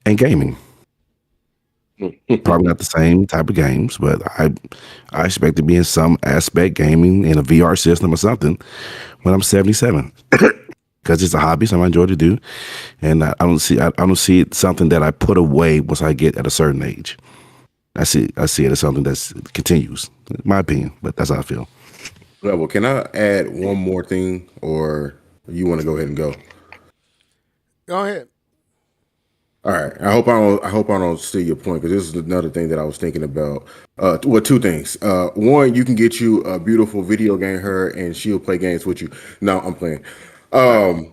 and gaming. Probably not the same type of games, but I expect to be in some aspect gaming in a VR system or something when I'm 77. Because it's a hobby, something I enjoy to do, and I don't see it something that I put away once I get at a certain age. I see it as something that continues. In my opinion, but that's how I feel. Well, can I add one more thing, or you want to go ahead and go? Go ahead. All right. I hope I don't steal your point, because this is another thing that I was thinking about. Well, two things. One, you can get you a beautiful video game her, and she'll play games with you. No, I'm playing. I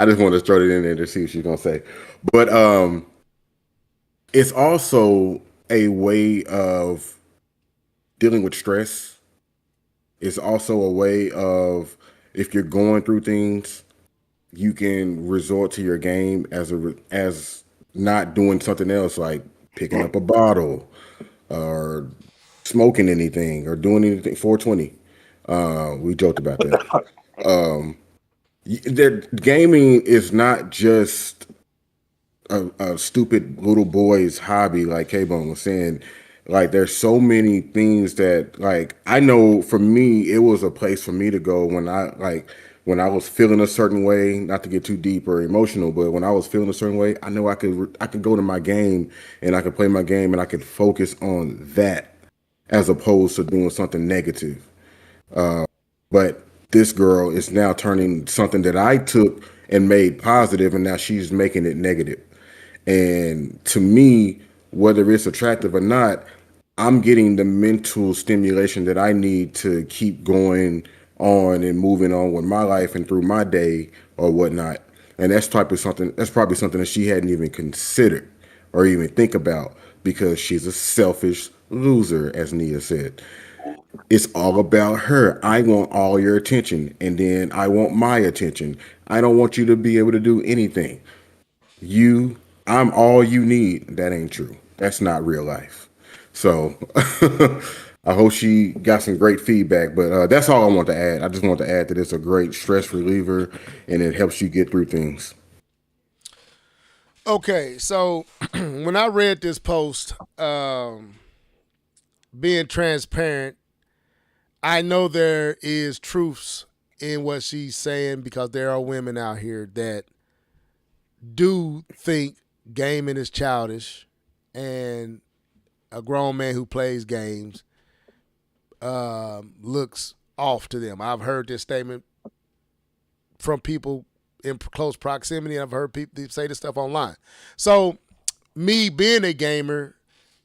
just wanted to throw it in there to see what she's gonna say. But it's also a way of dealing with stress. It's also a way of, if you're going through things, you can resort to your game as not doing something else, like picking up a bottle or smoking anything or doing anything. 420. We joked about that. Gaming is not just a stupid little boy's hobby, like K-Bone was saying. Like, there's so many things that, like, I know for me, it was a place for me to go when I was feeling a certain way, not to get too deep or emotional, but when I was feeling a certain way, I know I could go to my game and I could play my game and I could focus on that as opposed to doing something negative. But this girl is now turning something that I took and made positive, and now she's making it negative. And to me, whether it's attractive or not, I'm getting the mental stimulation that I need to keep going on and moving on with my life and through my day or whatnot. And that's probably something that she hadn't even considered or even think about, because she's a selfish loser, as Nia said. It's all about her. I want all your attention, and then I want my attention. I don't want you to be able to do anything. I'm all you need. That ain't true. That's not real life. So I hope she got some great feedback, but that's all I want to add. I just want to add that it's a great stress reliever and it helps you get through things. Okay, so when I read this post, being transparent, I know there is truths in what she's saying because there are women out here that do think gaming is childish, and a grown man who plays games looks off to them. I've heard this statement from people in close proximity, and I've heard people say this stuff online. So, me being a gamer,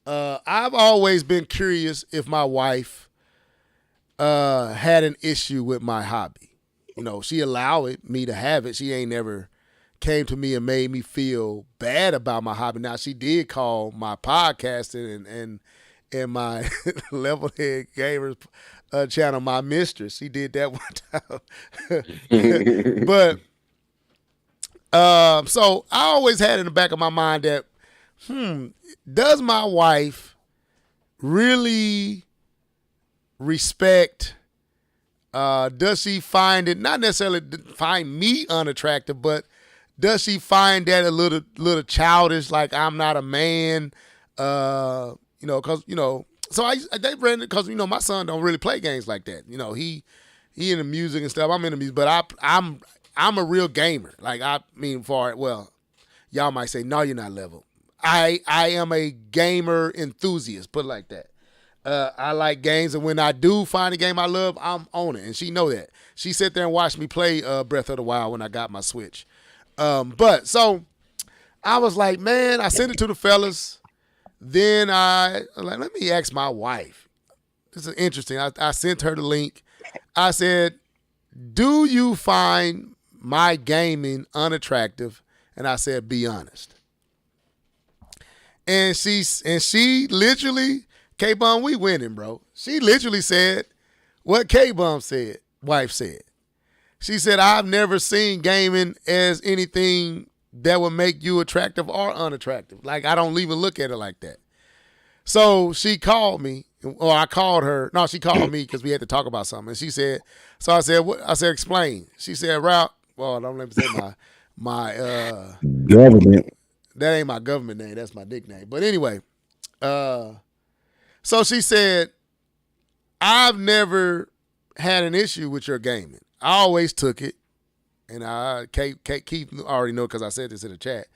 I've always been curious if my wife had an issue with my hobby. You know, she allowed me to have it. She ain't never came to me and made me feel bad about my hobby. Now, she did call my podcasting and my Level Head Gamers channel my mistress. She did that one time. But so I always had in the back of my mind that, does my wife really respect, does she find it, not necessarily find me unattractive, but does she find that a little childish, like I'm not a man, because, so they ran it because, my son don't really play games like that. He into music and stuff. I'm into music, but I'm a real gamer. Like, y'all might say, no, you're not Level. I am a gamer enthusiast, put it like that. I like games, and when I do find a game I love, I'm on it, and she know that. She sit there and watched me play Breath of the Wild when I got my Switch. But so I was like, man, I sent it to the fellas. Then let me ask my wife. This is interesting. I sent her the link. I said, do you find my gaming unattractive? And I said, be honest. And she literally, K-Bum, we winning, bro. She literally said what K-Bum said, wife said. She said, I've never seen gaming as anything that would make you attractive or unattractive. Like, I don't even look at it like that. So she called me, or I called her. No, she called me because we had to talk about something. And she said, so I said, what? I said, explain. She said, Ralph, well, don't let me say my Government. that ain't my government name. That's my nickname. But anyway, so she said, I've never had an issue with your gaming. I always took it, and Keith already know because I said this in the chat,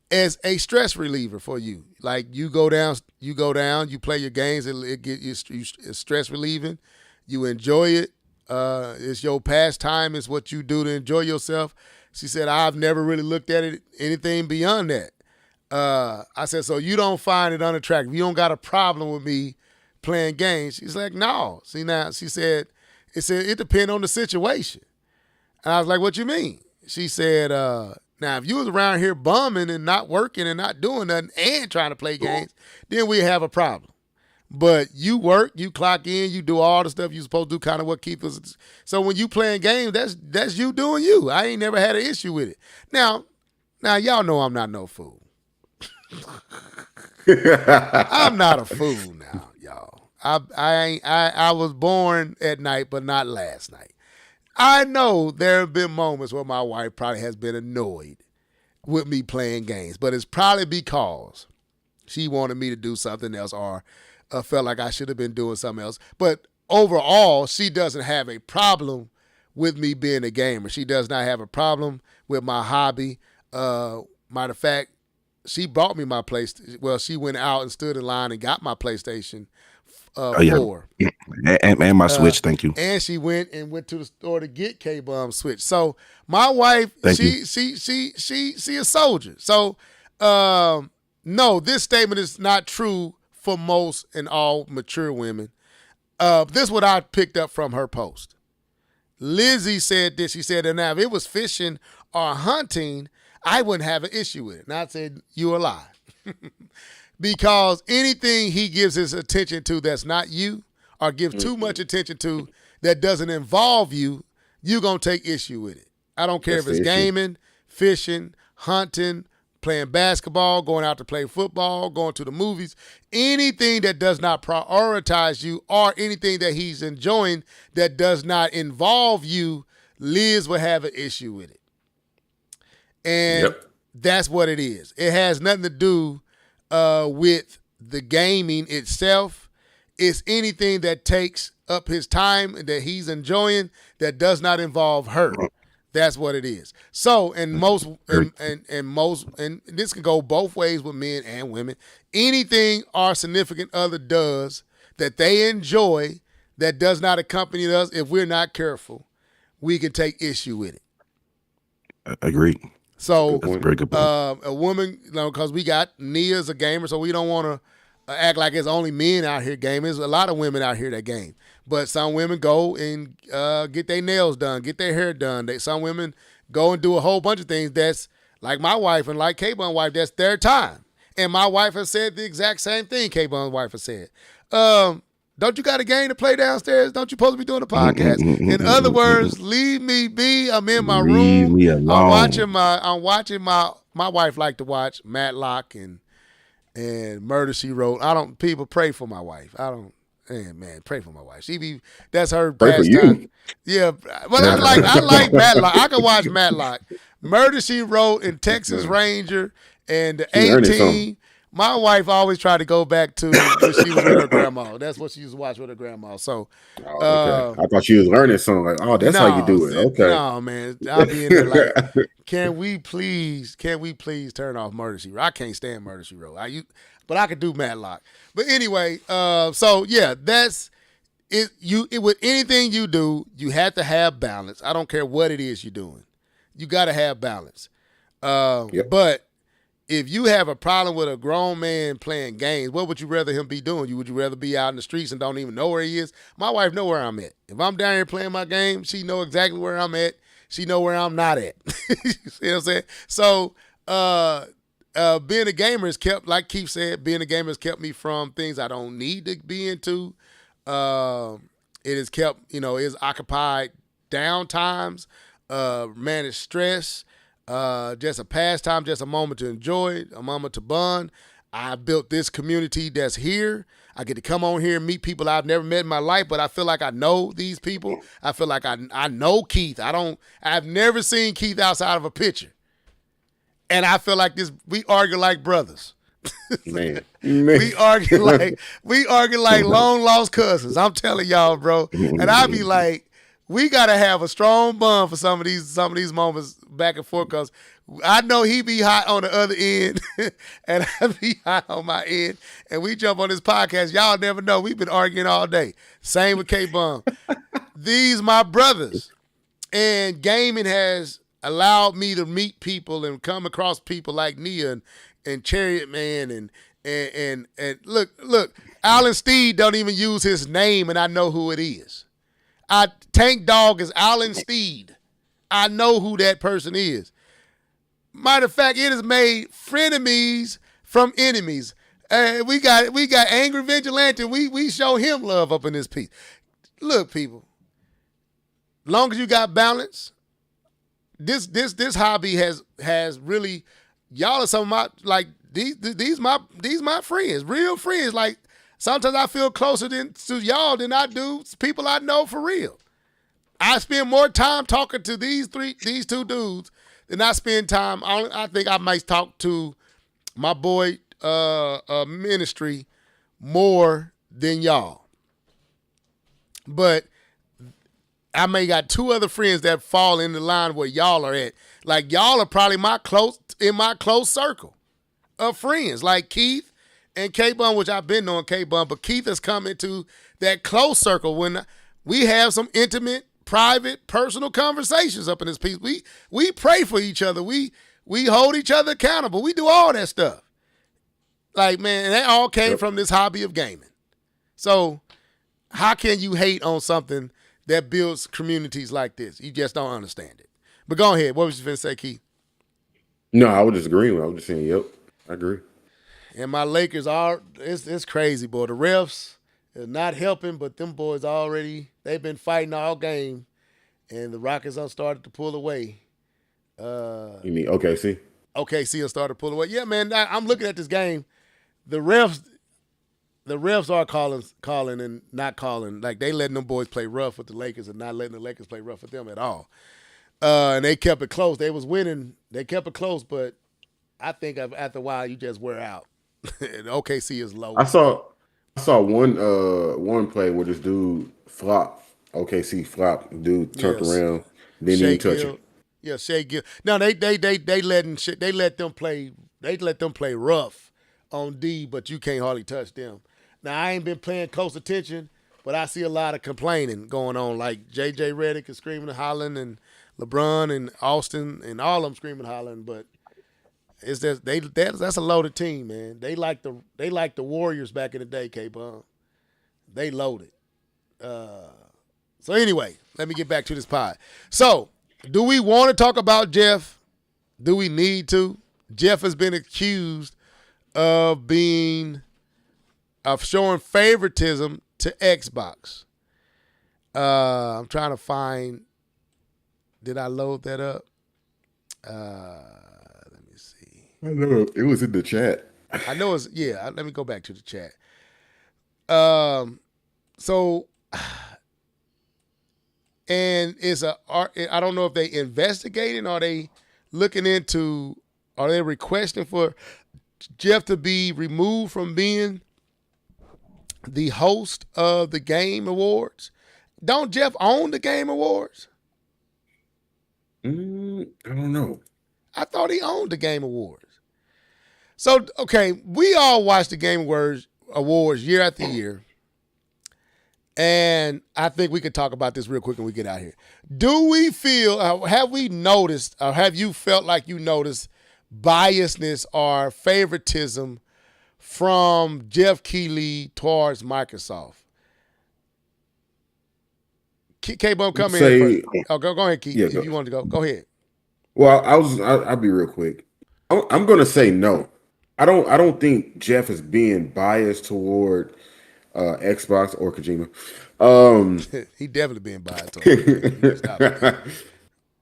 as a stress reliever for you. Like, you go down, you play your games, it get you it's stress relieving. You enjoy it. It's your pastime. It's what you do to enjoy yourself. She said, I've never really looked at it anything beyond that. I said, so you don't find it unattractive? You don't got a problem with me playing games? She's like, no. See, now, she said, it depends on the situation. And I was like, what you mean? She said, now, if you was around here bumming and not working and not doing nothing and trying to play games, then we have a problem. But you work, you clock in, you do all the stuff you supposed to do, kind of what keeps us. So when you playing games, that's you doing you. I ain't never had an issue with it. Now y'all know I'm not no fool. I'm not a fool now, y'all. I was born at night, but not last night. I know there have been moments where my wife probably has been annoyed with me playing games, but it's probably because she wanted me to do something else or felt like I should have been doing something else. But overall, she doesn't have a problem with me being a gamer. She does not have a problem with my hobby. Matter of fact, she bought me my PlayStation. Well, she went out and stood in line and got my PlayStation 4. And my Switch, thank you. And she went to the store to get K-Bum Switch. So my wife, she a soldier. So no, this statement is not true for most and all mature women. This is what I picked up from her post. Lizzie said this. She said, now if it was fishing or hunting, I wouldn't have an issue with it. And I said, you a lie. Because anything he gives his attention to that's not you, or give too much attention to that doesn't involve you, you're going to take issue with it. I don't care if it's gaming, fishing, hunting, playing basketball, going out to play football, going to the movies, anything that does not prioritize you or anything that he's enjoying that does not involve you, Liz will have an issue with it. And that's what it is. It has nothing to do with the gaming itself. it's anything that takes up his time and that he's enjoying that does not involve her. That's what it is. So, and most, and this can go both ways with men and women. Anything our significant other does that they enjoy that does not accompany us, if we're not careful, we can take issue with it. Agreed. So, That's a very good point. a woman, because we got Nia's a gamer, so we don't want to act like it's only men out here gaming. There's a lot of women out here that game. But some women go and get their nails done, get their hair done. Some women go and do a whole bunch of things that's like my wife and like K-Bun's wife, that's their time. And my wife has said the exact same thing K-Bun's wife has said. Don't you got a game to play downstairs? Don't you supposed to be doing a podcast? In other words, leave me be. I'm in my room. Leave me alone. I'm watching my wife like to watch Matlock and Murder, She Wrote. People pray for my wife. Man, pray for my wife. That's her Pray for pastime. you. Yeah, but I like Matlock. I can watch Matlock. Murder, She Wrote, and Texas Ranger, and the She learned it A-Team. My wife always tried to go back to when she was with her grandma. That's what she used to watch with her grandma. So, Okay. I thought she was learning something. Like, oh, that's how you do it. Okay. No, man. I'll be in there like, can we please turn off Murder, She Wrote? I can't stand Murder, She Wrote. But I could do Matlock. But anyway, so yeah, that's it. With anything you do, you have to have balance. I don't care what it is you're doing. You got to have balance. Yep. But if you have a problem with a grown man playing games, what would you rather him be doing? Would you rather be out in the streets and don't even know where he is? My wife know where I'm at. If I'm down here playing my game, she know exactly where I'm at. She know where I'm not at. You see what I'm saying? So being a gamer has kept, like Keith said, being a gamer has kept me from things I don't need to be into. It has kept, it's occupied down times, managed stress, just a pastime, just a moment to enjoy, a moment to bond. I built this community that's here. I get to come on here and meet people I've never met in my life, but I feel like I know these people. I feel like I know Keith. I've never seen Keith outside of a picture. And I feel like we argue like brothers. Man. We argue like long lost cousins. I'm telling y'all, bro. And I be like, we gotta have a strong bond for some of these moments back and forth, because I know he be hot on the other end and I be hot on my end, and we jump on this podcast. Y'all never know. We've been arguing all day. Same with K-Bum. These my brothers, and gaming has allowed me to meet people and come across people like Nia and Chariot Man and look, Alan Steed don't even use his name, and I know who it is. Tank Dog is Alan Steed. I know who that person is. Matter of fact, it has made frenemies from enemies. We got Angry Vigilante. We show him love up in this piece. Look, people, long as you got balance, this hobby has really, y'all are some of my, like, these my friends, real friends. Like, sometimes I feel closer to y'all than I do people I know for real. I spend more time talking to these two dudes than I spend time. I think I might talk to my boy Ministry more than y'all. But I may got two other friends that fall in the line where y'all are at. Like, y'all are probably in my close circle of friends, like Keith and K-Bun, which I've been knowing K-Bun, but Keith has come into that close circle when we have some intimate, private, personal conversations up in this piece. We pray for each other. We hold each other accountable. We do all that stuff. Like, man, and that all came from this hobby of gaming. So how can you hate on something that builds communities like this? You just don't understand it. But go ahead. What was you finna say, Keith? No, I was just agreeing. I was just saying, yep, I agree. And my Lakers it's crazy, boy. The refs are not helping, but them boys they've been fighting all game, and the Rockets have started to pull away. You mean OKC? OKC have started to pull away. Yeah, man, I'm looking at this game. The refs are calling and not calling. Like, they letting them boys play rough with the Lakers and not letting the Lakers play rough with them at all. And they kept it close. They was winning. They kept it close, but I think after a while you just wear out. And OKC is low. I saw I saw one play where this dude flop, OKC flop, dude turned Yes. around, didn't Shea even touch Gill. it. Yeah, Shea Gill. No, they letting shit. They let them play rough on D, but you can't hardly touch them. Now I ain't been paying close attention, but I see a lot of complaining going on. Like JJ Redick is screaming and hollering, and LeBron and Austin and all of them screaming and hollering. But it's just that's a loaded team, man. They like the Warriors back in the day, K-Bun. They loaded. So anyway, let me get back to this pod. So, do we want to talk about Jeff? Do we need to? Jeff has been accused of showing favoritism to Xbox. I'm trying to find. Did I load that up? Let me see. I know it was in the chat. I know it's Let me go back to the chat. So. And I don't know if they investigating, are they looking into, are they requesting for Jeff to be removed from being the host of the Game Awards? Don't Jeff own the Game Awards? I don't know. I thought he owned the Game Awards. So, okay, we all watch the Game Awards year after year. And I think we could talk about this real quick when we get out here. Do we feel, have we noticed, or have you felt like you noticed biasness or favoritism from Jeff Keighley towards Microsoft? K-Bone, come in first. Oh, go ahead, Keith. Yeah, if you want to go ahead. Well, I'll be real quick. I'm gonna say no. I don't think Jeff is being biased toward Xbox or Kojima. He definitely being biased.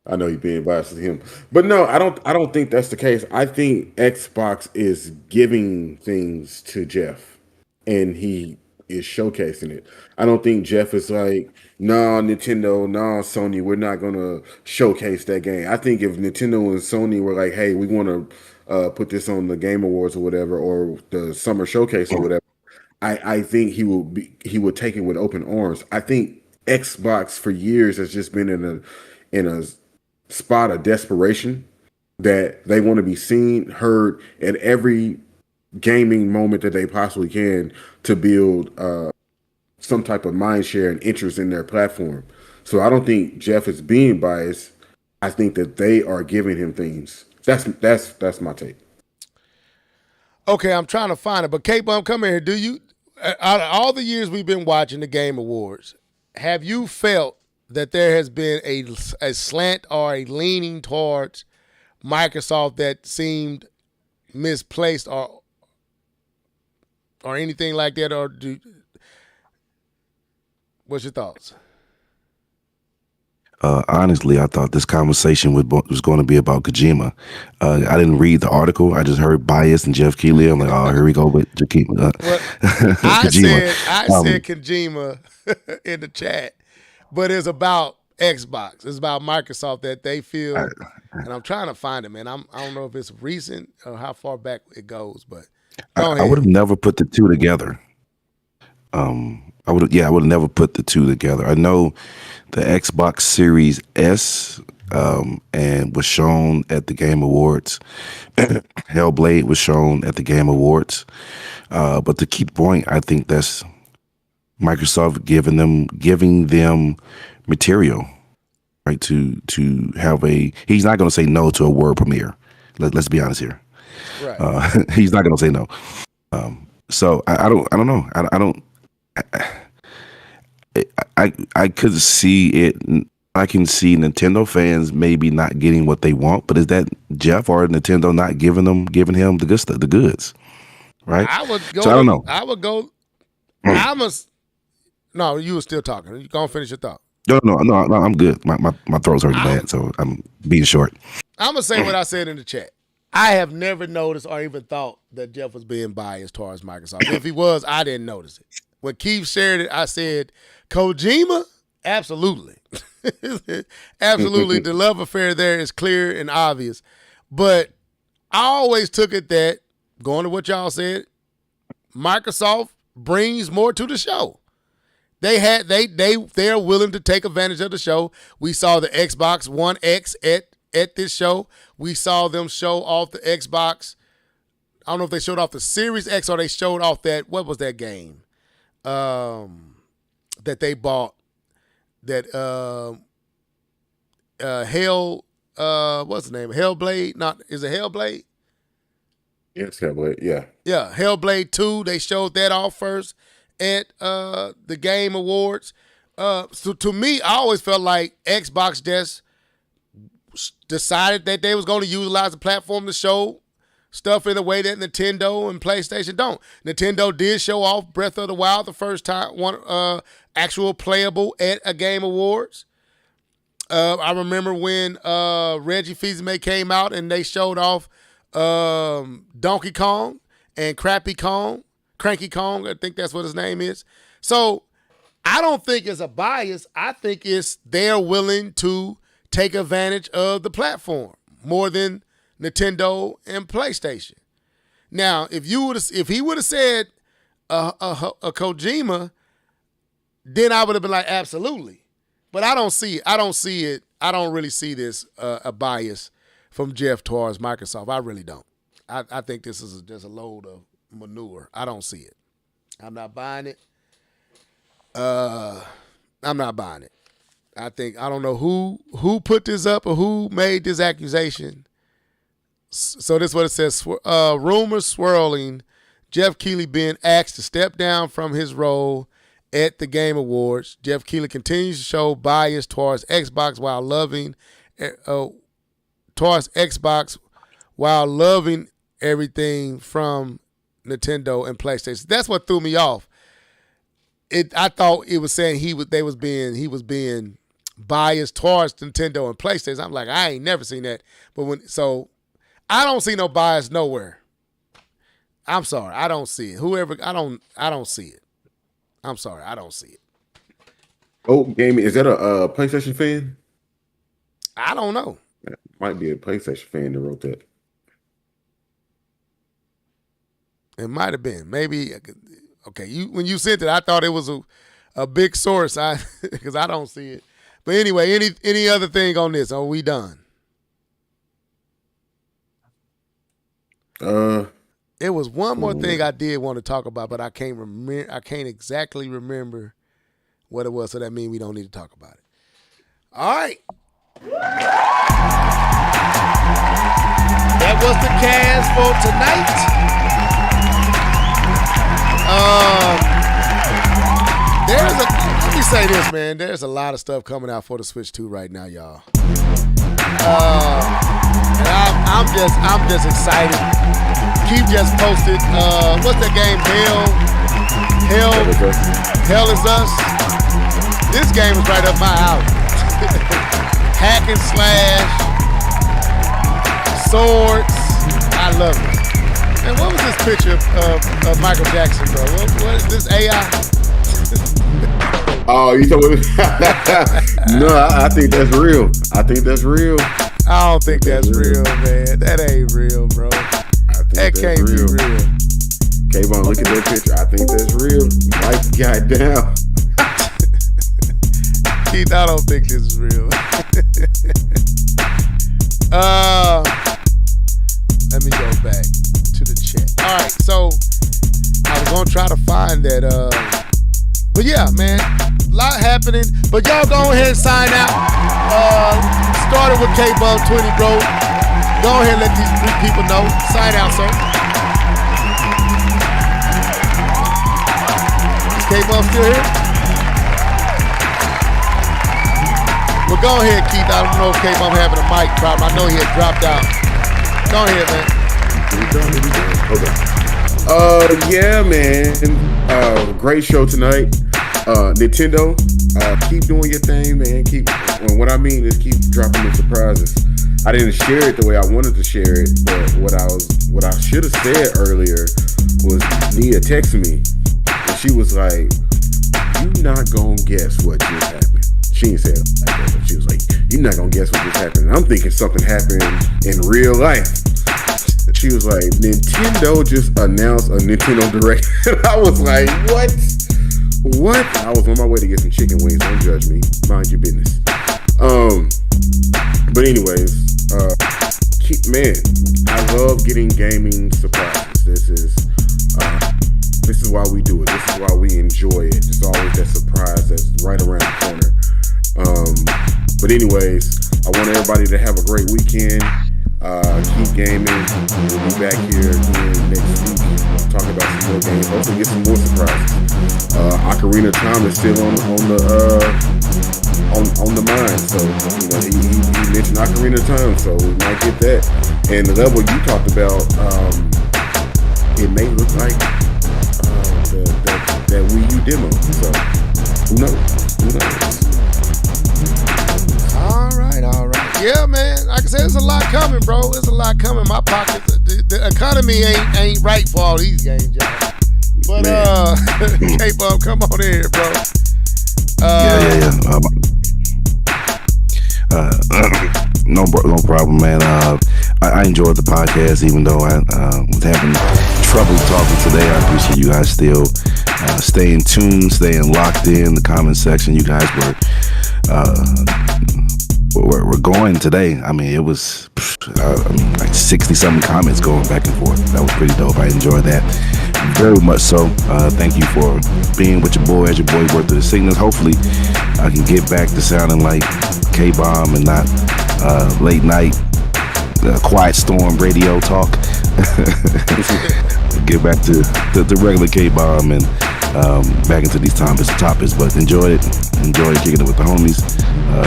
I know he's being biased to him, but no, I don't think that's the case. I think Xbox is giving things to Jeff, and he is showcasing it. I don't think Jeff is like, no, Nintendo, no, Sony, we're not gonna showcase that game. I think if Nintendo and Sony were like, hey, we want to put this on the Game Awards or whatever, or the Summer Showcase or whatever, I think he would take it with open arms. I think Xbox for years has just been in a spot of desperation that they want to be seen, heard at every gaming moment that they possibly can to build some type of mind share and interest in their platform. So I don't think Jeff is being biased. I think that they are giving him things. That's my take. Okay, I'm trying to find it, but K-Bum, come here. Do you, out of all the years we've been watching the Game Awards, have you felt that there has been a slant or a leaning towards Microsoft that seemed misplaced or anything like that? Or what's your thoughts? Honestly, I thought this conversation was going to be about Kojima. I didn't read the article. I just heard bias and Jeff Keighley. I'm like, oh, here we go with Kojima. Well, I said Kojima in the chat, but it's about Xbox. It's about Microsoft that they feel, and I'm trying to find it, man. I don't know if it's recent or how far back it goes, but go ahead. I would have never put the two together. I would have never put the two together. I know the Xbox Series S and was shown at the Game Awards. Hellblade was shown at the Game Awards. But to keep point, I think that's Microsoft giving them material, right? To have he's not going to say no to a world premiere. Let's be honest here. Right. He's not going to say no. So I don't know. I could see it. I can see Nintendo fans maybe not getting what they want, but is that Jeff or Nintendo not giving him the good stuff, the goods, right? I would go. So I don't know. I would go. No, you were still talking. You gonna finish your thought? No, I'm good. My throat's hurting bad, so I'm being short. I'm gonna say what I said in the chat. I have never noticed or even thought that Jeff was being biased towards Microsoft. If he was, I didn't notice it. When Keith shared it, I said, Kojima? Absolutely. Absolutely. The love affair there is clear and obvious. But I always took it that, going to what y'all said, Microsoft brings more to the show. They're willing to take advantage of the show. We saw the Xbox One X at this show. We saw them show off the Xbox. I don't know if they showed off the Series X or they showed off that, what was that game that they bought, that what's the name? Hellblade? Is it Hellblade? Yes, Hellblade, yeah. Yeah, Hellblade 2, they showed that off first at the Game Awards. So to me, I always felt like Xbox just decided that they was going to utilize the platform to show stuff in a way that Nintendo and PlayStation don't. Nintendo did show off Breath of the Wild the first time, one actual playable at a Game Awards. I remember when Reggie Fils-Aimé came out and they showed off Donkey Kong and Cranky Kong, I think that's what his name is. So I don't think it's a bias. I think it's they're willing to take advantage of the platform more than Nintendo and PlayStation. Now, if he would have said a Kojima, then I would have been like, absolutely. But I don't see it. I don't really see this a bias from Jeff towards Microsoft. I really don't. I think this is just a load of manure. I don't see it. I'm not buying it. I'm not buying it. I don't know who put this up or who made this accusation. So this is what it says. Rumors swirling. Jeff Keighley being asked to step down from his role at the Game Awards. Jeff Keighley continues to show bias towards Xbox while loving everything from Nintendo and PlayStation. That's what threw me off. I thought it was saying he was being biased towards Nintendo and PlayStation. I'm like, I ain't never seen that. So I don't see no bias nowhere. I'm sorry, I don't see it. I don't see it. I'm sorry, I don't see it. Oh, Gaming, is that a PlayStation fan? I don't know. That might be a PlayStation fan that wrote that. It might have been. Maybe. Okay, when you sent it, I thought it was a big source. Because I don't see it. But anyway, any other thing on this? Are we done? There was one more thing I did want to talk about, but I can't remember. I can't exactly remember what it was. So that means we don't need to talk about it. All right. That was the cast for tonight. Let me say this, man. There's a lot of stuff coming out for the Switch 2 right now, y'all. And I'm just excited. Keith just posted. What's that game? Hell is Us. This game is right up my alley. Hack and slash, swords. I love it. And what was this picture of Michael Jackson, bro? What is this, AI? Oh, you talking about? No, I think that's real. I don't think that's real, man. That ain't real, bro. That can't be real. K-Bone, look at that picture. I think that's real. Mike got down. Keith, I don't think this is real. Let me go back to the chat. All right, so I was gonna try to find that. But yeah, man, a lot happening. But y'all go ahead and sign out. Started with K-Bone 20, bro. Go ahead and let these three people know. Sign out, sir. Is K-Bone still here? Well, go ahead, Keith. I don't know if K-Bone having a mic problem. I know he had dropped out. Go ahead, man. Okay. Yeah, man. Great show tonight. Nintendo, keep doing your thing, man. What I mean is keep dropping the surprises. I didn't share it the way I wanted to share it, but what I should have said earlier was Nia texted me, and she was like, "You not gonna guess what just happened." She didn't say it like that, but she was like, "You're not gonna guess what just happened." And I'm thinking something happened in real life. she was like, Nintendo just announced a Nintendo Direct. And I was like, what? What? I was on my way to get some chicken wings. Don't judge me. Mind your business. But anyways, man, I love getting gaming surprises. This is why we do it. This is why we enjoy it. There's always that surprise that's right around the corner. But anyways, I want everybody to have a great weekend. Keep gaming. We'll be back here again next week, talking about some more games. Hopefully get some more surprises. Ocarina of Time is still on the mind. So he mentioned Ocarina of Time, so we might get that. And the level you talked about, it may look like that Wii U demo. So who knows? All right. Yeah, man. Like I said, there's a lot coming, bro. There's a lot coming. My pocket, the economy ain't right for all these games, y'all. But K-Bub, come on in here, bro. No problem, man. I enjoyed the podcast, even though I was having trouble talking today. I appreciate you guys still staying tuned, staying locked in the comment section. You guys were going today. I mean, it was like 60-something comments going back and forth. That was pretty dope. I enjoyed that very much so. Thank you for being with your boy as your boy worked through the signals. Hopefully, I can get back to sounding like K-Bomb and not late night Quiet Storm radio talk. Get back to the regular K-Bomb and back into these topics. But enjoyed kicking it with the homies.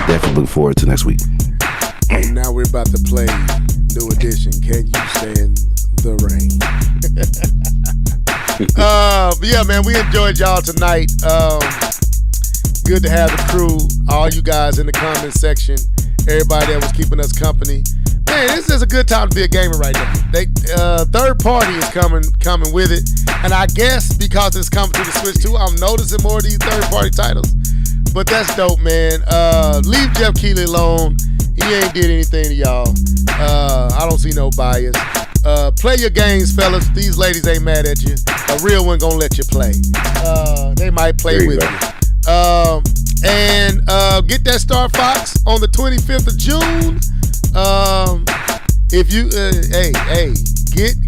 Definitely look forward to next week. And now we're about to play New Edition. Can you stand the rain? But yeah, man, we enjoyed y'all tonight. Good to have the crew, all you guys in the comment section, everybody that was keeping us company. Man, this is a good time to be a gamer right now. Third party is coming with it, and I guess because it's coming to the Switch 2, I'm noticing more of these third party titles. But that's dope, man. Leave Jeff Keighley alone. He ain't did anything to y'all. I don't see no bias. Play your games, fellas. These ladies ain't mad at you. A real one gonna let you play. They might play with you. And get that Star Fox on the 25th of June. If you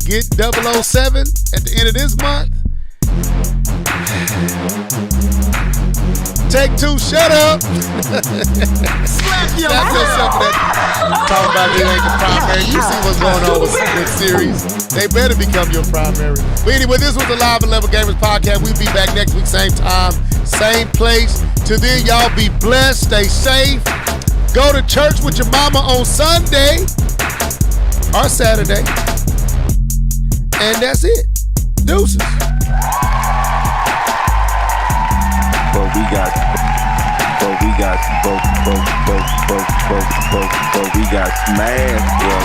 get 007 at the end of this month. Take two, shut up. Slap yourself that talking about it ain't the primary. You see what's going on with series. They better become your primary. But anyway, this was the Live and Level Gamers podcast. We'll be back next week, same time, same place. Till then, y'all be blessed, stay safe. Go to church with your mama on Sunday or Saturday. And that's it. Deuces. But we got smashed, bro.